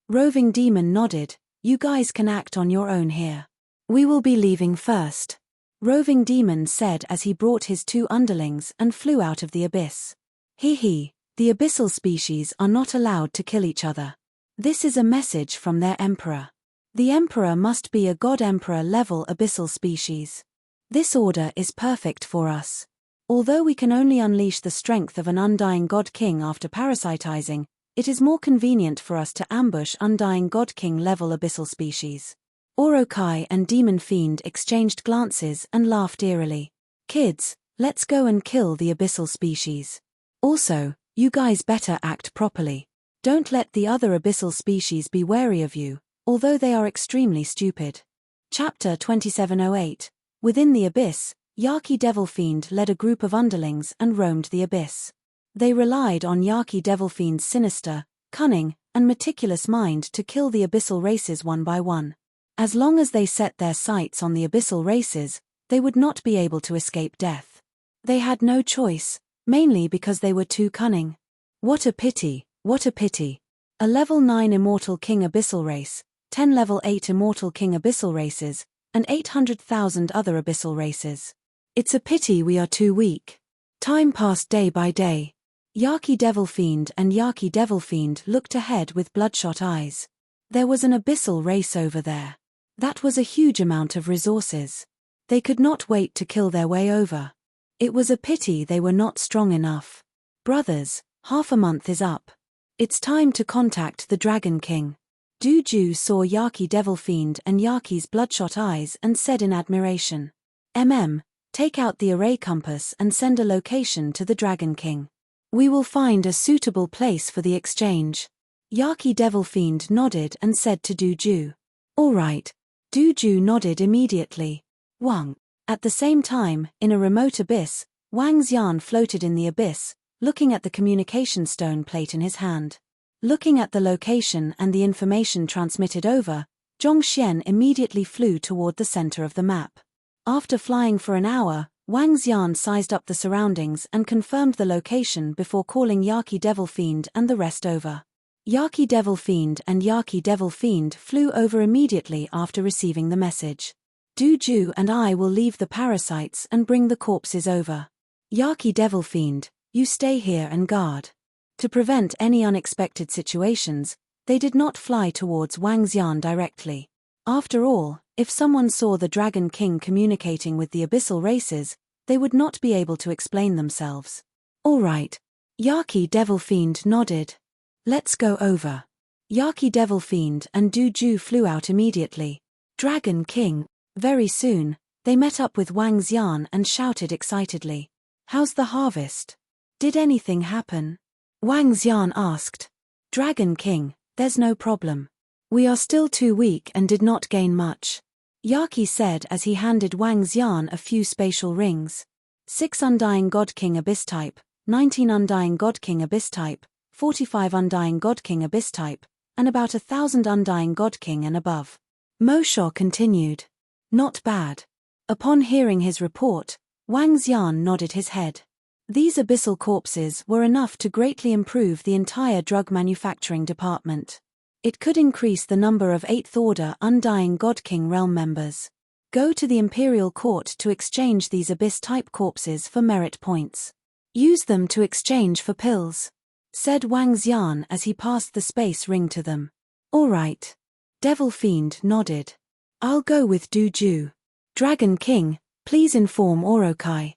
Speaker 1: Roving Demon nodded. You guys can act on your own here. We will be leaving first. Roving Demon said as he brought his 2 underlings and flew out of the abyss. The abyssal species are not allowed to kill each other. This is a message from their emperor. The emperor must be a god emperor level abyssal species. This order is perfect for us. Although we can only unleash the strength of an undying god king after parasitizing, it is more convenient for us to ambush undying god king level abyssal species. Orokai and Demon Fiend exchanged glances and laughed eerily. Kids, let's go and kill the abyssal species. Also, you guys better act properly. Don't let the other abyssal species be wary of you, although they are extremely stupid. Chapter 2708. Within the abyss, Yaki Devil Fiend led a group of underlings and roamed the abyss. They relied on Yaki Devil Fiend's sinister, cunning, and meticulous mind to kill the abyssal races one by one. As long as they set their sights on the abyssal races, they would not be able to escape death. They had no choice, mainly because they were too cunning. What a pity, what a pity. A level 9 Immortal King Abyssal race, 10 level 8 Immortal King Abyssal races, and 800,000 other abyssal races. It's a pity we are too weak. Time passed day by day. Yaki Devil Fiend and Yaki Devil Fiend looked ahead with bloodshot eyes. There was an abyssal race over there. That was a huge amount of resources. They could not wait to kill their way over. It was a pity they were not strong enough. Brothers, half a month is up. It's time to contact the Dragon King. Duju saw Yaki Devil Fiend and Yaki's bloodshot eyes and said in admiration. Take out the array compass and send a location to the Dragon King. We will find a suitable place for the exchange. Yaki Devil Fiend nodded and said to Duju. All right. Duju nodded immediately. Wang. At the same time, in a remote abyss, Wang Xian floated in the abyss, looking at the communication stone plate in his hand. Looking at the location and the information transmitted over, Zhongxian immediately flew toward the center of the map. After flying for an hour, Wang Xian sized up the surroundings and confirmed the location before calling Yaki Devil Fiend and the rest over. Yaki Devil Fiend and Yaki Devil Fiend flew over immediately after receiving the message. Duju and I will leave the parasites and bring the corpses over. Yaki Devil Fiend, you stay here and guard. To prevent any unexpected situations, they did not fly towards Wang Xian directly. After all, if someone saw the Dragon King communicating with the abyssal races, they would not be able to explain themselves. All right. Yaki Devil Fiend nodded. Let's go over. Yaki Devil Fiend and Duju flew out immediately. Dragon King. Very soon, they met up with Wang Xian and shouted excitedly. How's the harvest? Did anything happen? Wang Xian asked. Dragon King, there's no problem. We are still too weak and did not gain much. Yaki said as he handed Wang Xian a few spatial rings. 6 Undying God King Abyss Type, 19 Undying God King Abyss Type, 45 Undying God King Abyss Type, and about 1,000 Undying God King and above. Mosho continued. Not bad. Upon hearing his report, Wang Xian nodded his head. These abyssal corpses were enough to greatly improve the entire drug manufacturing department. It could increase the number of 8th Order Undying God King realm members. Go to the Imperial Court to exchange these abyss-type corpses for merit points. Use them to exchange for pills, said Wang Xian as he passed the space ring to them. All right. Devil Fiend nodded. I'll go with Duju. Dragon King, please inform Orokai.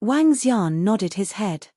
Speaker 1: Wang Xian nodded his head.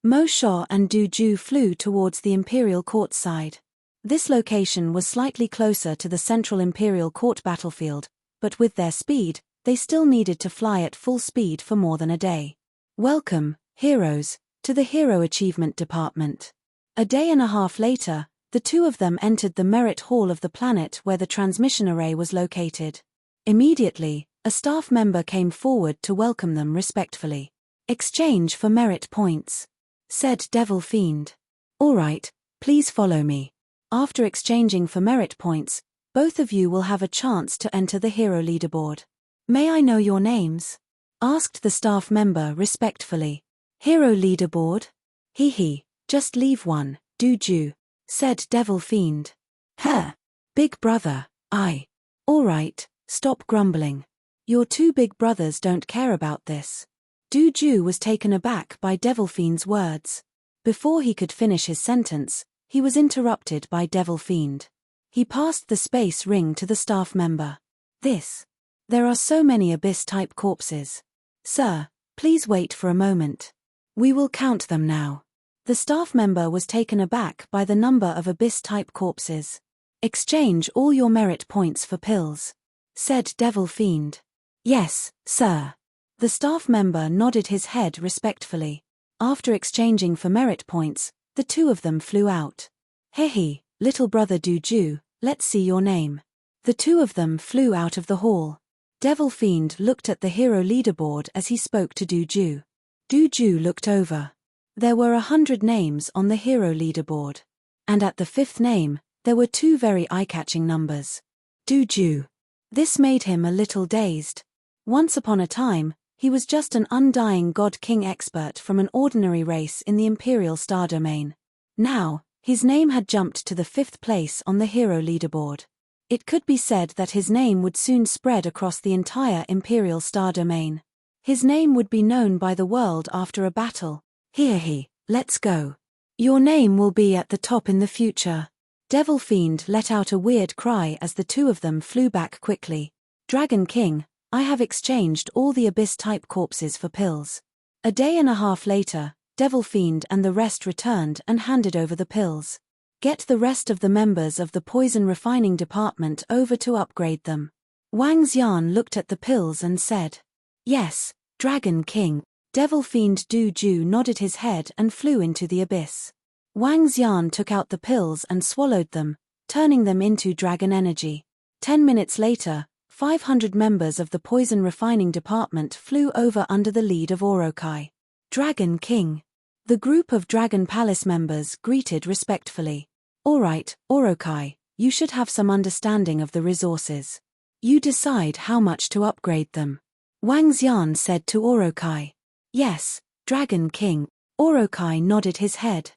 Speaker 1: Mosho and Duju flew towards the Imperial Court side. This location was slightly closer to the central Imperial Court battlefield, but with their speed, they still needed to fly at full speed for more than a day. Welcome, heroes, to the Hero Achievement Department. A day and a half later, the two of them entered the Merit Hall of the planet where the transmission array was located. Immediately, a staff member came forward to welcome them respectfully. Exchange for merit points, said Devil Fiend. All right, please follow me. After exchanging for merit points, both of you will have a chance to enter the hero leaderboard. May I know your names? Asked the staff member respectfully. Hero leaderboard? Hee, just leave one, Duju, said Devil Fiend. Huh. Big brother, I. Alright, stop grumbling. Your two big brothers don't care about this. Duju was taken aback by Devil Fiend's words. Before he could finish his sentence, he was interrupted by Devil Fiend. He passed the space ring to the staff member. There are so many Abyss-type corpses. Sir, please wait for a moment. We will count them now. The staff member was taken aback by the number of Abyss-type corpses. Exchange all your merit points for pills, said Devil Fiend. Yes, sir. The staff member nodded his head respectfully. After exchanging for merit points, the two of them flew out. Hehe, little brother Duju, let's see your name. The two of them flew out of the hall. Devil Fiend looked at the hero leaderboard as he spoke to Duju. Duju looked over. There were 100 names on the hero leaderboard. And at the 5th name, there were two very eye-catching numbers. Duju. This made him a little dazed. Once upon a time, he was just an undying God King expert from an ordinary race in the Imperial Star Domain. Now, his name had jumped to the 5th place on the hero leaderboard. It could be said that his name would soon spread across the entire Imperial Star Domain. His name would be known by the world after a battle. Hehe, let's go. Your name will be at the top in the future. Devil Fiend let out a weird cry as the two of them flew back quickly. Dragon King, I have exchanged all the Abyss-type corpses for pills. A day and a half later, Devil Fiend and the rest returned and handed over the pills. Get the rest of the members of the poison refining department over to upgrade them. Wang Xian looked at the pills and said, Yes, Dragon King. Devil Fiend Duju nodded his head and flew into the abyss. Wang Xian took out the pills and swallowed them, turning them into dragon energy. 10 minutes later, 500 members of the poison refining department flew over under the lead of Orokai. Dragon King. The group of Dragon Palace members greeted respectfully. Alright, Orokai, you should have some understanding of the resources. You decide how much to upgrade them. Wang Xian said to Orokai. Yes, Dragon King. Orokai nodded his head.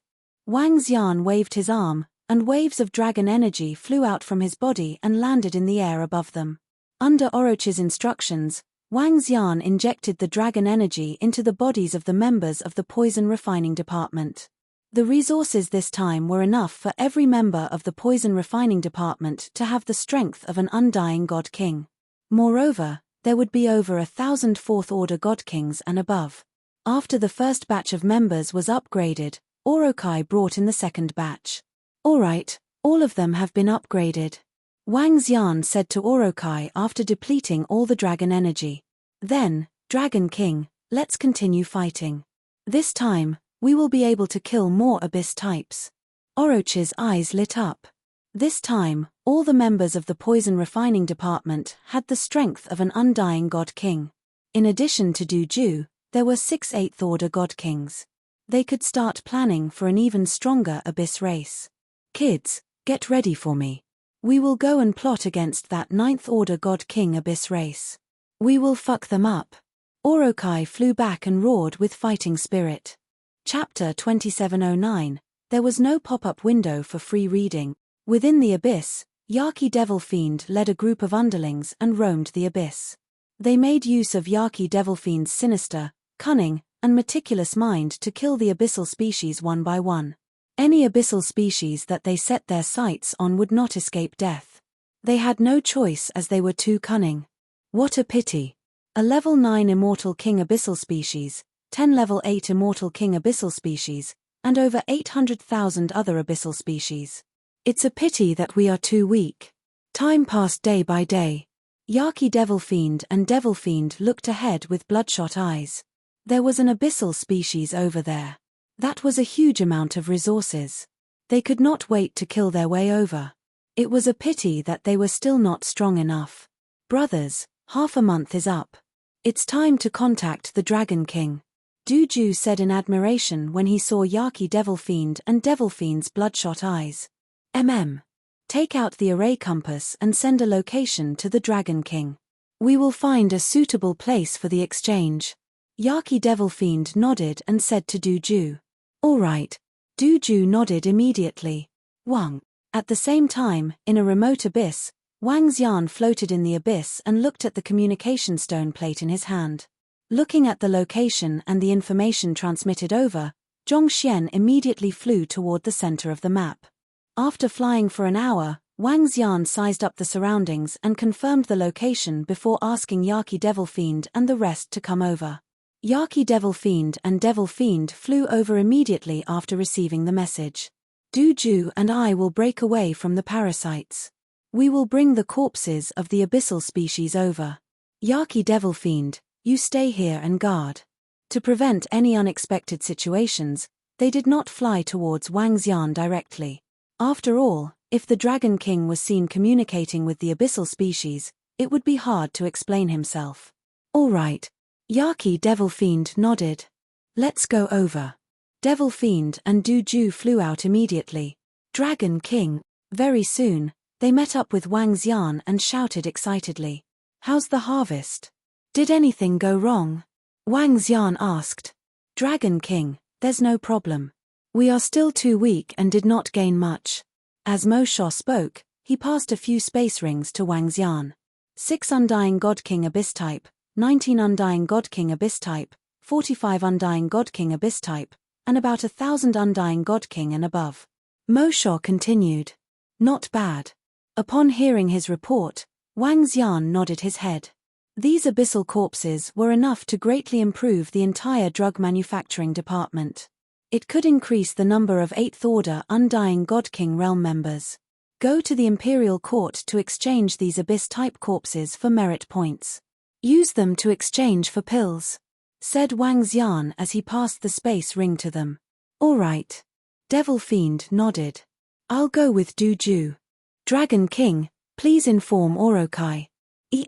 Speaker 1: Wang Xian waved his arm, and waves of dragon energy flew out from his body and landed in the air above them. Under Orochi's instructions, Wang Xian injected the dragon energy into the bodies of the members of the poison refining department. The resources this time were enough for every member of the poison refining department to have the strength of an undying God King. Moreover, there would be over 1,000 fourth-order God Kings and above. After the first batch of members was upgraded, Orokai brought in the second batch. Alright, all of them have been upgraded. Wang Xian said to Orokai after depleting all the dragon energy. Then, Dragon King, let's continue fighting. This time, we will be able to kill more Abyss types. Orochi's eyes lit up. This time, all the members of the poison refining department had the strength of an undying God King. In addition to Duju, there were 6 8th-order God Kings. They could start planning for an even stronger Abyss race. Kids, get ready for me. We will go and plot against that 9th-order God King Abyss race. We will fuck them up. Orokai flew back and roared with fighting spirit. Chapter 2709. There was no pop-up window for free reading. Within the abyss, Yaki Devil Fiend led a group of underlings and roamed the abyss. They made use of Yaki Devil Fiend's sinister, cunning, and meticulous mind to kill the abyssal species one by one. Any abyssal species that they set their sights on would not escape death. They had no choice as they were too cunning. What a pity. A level 9 immortal king abyssal species, 10 level 8 immortal king abyssal species, and over 800,000 other abyssal species. It's a pity that we are too weak. Time passed day by day. Yaki Devil Fiend and Devil Fiend looked ahead with bloodshot eyes. There was an abyssal species over there. That was a huge amount of resources. They could not wait to kill their way over. It was a pity that they were still not strong enough. Brothers, half a month is up. It's time to contact the Dragon King. Duju said in admiration when he saw Yaki Devil Fiend and Devil Fiend's bloodshot eyes. Take out the array compass and send a location to the Dragon King. We will find a suitable place for the exchange. Yaki Devil Fiend nodded and said to Duju. All right. Duju nodded immediately. Wang. At the same time, in a remote abyss, Wang Xian floated in the abyss and looked at the communication stone plate in his hand. Looking at the location and the information transmitted over, Zhongxian immediately flew toward the center of the map. After flying for an hour, Wang Xian sized up the surroundings and confirmed the location before asking Yaki Devil Fiend and the rest to come over. Yaki Devil Fiend and Devil Fiend flew over immediately after receiving the message. Duju and I will break away from the parasites. We will bring the corpses of the abyssal species over. Yaki Devil Fiend, you stay here and guard. To prevent any unexpected situations, they did not fly towards Wang Xian directly. After all, if the Dragon King was seen communicating with the abyssal species, it would be hard to explain himself. All right. Yaki Devil Fiend nodded. Let's go over. Devil Fiend and Duju flew out immediately. Dragon King. Very soon, they met up with Wang Xian and shouted excitedly. How's the harvest? Did anything go wrong? Wang Xian asked. Dragon King, there's no problem. We are still too weak and did not gain much. As Mo Sha spoke, he passed a few space rings to Wang Xian. 6 Undying God King Abyss Type, 19 Undying God King Abyss Type, 45 Undying God King Abyss Type, and about 1,000 Undying God King and above. Mo Sha continued. Not bad. Upon hearing his report, Wang Xian nodded his head. These abyssal corpses were enough to greatly improve the entire drug manufacturing department. It could increase the number of 8th Order Undying God King realm members. Go to the Imperial Court to exchange these abyss-type corpses for merit points. Use them to exchange for pills, said Wang Xian as he passed the space ring to them. All right. Devil Fiend nodded. I'll go with Duju. Dragon King, please inform Orokai.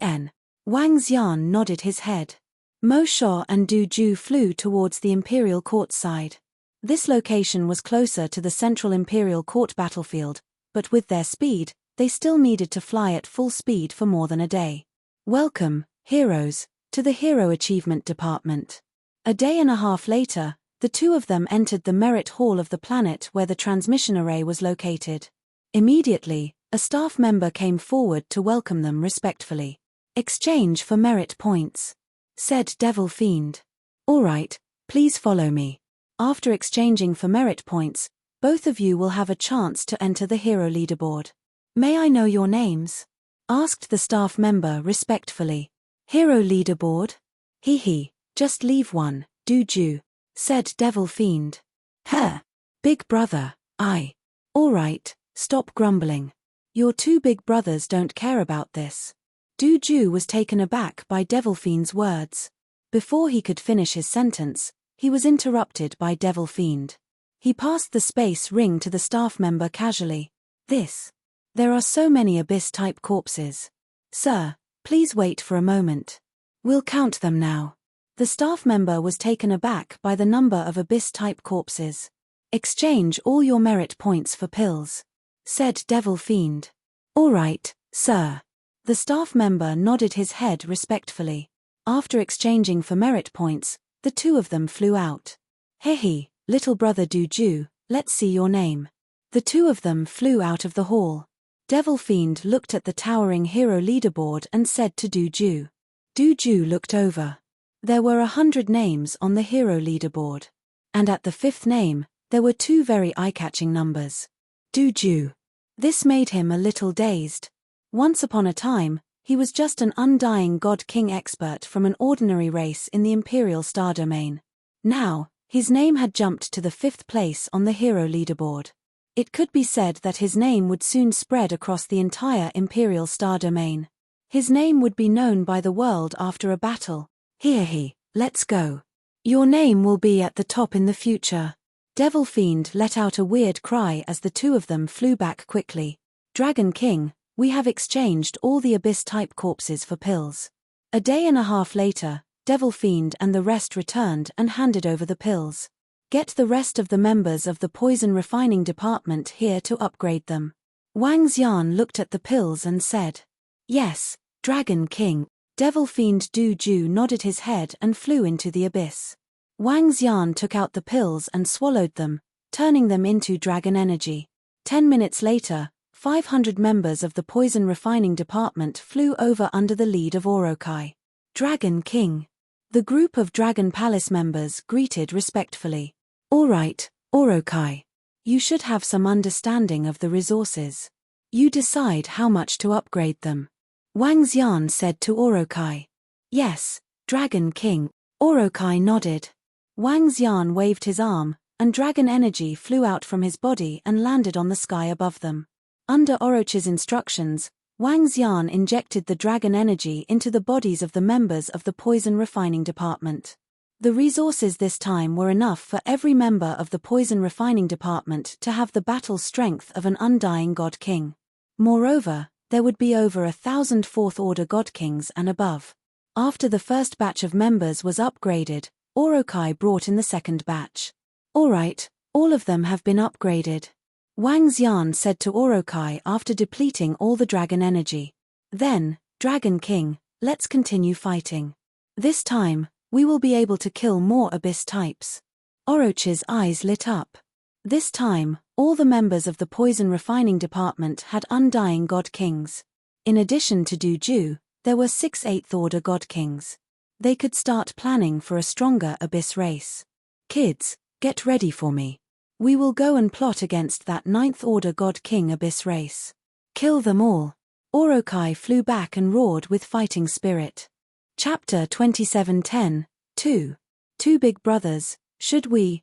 Speaker 1: En. Wang Xian nodded his head. Mo Sha and Duju flew towards the Imperial Court side. This location was closer to the central Imperial Court battlefield, but with their speed, they still needed to fly at full speed for more than a day. Welcome, heroes, to the Hero Achievement Department. A day and a half later, the two of them entered the Merit Hall of the planet where the transmission array was located. Immediately, a staff member came forward to welcome them respectfully. Exchange for merit points, said Devil Fiend. All right, please follow me. After exchanging for merit points, both of you will have a chance to enter the hero leaderboard. May I know your names? Asked the staff member respectfully. Hero leaderboard? Hee, just leave one, Duju, said Devil Fiend. Huh. Big brother, All right, stop grumbling. Your two big brothers don't care about this. Duju was taken aback by Devil Fiend's words. Before he could finish his sentence, he was interrupted by Devil Fiend. He passed the space ring to the staff member casually. There are so many abyss-type corpses. Sir, please wait for a moment. We'll count them now. The staff member was taken aback by the number of abyss-type corpses. Exchange all your merit points for pills, said Devil Fiend. All right, sir. The staff member nodded his head respectfully. After exchanging for merit points, the two of them flew out. Hehe, little brother Duju, let's see your name. The two of them flew out of the hall. Devil Fiend looked at the towering hero leaderboard and said to Duju. Duju looked over. There were 100 names on the hero leaderboard. And at the 5th name, there were two very eye-catching numbers. Duju. This made him a little dazed. Once upon a time, he was just an undying God King expert from an ordinary race in the Imperial Star Domain. Now, his name had jumped to the 5th place on the hero leaderboard. It could be said that his name would soon spread across the entire Imperial Star Domain. His name would be known by the world after a battle. Hehe, let's go. Your name will be at the top in the future. Devil Fiend let out a weird cry as the two of them flew back quickly. Dragon King, we have exchanged all the abyss-type corpses for pills. A day and a half later, Devil Fiend and the rest returned and handed over the pills. Get the rest of the members of the poison refining department here to upgrade them. Wang Xian looked at the pills and said. Yes, Dragon King. Devil Fiend Du Ju nodded his head and flew into the abyss. Wang Xian took out the pills and swallowed them, turning them into dragon energy. 10 minutes later, 500 members of the poison refining department flew over under the lead of Orokai. Dragon King. The group of Dragon Palace members greeted respectfully. All right, Orokai. You should have some understanding of the resources. You decide how much to upgrade them. Wang Xian said to Orokai. Yes, Dragon King. Orokai nodded. Wang Xian waved his arm, and dragon energy flew out from his body and landed on the sky above them. Under Orochi's instructions, Wang Xian injected the dragon energy into the bodies of the members of the poison refining department. The resources this time were enough for every member of the poison refining department to have the battle strength of an undying God King. Moreover, there would be over 1,000 fourth-order God Kings and above. After the first batch of members was upgraded, Orokai brought in the second batch. All right, all of them have been upgraded. Wang Xian said to Orokai after depleting all the dragon energy. Then, Dragon King, let's continue fighting. This time, we will be able to kill more abyss types. Orochi's eyes lit up. This time, all the members of the poison refining department had undying God Kings. In addition to Du Ju, there were 6 8th-order God Kings. They could start planning for a stronger abyss race. Kids, get ready for me. We will go and plot against that 9th-order God King abyss race. Kill them all. Orokai flew back and roared with fighting spirit. Chapter 27:10, 2. Two big brothers, should we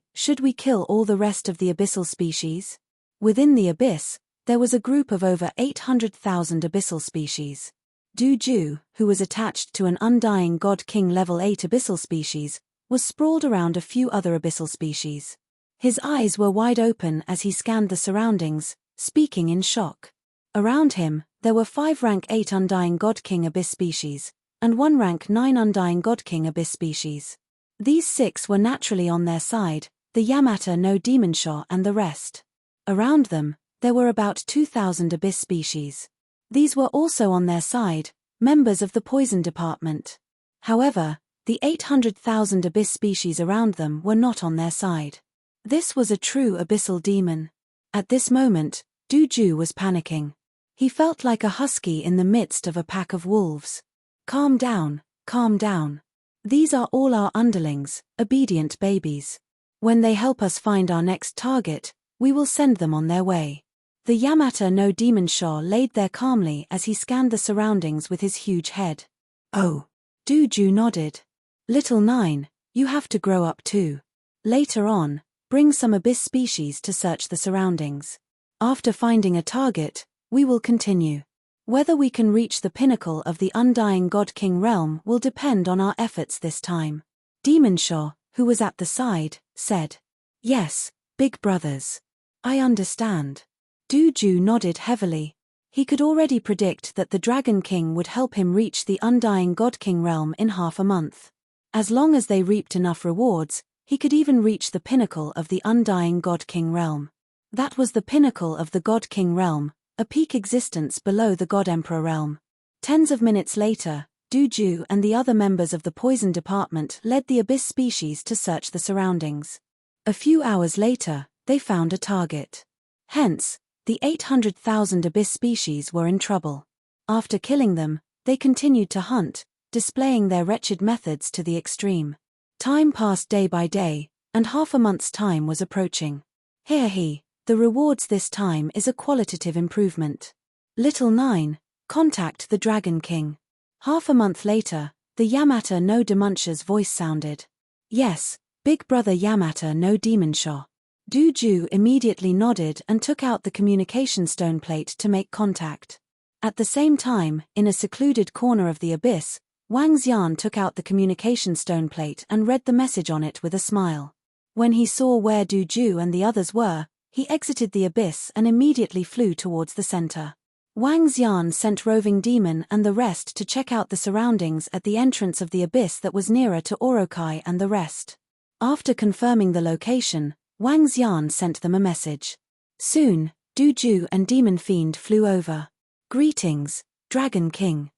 Speaker 1: kill all the rest of the abyssal species? Within the abyss, there was a group of over 800,000 abyssal species. Du Ju, who was attached to an undying God King level 8 abyssal species, was sprawled around a few other abyssal species. His eyes were wide open as he scanned the surroundings, speaking in shock. Around him, there were 5 rank 8 undying God King abyss species, and 1 rank 9 undying God King abyss species. These 6 were naturally on their side, the Yamata no Demonshaw and the rest. Around them, there were about 2,000 abyss species. These were also on their side, members of the poison department. However, the 800,000 abyss species around them were not on their side. This was a true abyssal demon. At this moment, Du Ju was panicking. He felt like a husky in the midst of a pack of wolves. Calm down, calm down. These are all our underlings, obedient babies. When they help us find our next target, we will send them on their way. The Yamata no Demonshaw laid there calmly as he scanned the surroundings with his huge head. Oh. Du Ju nodded. Little 9, you have to grow up too. Later on, bring some abyss species to search the surroundings. After finding a target, we will continue. Whether we can reach the pinnacle of the undying God King realm will depend on our efforts this time. Demonshaw, who was at the side, said. Yes, big brothers. I understand. Du Ju nodded heavily. He could already predict that the Dragon King would help him reach the undying God King realm in half a month. As long as they reaped enough rewards, he could even reach the pinnacle of the undying God King realm. That was the pinnacle of the God King realm, a peak existence below the God Emperor realm. Tens of minutes later, Du Ju and the other members of the poison department led the abyss species to search the surroundings. A few hours later, they found a target. Hence, the 800,000 abyss species were in trouble. After killing them, they continued to hunt, displaying their wretched methods to the extreme. Time passed day by day, and half a month's time was approaching. Here the rewards this time is a qualitative improvement. Little 9, contact the Dragon King. Half a month later, the Yamata no Demonsha's voice sounded. Yes, big brother Yamata no Demonshaw. Du Ju immediately nodded and took out the communication stone plate to make contact. At the same time, in a secluded corner of the abyss, Wang Xian took out the communication stone plate and read the message on it with a smile. When he saw where Du Ju and the others were, he exited the abyss and immediately flew towards the center. Wang Xian sent Roving Demon and the rest to check out the surroundings at the entrance of the abyss that was nearer to Orokai and the rest. After confirming the location, Wang Xian sent them a message. Soon, Du Ju and Demon Fiend flew over. Greetings, Dragon King.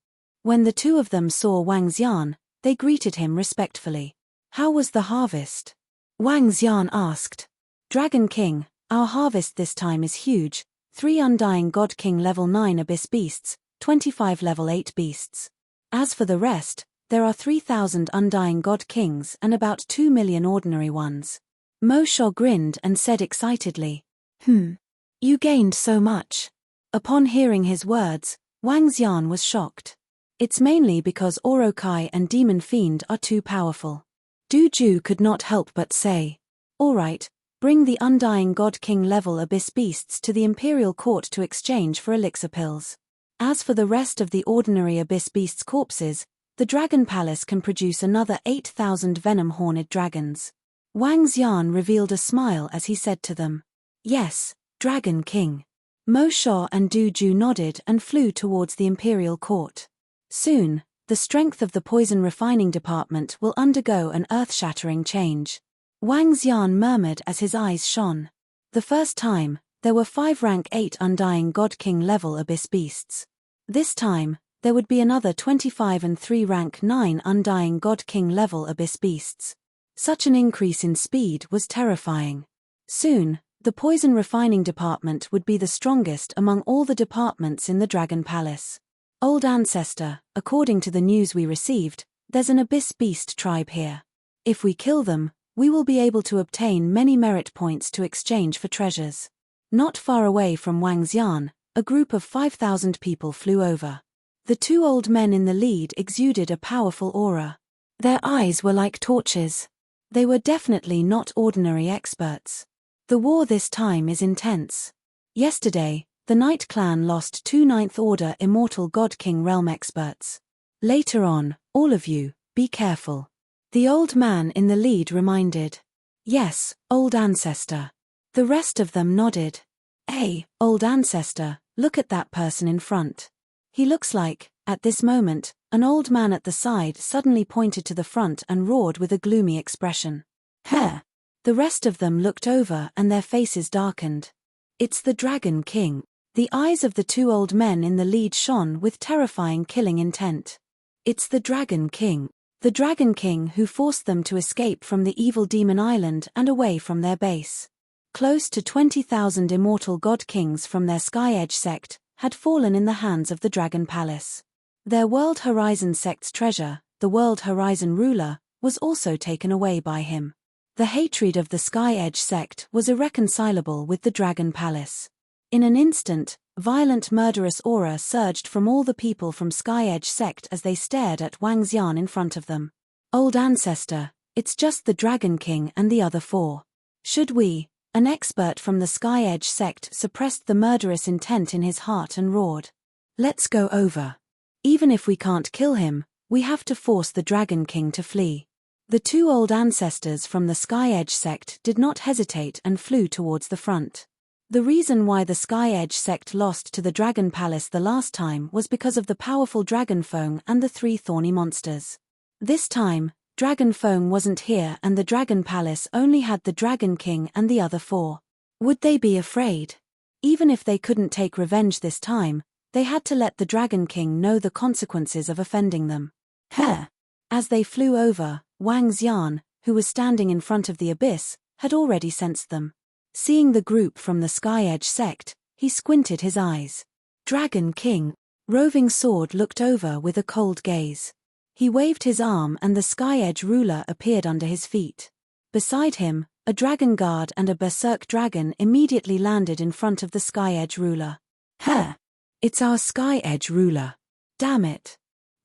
Speaker 1: When the two of them saw Wang Xian, they greeted him respectfully. How was the harvest? Wang Xian asked. Dragon King, our harvest this time is huge, 3 Undying God King level 9 Abyss Beasts, 25 level 8 beasts. As for the rest, there are 3,000 Undying God Kings and about 2 million ordinary ones. Mo Sha grinned and said excitedly. You gained so much. Upon hearing his words, Wang Xian was shocked. It's mainly because Orokai and Demon Fiend are too powerful. Du Ju could not help but say. Alright, bring the Undying God King level Abyss Beasts to the Imperial Court to exchange for elixir pills. As for the rest of the ordinary Abyss Beasts' corpses, the Dragon Palace can produce another 8,000 venom-horned dragons. Wang Xian revealed a smile as he said to them. Yes, Dragon King. Mo Sha and Du Ju nodded and flew towards the Imperial Court. Soon, the strength of the poison refining department will undergo an earth-shattering change. Wang Xian murmured as his eyes shone. The first time, there were 5 rank 8 Undying God King level Abyss Beasts. This time, there would be another 25 and 3 rank 9 Undying God King level Abyss Beasts. Such an increase in speed was terrifying. Soon, the poison refining department would be the strongest among all the departments in the Dragon Palace. Old Ancestor, according to the news we received, there's an Abyss Beast tribe here. If we kill them, we will be able to obtain many merit points to exchange for treasures. Not far away from Wang Xian, a group of 5,000 people flew over. The 2 old men in the lead exuded a powerful aura. Their eyes were like torches. They were definitely not ordinary experts. The war this time is intense. Yesterday, the Night Clan lost 2 Ninth Order Immortal God King realm experts. Later on, all of you, be careful. The old man in the lead reminded. Yes, Old Ancestor. The rest of them nodded. Hey, Old Ancestor, look at that person in front. He looks like, at this moment, an old man at the side suddenly pointed to the front and roared with a gloomy expression. Heh! The rest of them looked over and their faces darkened. It's the Dragon King. The eyes of the 2 old men in the lead shone with terrifying killing intent. It's the Dragon King. The Dragon King who forced them to escape from the evil demon island and away from their base. Close to 20,000 immortal god kings from their Sky Edge sect had fallen in the hands of the Dragon Palace. Their World Horizon sect's treasure, the World Horizon ruler, was also taken away by him. The hatred of the Sky Edge sect was irreconcilable with the Dragon Palace. In an instant, violent murderous aura surged from all the people from Sky Edge sect as they stared at Wang Xian in front of them. Old Ancestor, it's just the Dragon King and the other 4. Should we? An expert from the Sky Edge sect suppressed the murderous intent in his heart and roared. Let's go over. Even if we can't kill him, we have to force the Dragon King to flee. The 2 old ancestors from the Sky Edge sect did not hesitate and flew towards the front. The reason why the Sky Edge sect lost to the Dragon Palace the last time was because of the powerful Dragon Fong and the 3 thorny monsters. This time, Dragon Fong wasn't here and the Dragon Palace only had the Dragon King and the other 4. Would they be afraid? Even if they couldn't take revenge this time, they had to let the Dragon King know the consequences of offending them. Heh! As they flew over, Wang Xian, who was standing in front of the abyss, had already sensed them. Seeing the group from the Sky Edge sect, he squinted his eyes. Dragon King. Roving Sword looked over with a cold gaze. He waved his arm and the Sky Edge ruler appeared under his feet. Beside him, a dragon guard and a berserk dragon immediately landed in front of the Sky Edge ruler. Huh! It's our Sky Edge ruler. Damn it.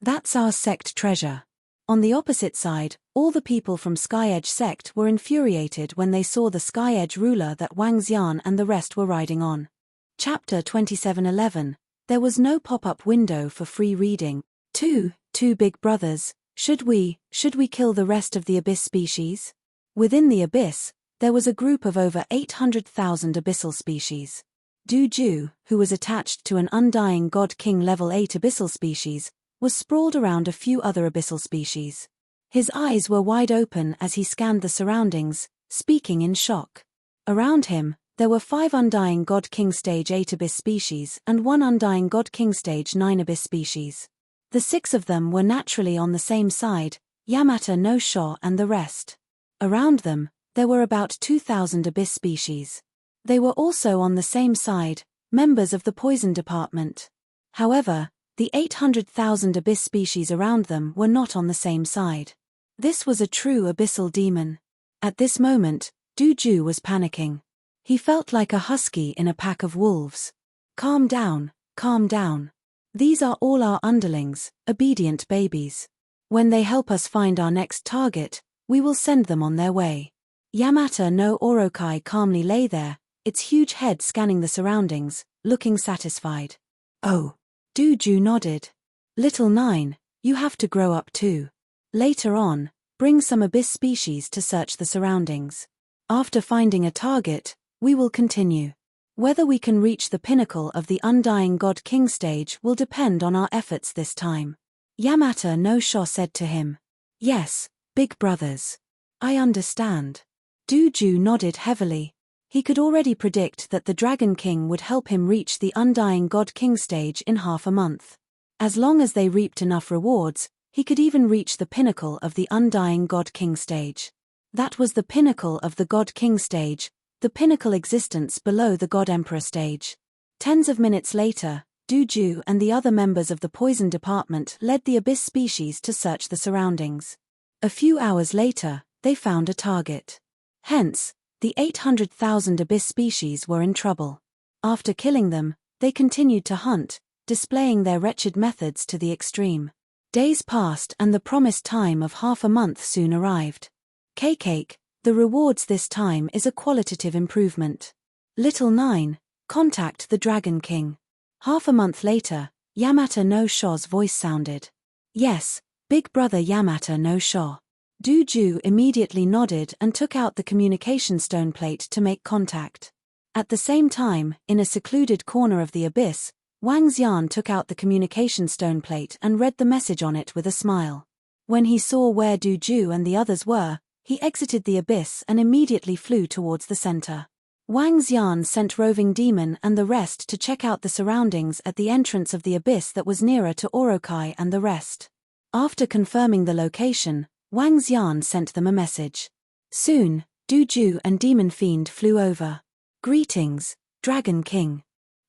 Speaker 1: That's our sect treasure. On the opposite side, all the people from Sky Edge sect were infuriated when they saw the Sky Edge ruler that Wang Xian and the rest were riding on. Chapter 27:11. There was no pop-up window for free reading. Two big brothers, should we kill the rest of the abyss species? Within the abyss, there was a group of over 800,000 abyssal species. Du Ju, who was attached to an Undying God King level 8 abyssal species, was sprawled around a few other abyssal species. His eyes were wide open as he scanned the surroundings, speaking in shock. Around him, there were 5 Undying God King Stage 8 abyss species and 1 Undying God King Stage 9 abyss species. The 6 of them were naturally on the same side, Yamata no Sho and the rest. Around them, there were about 2,000 abyss species. They were also on the same side, members of the poison department. However, the 800,000 abyss species around them were not on the same side. This was a true abyssal demon. At this moment, Duju was panicking. He felt like a husky in a pack of wolves. Calm down, calm down. These are all our underlings, obedient babies. When they help us find our next target, we will send them on their way. Yamata no Orokai calmly lay there, its huge head scanning the surroundings, looking satisfied. Oh. Duju nodded. Little 9, you have to grow up too. Later on, bring some abyss species to search the surroundings. After finding a target, we will continue. Whether we can reach the pinnacle of the Undying God King stage will depend on our efforts this time. Yamata no Sho said to him. Yes, big brothers. I understand. Duju nodded heavily. He could already predict that the Dragon King would help him reach the Undying God King stage in half a month. As long as they reaped enough rewards, he could even reach the pinnacle of the Undying God King stage. That was the pinnacle of the God King stage, the pinnacle existence below the God Emperor stage. Tens of minutes later, Duju and the other members of the poison department led the abyss species to search the surroundings. A few hours later, they found a target. Hence, the 800,000 abyss species were in trouble. After killing them, they continued to hunt, displaying their wretched methods to the extreme. Days passed and the promised time of half a month soon arrived. Cake, the rewards this time is a qualitative improvement. Little 9, contact the Dragon King. Half a month later, Yamata no Sho's voice sounded. Yes, big brother Yamata no Sho. Duju immediately nodded and took out the communication stone plate to make contact. At the same time, in a secluded corner of the abyss, Wang Xian took out the communication stone plate and read the message on it with a smile. When he saw where Duju and the others were, he exited the abyss and immediately flew towards the center. Wang Xian sent Roving Demon and the rest to check out the surroundings at the entrance of the abyss that was nearer to Orokai and the rest. After confirming the location, Wang Xian sent them a message. Soon, Duju and Demon Fiend flew over. Greetings, Dragon King.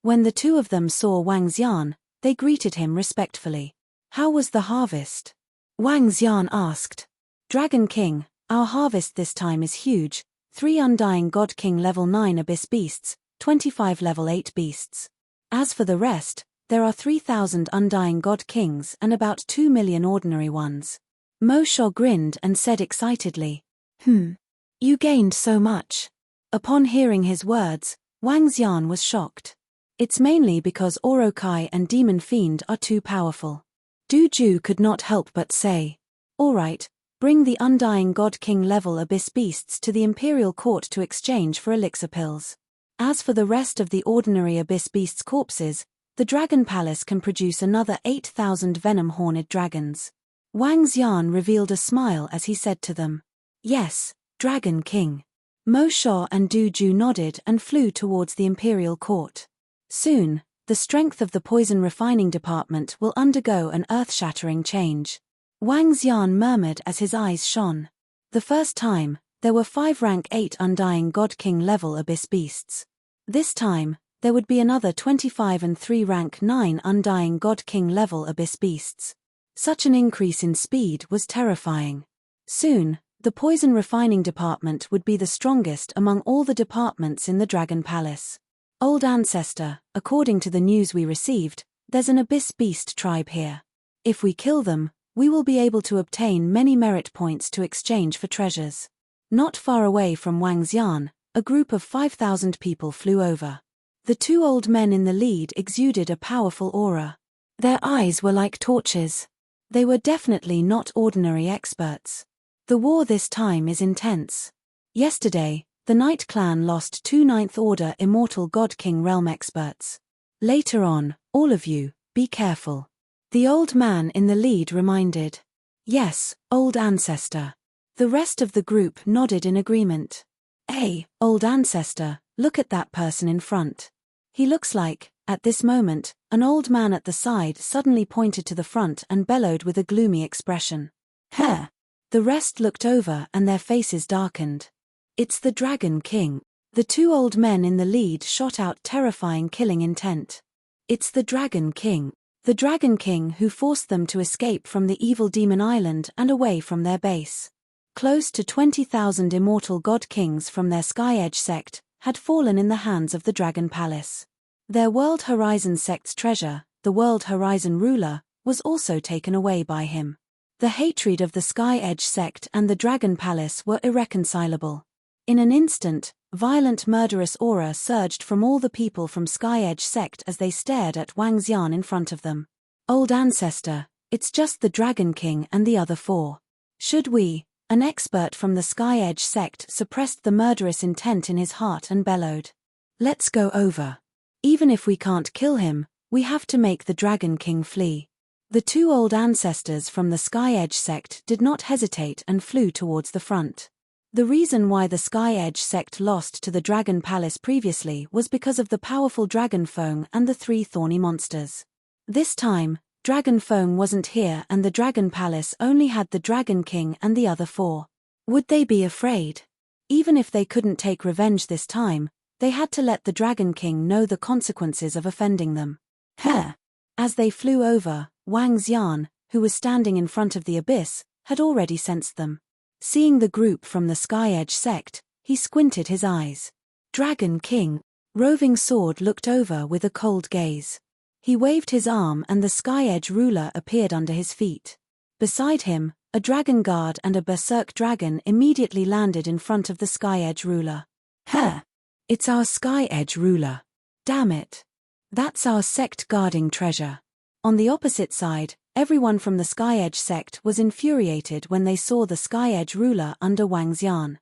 Speaker 1: When the 2 of them saw Wang Xian, they greeted him respectfully. How was the harvest? Wang Xian asked. Dragon King, our harvest this time is huge, 3 Undying God King level 9 abyss beasts, 25 level 8 beasts. As for the rest, there are 3,000 Undying God Kings and about 2 million ordinary ones. Mo Sho grinned and said excitedly, You gained so much. Upon hearing his words, Wang Xian was shocked. It's mainly because Orokai and Demon Fiend are too powerful. Duju could not help but say, Alright, bring the Undying God King level abyss beasts to the Imperial Court to exchange for elixir pills. As for the rest of the ordinary abyss beasts' corpses, the Dragon Palace can produce another 8,000 venom-horned dragons. Wang Xian revealed a smile as he said to them, Yes, Dragon King. Mo Sho and Duju nodded and flew towards the Imperial Court. Soon, the strength of the poison refining department will undergo an earth-shattering change. Wang Xian murmured as his eyes shone. The first time, there were 5 rank 8 Undying God King level abyss beasts. This time, there would be another 25 and 3 rank 9 Undying God King level abyss beasts. Such an increase in speed was terrifying. Soon, the poison refining department would be the strongest among all the departments in the Dragon Palace. Old Ancestor, according to the news we received, there's an abyss beast tribe here. If we kill them, we will be able to obtain many merit points to exchange for treasures. Not far away from Wang Xian, a group of 5,000 people flew over. The 2 old men in the lead exuded a powerful aura. Their eyes were like torches. They were definitely not ordinary experts. The war this time is intense. Yesterday, the Night Clan lost 2 Ninth Order Immortal God King Realm experts. Later on, all of you, be careful. The old man in the lead reminded. Yes, Old Ancestor. The rest of the group nodded in agreement. Hey, Old Ancestor, look at that person in front. He looks like At this moment, an old man at the side suddenly pointed to the front and bellowed with a gloomy expression. "Heh!" The rest looked over and their faces darkened. "It's the Dragon King." The two old men in the lead shot out terrifying killing intent. "It's the Dragon King." The Dragon King who forced them to escape from the evil demon island and away from their base. Close to 20,000 immortal god kings from their Sky Edge sect had fallen in the hands of the Dragon Palace. Their World Horizon sect's treasure, the World Horizon ruler, was also taken away by him. The hatred of the Sky Edge sect and the Dragon Palace were irreconcilable. In an instant, violent murderous aura surged from all the people from Sky Edge sect as they stared at Wang Xian in front of them. "Old ancestor, it's just the Dragon King and the other four. Should we?" An expert from the Sky Edge sect suppressed the murderous intent in his heart and bellowed. "Let's go over. Even if we can't kill him, we have to make the Dragon King flee." The two old ancestors from the Sky Edge sect did not hesitate and flew towards the front. The reason why the Sky Edge sect lost to the Dragon Palace previously was because of the powerful Dragon Fong and the three thorny monsters. This time, Dragon Fong wasn't here and the Dragon Palace only had the Dragon King and the other four. Would they be afraid? Even if they couldn't take revenge this time, they had to let the Dragon King know the consequences of offending them. Heh! As they flew over, Wang Xian, who was standing in front of the abyss, had already sensed them. Seeing the group from the Sky Edge sect, he squinted his eyes. "Dragon King." Roving Sword looked over with a cold gaze. He waved his arm and the Sky Edge ruler appeared under his feet. Beside him, a dragon guard and a berserk dragon immediately landed in front of the Sky Edge ruler. "Heh! It's our Sky Edge ruler. Damn it. That's our sect guarding treasure." On the opposite side, everyone from the Sky Edge sect was infuriated when they saw the Sky Edge ruler under Wang Xian.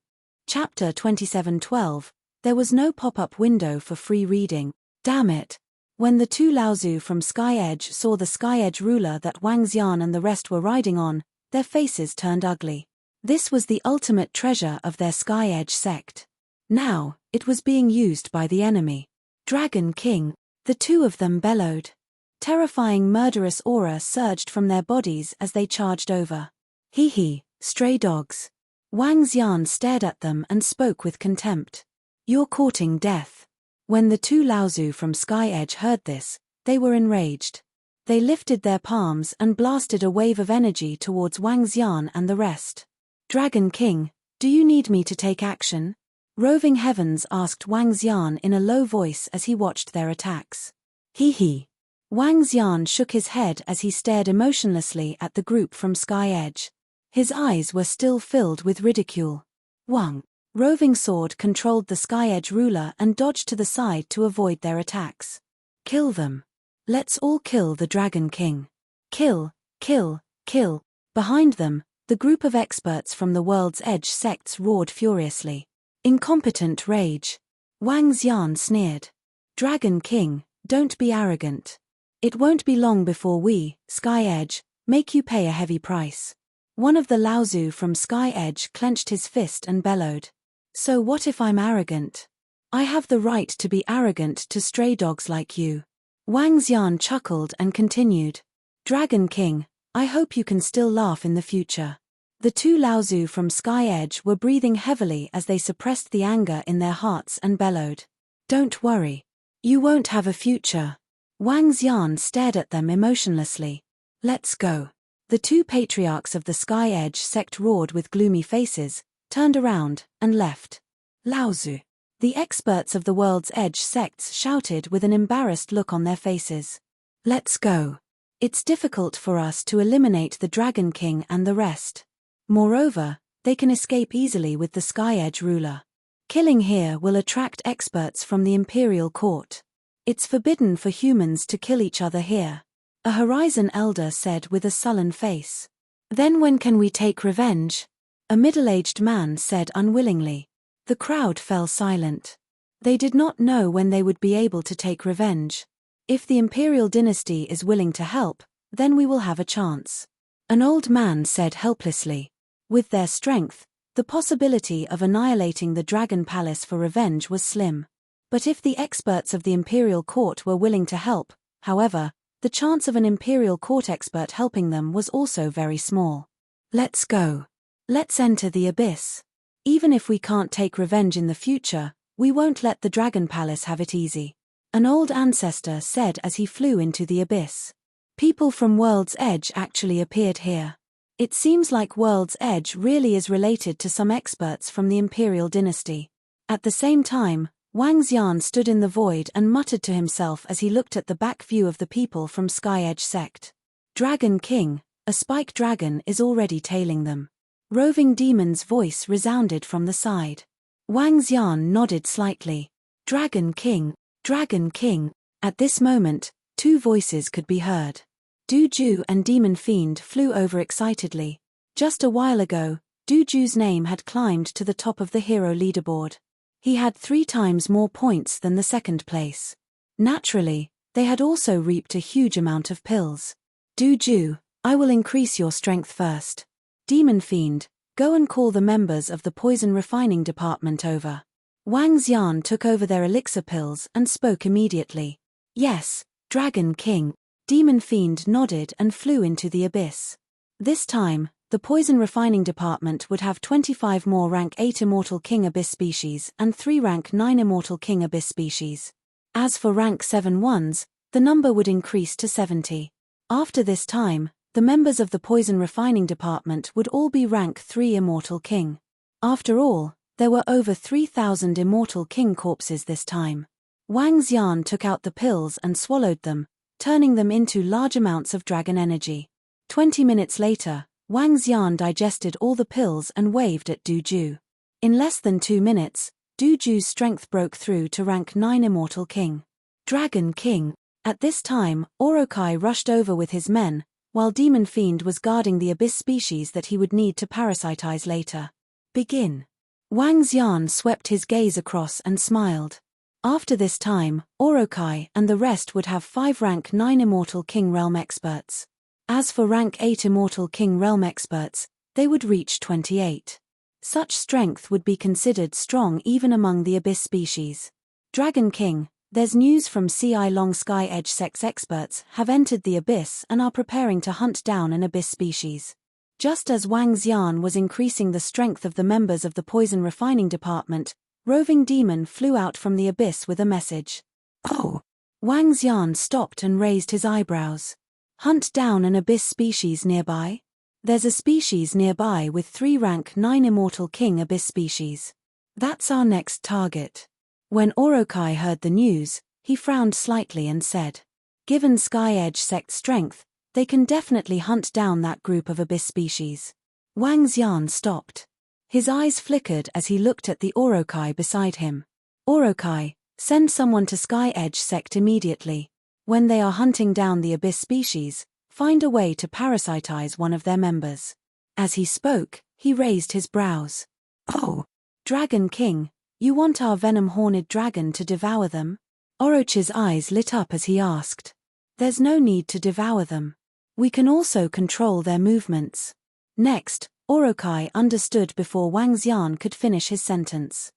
Speaker 1: Chapter 27:12. There was no pop-up window for free reading. Damn it. When the two Laozu from Sky Edge saw the Sky Edge ruler that Wang Xian and the rest were riding on, their faces turned ugly. This was the ultimate treasure of their Sky Edge sect. Now, it was being used by the enemy. "Dragon King," the two of them bellowed. Terrifying murderous aura surged from their bodies as they charged over. "Hee hee, stray dogs." Wang Xian stared at them and spoke with contempt. "You're courting death." When the two Laozu from Sky Edge heard this, they were enraged. They lifted their palms and blasted a wave of energy towards Wang Xian and the rest. "Dragon King, do you need me to take action?" Roving Heavens asked Wang Xian in a low voice as he watched their attacks. "Hee hee." Wang Xian shook his head as he stared emotionlessly at the group from Sky Edge. His eyes were still filled with ridicule. "Wang." Roving Sword controlled the Sky Edge ruler and dodged to the side to avoid their attacks. "Kill them. Let's all kill the Dragon King. Kill, kill, kill." Behind them, the group of experts from the World's Edge sects roared furiously. "Incompetent rage." Wang Xian sneered. "Dragon King, don't be arrogant. It won't be long before we, Sky Edge, make you pay a heavy price." One of the Laozu from Sky Edge clenched his fist and bellowed. "So what if I'm arrogant? I have the right to be arrogant to stray dogs like you." Wang Xian chuckled and continued. "Dragon King, I hope you can still laugh in the future." The two Laozu from Sky Edge were breathing heavily as they suppressed the anger in their hearts and bellowed. "Don't worry. You won't have a future." Wang Xian stared at them emotionlessly. "Let's go." The two patriarchs of the Sky Edge sect roared with gloomy faces, turned around, and left. "Laozu." The experts of the World's Edge sects shouted with an embarrassed look on their faces. "Let's go. It's difficult for us to eliminate the Dragon King and the rest. Moreover, they can escape easily with the Sky Edge ruler. Killing here will attract experts from the Imperial Court. It's forbidden for humans to kill each other here," a Horizon elder said with a sullen face. "Then when can we take revenge?" a middle-aged man said unwillingly. The crowd fell silent. They did not know when they would be able to take revenge. "If the Imperial dynasty is willing to help, then we will have a chance," an old man said helplessly. With their strength, the possibility of annihilating the Dragon Palace for revenge was slim. But if the experts of the Imperial Court were willing to help, however, the chance of an Imperial Court expert helping them was also very small. Let's go. Let's enter the abyss. Even if we can't take revenge in the future, we won't let the Dragon Palace have it easy. An old ancestor said as he flew into the abyss. People from World's Edge actually appeared here. It seems like World's Edge really is related to some experts from the Imperial dynasty. At the same time, Wang Xian stood in the void and muttered to himself as he looked at the back view of the people from Sky Edge sect. Dragon King, a spike dragon is already tailing them. Roving Demon's voice resounded from the side. Wang Xian nodded slightly. Dragon King, Dragon King. At this moment, two voices could be heard. Duju and Demon Fiend flew over excitedly. Just a while ago, Duju's name had climbed to the top of the hero leaderboard. He had 3 times more points than the second place. Naturally, they had also reaped a huge amount of pills. Duju, I will increase your strength first. Demon Fiend, go and call the members of the poison refining department over. Wang Xian took over their elixir pills and spoke immediately. Yes, Dragon King. Demon Fiend nodded and flew into the abyss. This time, the poison refining department would have 25 more rank 8 Immortal King Abyss species and 3 rank 9 Immortal King Abyss species. As for rank 7 ones, the number would increase to 70. After this time, the members of the poison refining department would all be rank 3 Immortal King. After all, there were over 3,000 Immortal King corpses this time. Wang Xian took out the pills and swallowed them, turning them into large amounts of dragon energy. 20 minutes later, Wang Xian digested all the pills and waved at Duju. In less than 2 minutes, Duju's strength broke through to rank 9 Immortal King. Dragon King. At this time, Orokai rushed over with his men, while Demon Fiend was guarding the abyss species that he would need to parasitize later. Begin. Wang Xian swept his gaze across and smiled. After this time, Orokai and the rest would have 5 rank 9 Immortal King Realm experts. As for rank 8 Immortal King Realm experts, they would reach 28. Such strength would be considered strong even among the abyss species. Dragon King, there's news from CI Long Sky Edge Sect's experts have entered the abyss and are preparing to hunt down an abyss species. Just as Wang Xian was increasing the strength of the members of the poison refining department, Roving Demon flew out from the abyss with a message. Oh! Wang Xian stopped and raised his eyebrows. Hunt down an abyss species nearby? There's a species nearby with 3 rank 9 Immortal King Abyss species. That's our next target. When Orokai heard the news, he frowned slightly and said, given Sky Edge sect strength, they can definitely hunt down that group of abyss species. Wang Xian stopped. His eyes flickered as he looked at the Orokai beside him. Orokai, send someone to Sky Edge sect immediately. When they are hunting down the abyss species, find a way to parasitize one of their members. As he spoke, he raised his brows. Oh! Dragon King, you want our venom-horned dragon to devour them? Orochi's eyes lit up as he asked. There's no need to devour them. We can also control their movements. Next, Orokai understood before Wang Xian could finish his sentence.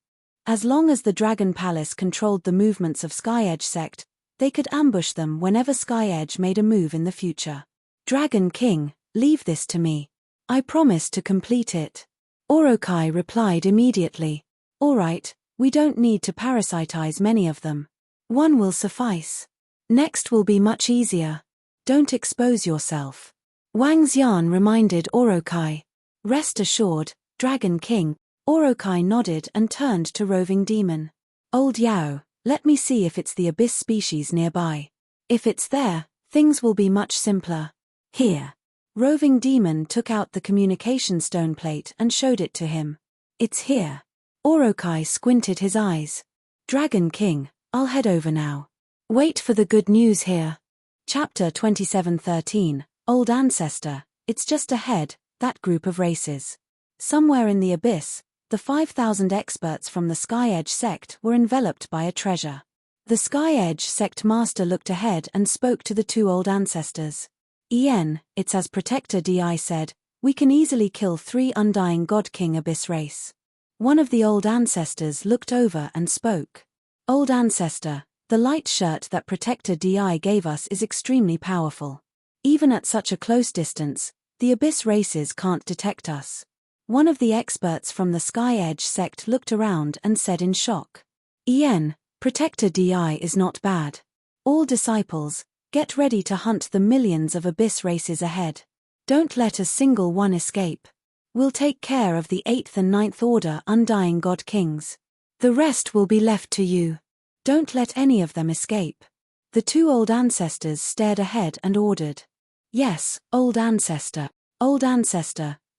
Speaker 1: As long as the Dragon Palace controlled the movements of Sky Edge sect, they could ambush them whenever Sky Edge made a move in the future. Dragon King, leave this to me. I promise to complete it. Orokai replied immediately. All right, we don't need to parasitize many of them. One will suffice. Next will be much easier. Don't expose yourself. Wang Xian reminded Orokai. Rest assured, Dragon King. Orokai nodded and turned to Roving Demon. Old Yao, let me see if it's the abyss species nearby. If it's there, things will be much simpler. Here. Roving Demon took out the communication stone plate and showed it to him. It's here. Orokai squinted his eyes. Dragon King, I'll head over now. Wait for the good news here. Chapter 27:13, Old Ancestor, it's just ahead, that group of races. Somewhere in the abyss, the 5,000 experts from the Sky Edge sect were enveloped by a treasure. The Sky Edge sect master looked ahead and spoke to the 2 old ancestors. It's as Protector Di said, we can easily kill 3 undying God King Abyss race. One of the old ancestors looked over and spoke. Old ancestor, the light shirt that Protector Di gave us is extremely powerful. Even at such a close distance, the Abyss races can't detect us. One of the experts from the Sky Edge sect looked around and said in shock. Protector Di is not bad. All disciples, get ready to hunt the millions of Abyss races ahead. Don't let a single one escape. We'll take care of the 8th and 9th Order Undying God Kings. The rest will be left to you. Don't let any of them escape. The two old ancestors stared ahead and ordered. Yes, old ancestor,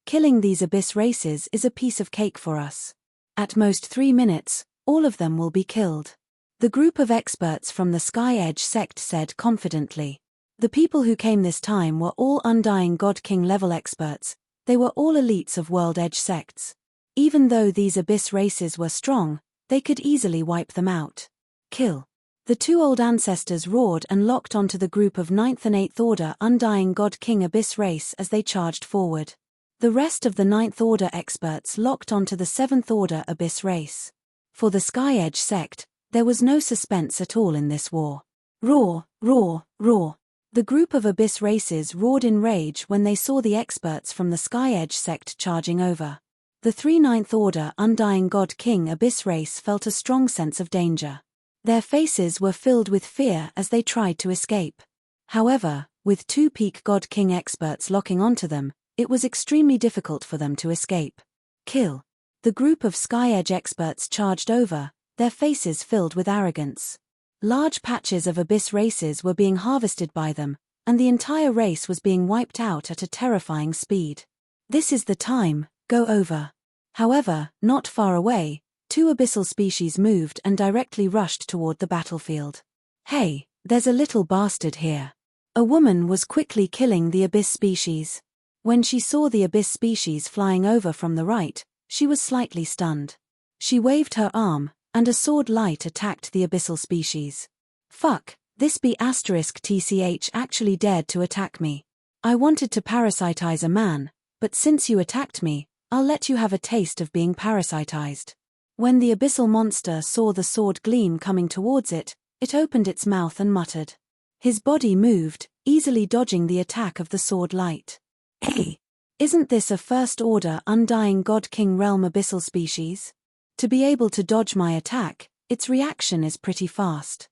Speaker 1: killing these Abyss races is a piece of cake for us. At most 3 minutes, all of them will be killed. The group of experts from the Sky Edge sect said confidently. The people who came this time were all Undying God King level experts. They were all elites of World Edge sects. Even though these Abyss races were strong, they could easily wipe them out. Kill. The two old ancestors roared and locked onto the group of 9th and 8th Order Undying God King Abyss race as they charged forward. The rest of the 9th Order experts locked onto the 7th Order Abyss race. For the Sky Edge sect, there was no suspense at all in this war. Roar, roar, roar. The group of Abyss races roared in rage when they saw the experts from the Sky Edge sect charging over. The 3 9th Order Undying God King Abyss race felt a strong sense of danger. Their faces were filled with fear as they tried to escape. However, with 2 Peak God King experts locking onto them, it was extremely difficult for them to escape. Kill. The group of Sky Edge experts charged over, their faces filled with arrogance. Large patches of Abyss races were being harvested by them, and the entire race was being wiped out at a terrifying speed. This is the time, go over. However, not far away, 2 abyssal species moved and directly rushed toward the battlefield. Hey, there's a little bastard here. A woman was quickly killing the Abyss species. When she saw the Abyss species flying over from the right, she was slightly stunned. She waved her arm, and a sword light attacked the abyssal species. Fuck, this B*TCH actually dared to attack me. I wanted to parasitize a man, but since you attacked me, I'll let you have a taste of being parasitized. When the abyssal monster saw the sword gleam coming towards it, it opened its mouth and muttered. His body moved, easily dodging the attack of the sword light. Hey, isn't this a First Order Undying God King realm abyssal species? To be able to dodge my attack, its reaction is pretty fast.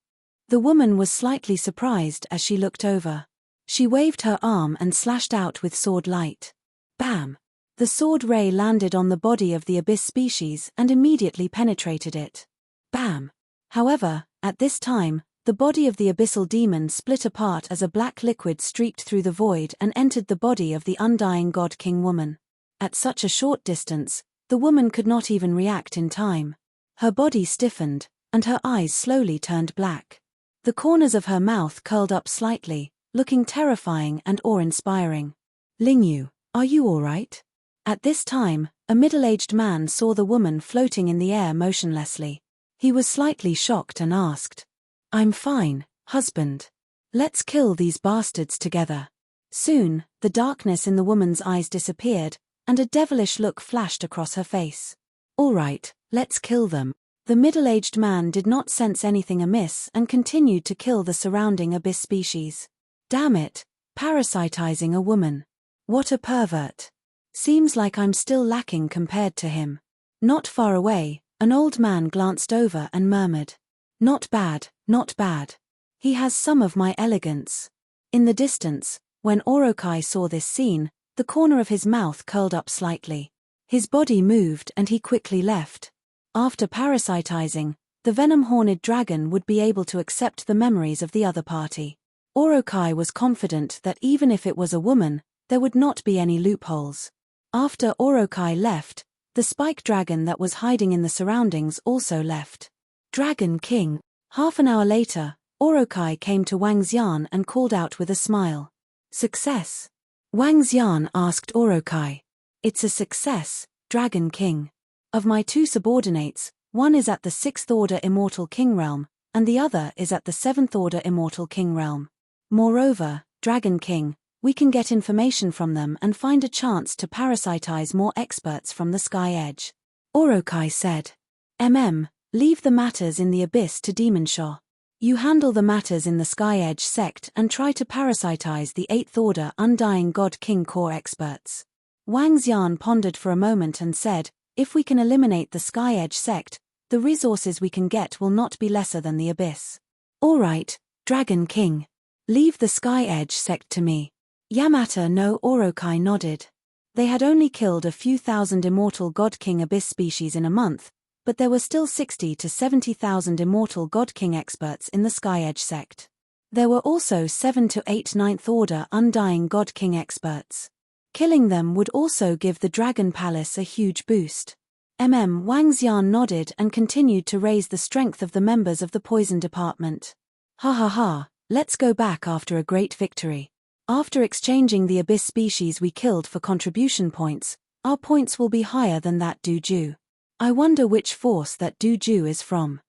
Speaker 1: The woman was slightly surprised as she looked over. She waved her arm and slashed out with sword light. Bam! The sword ray landed on the body of the Abyss species and immediately penetrated it. Bam! However, at this time, the body of the abyssal demon split apart as a black liquid streaked through the void and entered the body of the Undying God King woman. At such a short distance, the woman could not even react in time. Her body stiffened, and her eyes slowly turned black. The corners of her mouth curled up slightly, looking terrifying and awe-inspiring. Lingyu, are you all right? At this time, a middle-aged man saw the woman floating in the air motionlessly. He was slightly shocked and asked, I'm fine, husband. Let's kill these bastards together. Soon, the darkness in the woman's eyes disappeared, and a devilish look flashed across her face. All right, let's kill them. The middle-aged man did not sense anything amiss and continued to kill the surrounding abyss species. Damn it, parasitizing a woman. What a pervert. Seems like I'm still lacking compared to him. Not far away, an old man glanced over and murmured, Not bad, not bad. He has some of my elegance. In the distance, when Orokai saw this scene, the corner of his mouth curled up slightly. His body moved and he quickly left. After parasitizing, the venom-horned dragon would be able to accept the memories of the other party. Orokai was confident that even if it was a woman, there would not be any loopholes. After Orokai left, the spike dragon that was hiding in the surroundings also left. Dragon King. Half an hour later, Orokai came to Wang Xian and called out with a smile. Success. Wang Xian asked Orokai. It's a success, Dragon King. Of my 2 subordinates, one is at the 6th Order Immortal King realm, and the other is at the 7th Order Immortal King realm. Moreover, Dragon King, we can get information from them and find a chance to parasitize more experts from the Sky Edge. Orokai said. Leave the matters in the abyss to Demonshaw. You handle the matters in the Sky Edge sect and try to parasitize the 8th Order Undying God King Core experts. Wang Xian pondered for a moment and said, if we can eliminate the Sky Edge sect, the resources we can get will not be lesser than the abyss. All right, Dragon King. Leave the Sky Edge sect to me. Yamata no Orokai nodded. They had only killed a few thousand immortal God King Abyss species in a month, but there were still 60 to 70,000 immortal God King experts in the Sky Edge sect. There were also 7 to 8 Ninth Order Undying God King experts. Killing them would also give the Dragon Palace a huge boost. Wang Xian nodded and continued to raise the strength of the members of the poison department. Ha ha ha, let's go back after a great victory. After exchanging the abyss species we killed for contribution points, our points will be higher than that Duju. I wonder which force that Duju is from.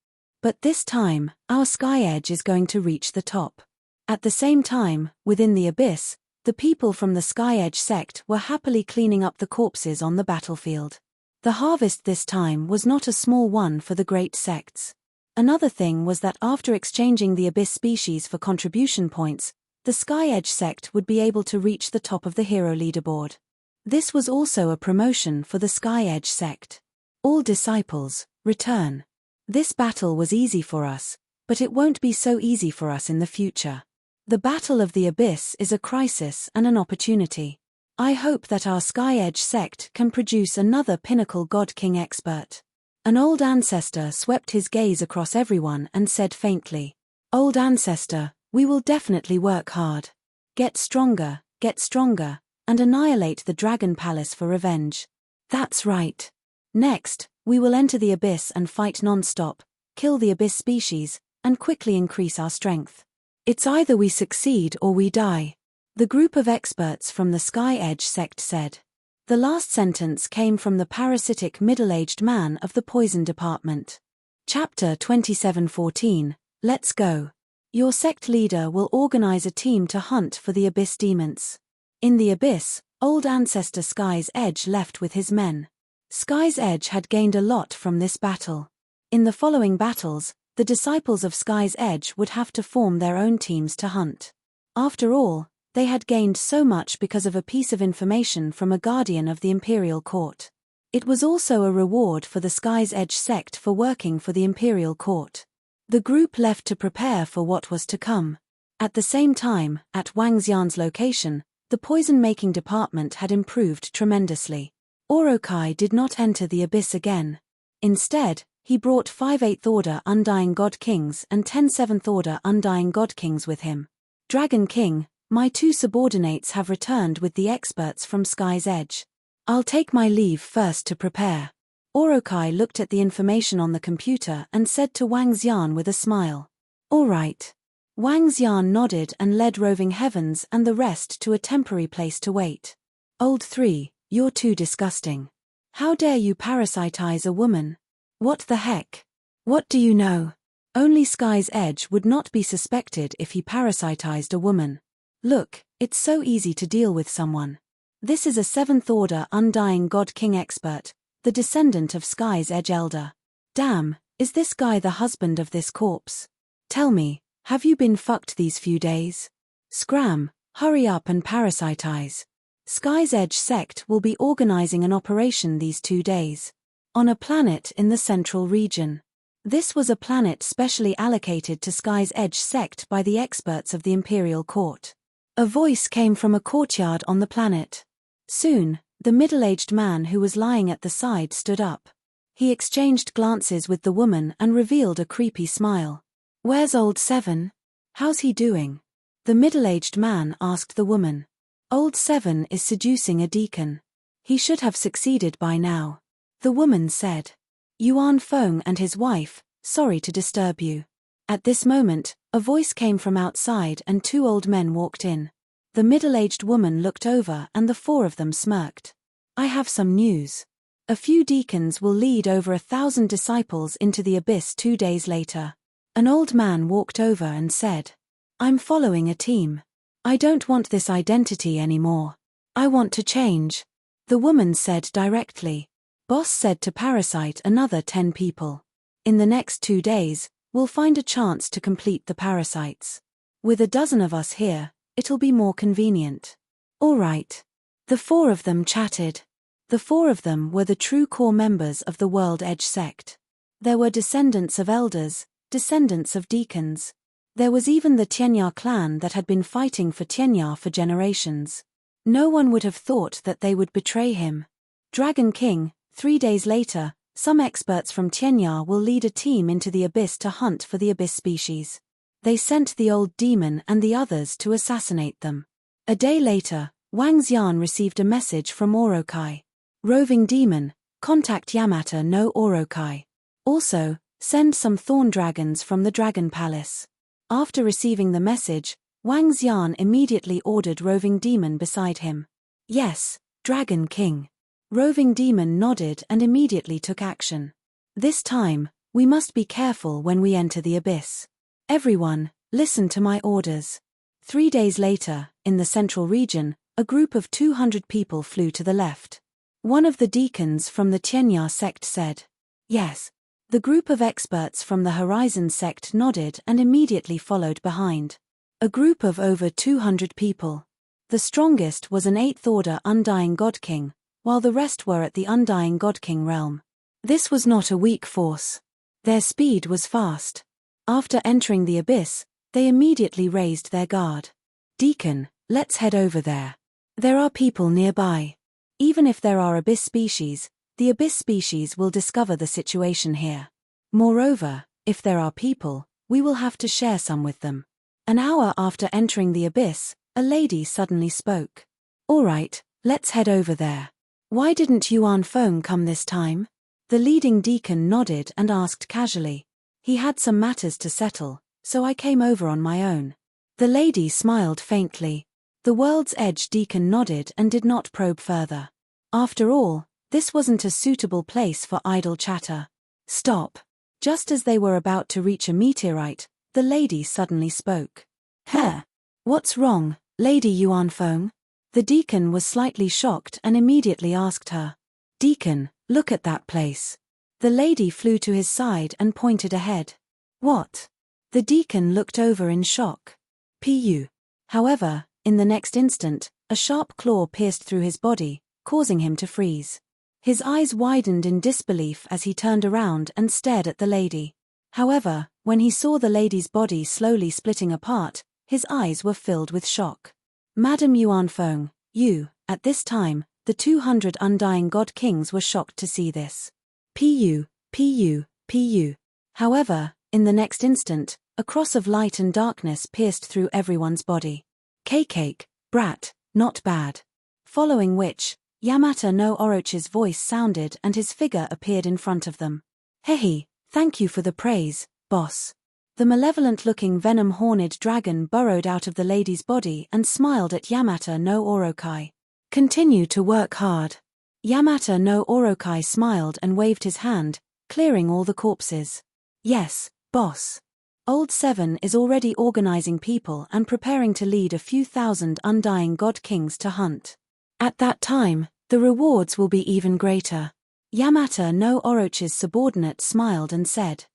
Speaker 1: But this time, our Sky Edge is going to reach the top. At the same time, within the abyss, the people from the Sky Edge sect were happily cleaning up the corpses on the battlefield. The harvest this time was not a small one for the great sects. Another thing was that after exchanging the abyss species for contribution points, the Sky Edge sect would be able to reach the top of the hero leaderboard. This was also a promotion for the Sky Edge sect. All disciples, return. This battle was easy for us, but it won't be so easy for us in the future. The Battle of the Abyss is a crisis and an opportunity. I hope that our Sky Edge sect can produce another pinnacle God King expert. An old ancestor swept his gaze across everyone and said faintly, Old ancestor, we will definitely work hard. Get stronger, and annihilate the Dragon Palace for revenge. That's right. Next, we will enter the abyss and fight non-stop, kill the abyss species, and quickly increase our strength. It's either we succeed or we die. The group of experts from the Sky Edge sect said. The last sentence came from the parasitic middle-aged man of the poison department. Chapter 27:14, Let's go. Your sect leader will organize a team to hunt for the abyss demons. In the abyss, old ancestor Sky's Edge left with his men. Sky's Edge had gained a lot from this battle. In the following battles, the disciples of Sky's Edge would have to form their own teams to hunt. After all, they had gained so much because of a piece of information from a guardian of the Imperial Court. It was also a reward for the Sky's Edge sect for working for the Imperial Court. The group left to prepare for what was to come. At the same time, at Wang Xian's location, the poison-making department had improved tremendously. Orokai did not enter the abyss again. Instead, he brought 5 8th Order Undying God Kings and 10 7th Order Undying God Kings with him. Dragon King, my 2 subordinates have returned with the experts from Sky's Edge. I'll take my leave first to prepare. Orokai looked at the information on the computer and said to Wang Xian with a smile. All right. Wang Xian nodded and led Roving Heavens and the rest to a temporary place to wait. Old 3, you're too disgusting. How dare you parasitize a woman? What the heck? What do you know? Only Sky's Edge would not be suspected if he parasitized a woman. Look, it's so easy to deal with someone. This is a 7th Order Undying God King expert, the descendant of Sky's Edge Elder. Damn, is this guy the husband of this corpse? Tell me, have you been fucked these few days? Scram, hurry up and parasitize. Sky's Edge sect will be organizing an operation these 2 days. On a planet in the central region. This was a planet specially allocated to Sky's Edge sect by the experts of the Imperial Court. A voice came from a courtyard on the planet. Soon, the middle-aged man who was lying at the side stood up. He exchanged glances with the woman and revealed a creepy smile. Where's old 7? How's he doing? The middle-aged man asked the woman. Old 7 is seducing a deacon. He should have succeeded by now. The woman said. Yuan Feng and his wife, sorry to disturb you. At this moment, a voice came from outside and 2 old men walked in. The middle-aged woman looked over and the 4 of them smirked. I have some news. A few deacons will lead over 1,000 disciples into the abyss 2 days later. An old man walked over and said, I'm following a team. I don't want this identity anymore. I want to change. The woman said directly. Boss said to parasite another 10 people. In the next 2 days, we'll find a chance to complete the parasites. With a dozen of us here, it'll be more convenient. All right. The 4 of them chatted. The 4 of them were the true core members of the World Edge sect. There were descendants of elders, descendants of deacons. There was even the Tienya clan that had been fighting for Tienya for generations. No one would have thought that they would betray him. Dragon King, 3 days later, some experts from Tienya will lead a team into the abyss to hunt for the abyss species. They sent the old demon and the others to assassinate them. A day later, Wang Xian received a message from Orokai. Roving demon, contact Yamata no Orokai. Also, send some thorn dragons from the Dragon Palace. After receiving the message, Wang Xian immediately ordered Roving Demon beside him. Yes, Dragon King. Roving Demon nodded and immediately took action. This time, we must be careful when we enter the abyss. Everyone, listen to my orders. 3 days later, in the central region, a group of 200 people flew to the left. One of the deacons from the Tienya sect said, "Yes." The group of experts from the Horizon sect nodded and immediately followed behind. A group of over 200 people. The strongest was an 8th Order Undying God King, while the rest were at the Undying God King realm. This was not a weak force. Their speed was fast. After entering the abyss, they immediately raised their guard. "Deacon, let's head over there. There are people nearby. Even if there are abyss species, the abyss species will discover the situation here. Moreover, if there are people, we will have to share some with them." An hour after entering the abyss, a lady suddenly spoke. "All right, let's head over there. Why didn't Yuan Feng come this time?" The leading deacon nodded and asked casually. "He had some matters to settle, so I came over on my own." The lady smiled faintly. The World's Edge deacon nodded and did not probe further. After all, this wasn't a suitable place for idle chatter. "Stop." Just as they were about to reach a meteorite, the lady suddenly spoke. "Huh? What's wrong, Lady Yuan Feng?" The deacon was slightly shocked and immediately asked her. "Deacon, look at that place." The lady flew to his side and pointed ahead. "What?" The deacon looked over in shock. "Pu." However, in the next instant, a sharp claw pierced through his body, causing him to freeze. His eyes widened in disbelief as he turned around and stared at the lady. However, when he saw the lady's body slowly splitting apart, his eyes were filled with shock. "Madam Yuan Feng, you." At this time, the 200 Undying God Kings were shocked to see this. "Pu, Pu, Pu." However, in the next instant, a cross of light and darkness pierced through everyone's body. "Cake, brat, not bad." Following which, Yamata no Orochi's voice sounded and his figure appeared in front of them. "Hehe, thank you for the praise, boss." The malevolent-looking venom-horned dragon burrowed out of the lady's body and smiled at Yamata no Orokai. "Continue to work hard." Yamata no Orokai smiled and waved his hand, clearing all the corpses. "Yes, boss." Old Seven is already organizing people and preparing to lead a few thousand Undying God Kings to hunt. At that time, the rewards will be even greater. Yamata no Orochi's subordinate smiled and said,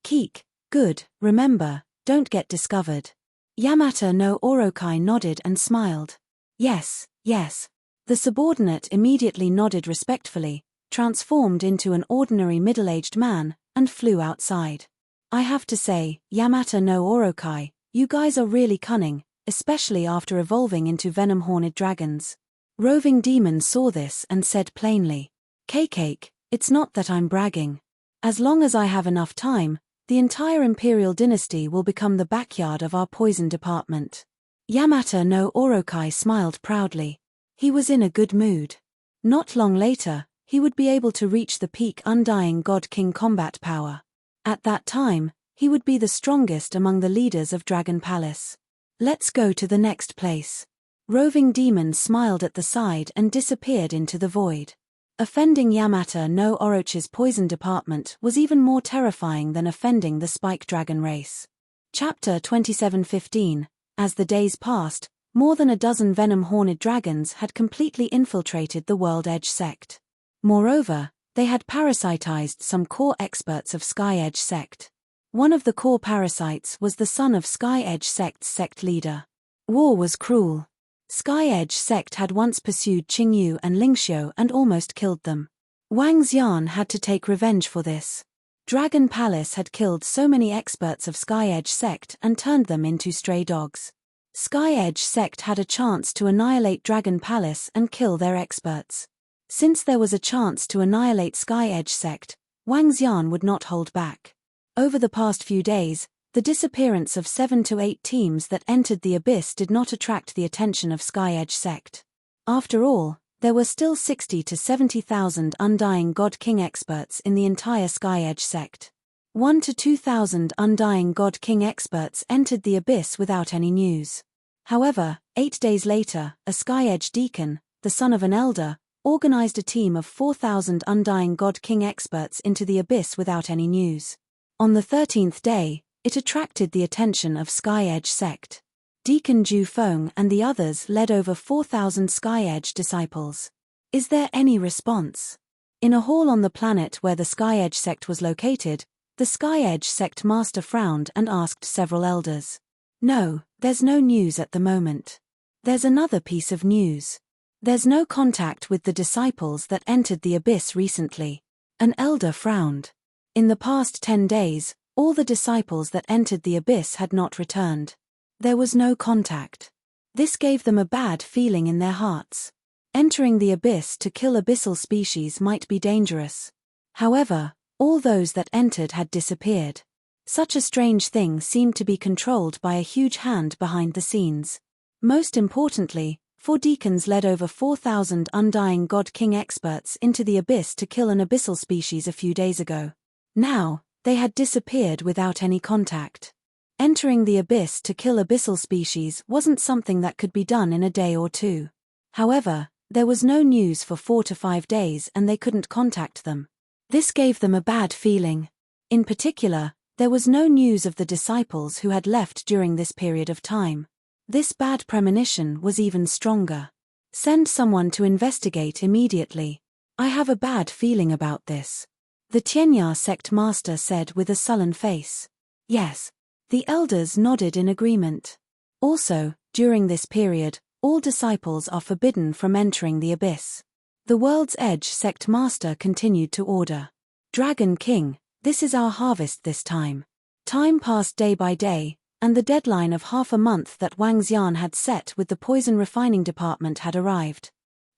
Speaker 1: "Keek, good, remember, don't get discovered." Yamata no Orokai nodded and smiled. "Yes, yes." The subordinate immediately nodded respectfully, transformed into an ordinary middle-aged man, and flew outside. "I have to say, Yamata no Orokai, you guys are really cunning, especially after evolving into venom-horned dragons." Roving Demon saw this and said plainly, "Cake, it's not that I'm bragging. As long as I have enough time, the entire Imperial dynasty will become the backyard of our poison department." Yamata no Orokai smiled proudly. He was in a good mood. Not long later, he would be able to reach the peak Undying God King combat power. At that time, he would be the strongest among the leaders of Dragon Palace. "Let's go to the next place." Roving Demon smiled at the side and disappeared into the void. Offending Yamata no Orochi's poison department was even more terrifying than offending the Spike Dragon race. Chapter 27:15. As the days passed, more than a dozen venom-horned dragons had completely infiltrated the World Edge sect. Moreover, They had parasitized some core experts of Sky Edge sect. One of the core parasites was the son of Sky Edge sect's sect leader. War was cruel. Sky Edge sect had once pursued Qingyu and Lingxiu and almost killed them. Wang Xian had to take revenge for this. Dragon Palace had killed so many experts of Sky Edge sect and turned them into stray dogs. Sky Edge sect had a chance to annihilate Dragon Palace and kill their experts. Since there was a chance to annihilate Sky Edge sect, Wang Xian would not hold back. Over the past few days, the disappearance of 7 to 8 teams that entered the abyss did not attract the attention of Sky Edge sect. After all, there were still 60 to 70,000 Undying God King experts in the entire Sky Edge sect. 1 to 2,000 Undying God King experts entered the abyss without any news. However, 8 days later, a Sky Edge deacon, the son of an elder, organized a team of 4,000 Undying God King experts into the abyss without any news. On the 13th day, it attracted the attention of Sky Edge sect. Deacon Zhu Feng and the others led over 4,000 Sky Edge disciples. Is there any response? In a hall on the planet where the Sky Edge sect was located, the Sky Edge sect master frowned and asked several elders. No, there's no news at the moment. There's another piece of news. There's no contact with the disciples that entered the abyss recently. An elder frowned. In the past 10 days, all the disciples that entered the abyss had not returned. There was no contact. This gave them a bad feeling in their hearts. Entering the abyss to kill abyssal species might be dangerous. However, all those that entered had disappeared. Such a strange thing seemed to be controlled by a huge hand behind the scenes. Most importantly, 4 deacons led over 4,000 Undying God King experts into the abyss to kill an abyssal species a few days ago. Now, they had disappeared without any contact. Entering the abyss to kill abyssal species wasn't something that could be done in a day or two. However, there was no news for 4 to 5 days and they couldn't contact them. This gave them a bad feeling. In particular, there was no news of the disciples who had left during this period of time. This bad premonition was even stronger. Send someone to investigate immediately. I have a bad feeling about this. The Tianya sect master said with a sullen face. Yes. The elders nodded in agreement. Also, during this period, all disciples are forbidden from entering the abyss. The World's Edge sect master continued to order. Dragon King, this is our harvest this time. Time passed day by day, and the deadline of half a month that Wang Xian had set with the poison refining department had arrived.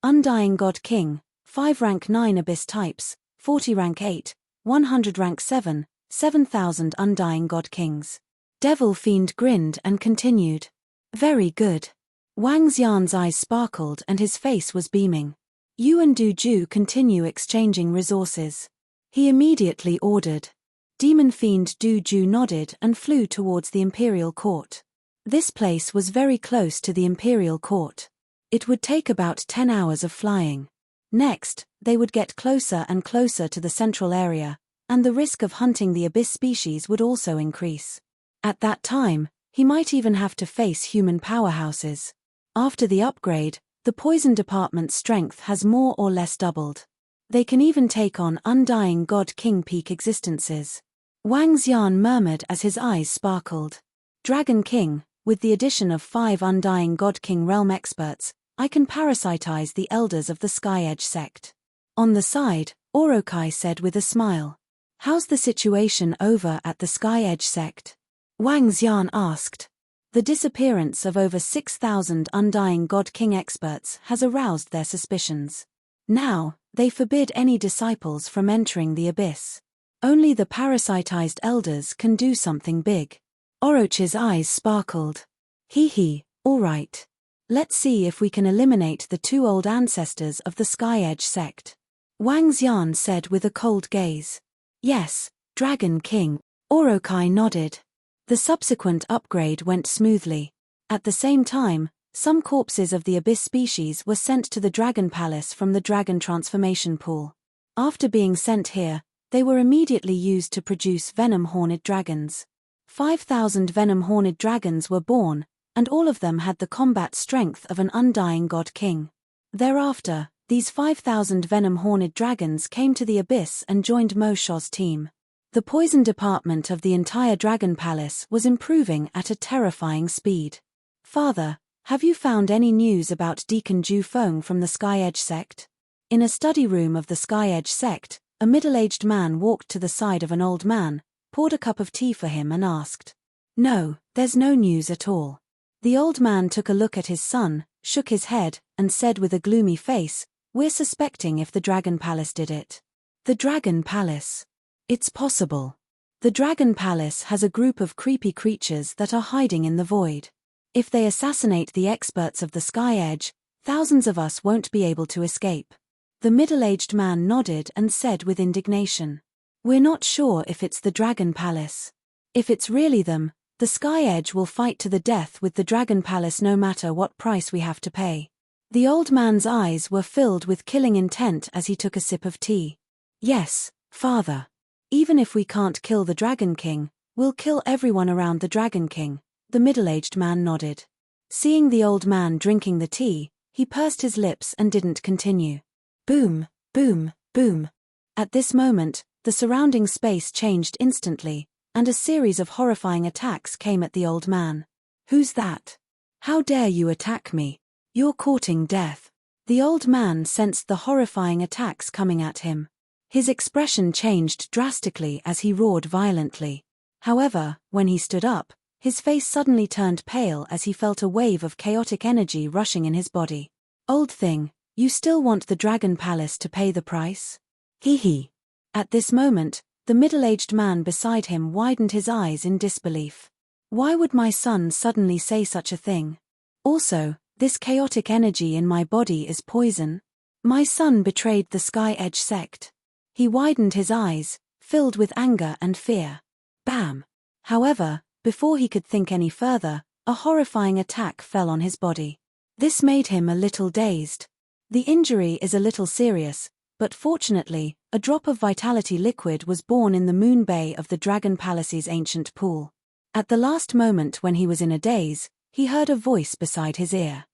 Speaker 1: Undying God King, 5 rank 9 abyss types, 40 rank 8, 100 rank 7, 7,000 Undying God Kings. Devil Fiend grinned and continued. Very good. Wang Xian's eyes sparkled and his face was beaming. You and Du Ju continue exchanging resources. He immediately ordered. Demon Fiend Du Ju nodded and flew towards the Imperial Court. This place was very close to the Imperial Court. It would take about 10 hours of flying. Next, they would get closer and closer to the central area, and the risk of hunting the abyss species would also increase. At that time, he might even have to face human powerhouses. After the upgrade, the poison department's strength has more or less doubled. They can even take on Undying God King peak existences. Wang Xian murmured as his eyes sparkled. Dragon King, with the addition of 5 Undying God King realm experts, I can parasitize the elders of the Sky Edge sect. On the side, Orokai said with a smile. How's the situation over at the Sky Edge sect? Wang Xian asked. The disappearance of over 6,000 Undying God King experts has aroused their suspicions. Now, they forbid any disciples from entering the abyss. Only the parasitized elders can do something big. Orochi's eyes sparkled. Hee, all right. Let's see if we can eliminate the 2 old ancestors of the Sky Edge sect. Wang Xian said with a cold gaze. Yes, Dragon King. Orokai nodded. The subsequent upgrade went smoothly. At the same time, some corpses of the abyss species were sent to the Dragon Palace from the Dragon Transformation Pool. After being sent here, they were immediately used to produce venom-horned dragons. 5,000 venom-horned dragons were born, and all of them had the combat strength of an Undying God King. Thereafter, These 5,000 venom-horned dragons came to the abyss and joined Mosho's team. The poison department of the entire dragon palace was improving at a terrifying speed. Father, have you found any news about Deacon Ju Feng from the Sky Edge sect? In a study room of the Sky Edge sect, a middle-aged man walked to the side of an old man, poured a cup of tea for him and asked, "No, there's no news at all." The old man took a look at his son, shook his head, and said with a gloomy face, "We're suspecting if the Dragon Palace did it." The Dragon Palace. It's possible. The Dragon Palace has a group of creepy creatures that are hiding in the void. If they assassinate the experts of the Sky Edge, thousands of us won't be able to escape. The middle-aged man nodded and said with indignation, "We're not sure if it's the Dragon Palace. If it's really them, the Sky Edge will fight to the death with the Dragon Palace no matter what price we have to pay." The old man's eyes were filled with killing intent as he took a sip of tea. "Yes, Father. Even if we can't kill the Dragon King, we'll kill everyone around the Dragon King," the middle-aged man nodded. Seeing the old man drinking the tea, he pursed his lips and didn't continue. Boom, boom, boom. At this moment, the surrounding space changed instantly, and a series of horrifying attacks came at the old man. "Who's that? How dare you attack me? You're courting death." The old man sensed the horrifying attacks coming at him. His expression changed drastically as he roared violently. However, when he stood up, his face suddenly turned pale as he felt a wave of chaotic energy rushing in his body. "Old thing, you still want the Dragon Palace to pay the price? Hee hee." At this moment, the middle-aged man beside him widened his eyes in disbelief. "Why would my son suddenly say such a thing? Also, this chaotic energy in my body is poison. My son betrayed the Sky Edge sect." He widened his eyes, filled with anger and fear. Bam! However, before he could think any further, a horrifying attack fell on his body. This made him a little dazed. The injury is a little serious, but fortunately, a drop of vitality liquid was born in the moon bay of the Dragon Palace's ancient pool. At the last moment when he was in a daze, he heard a voice beside his ear.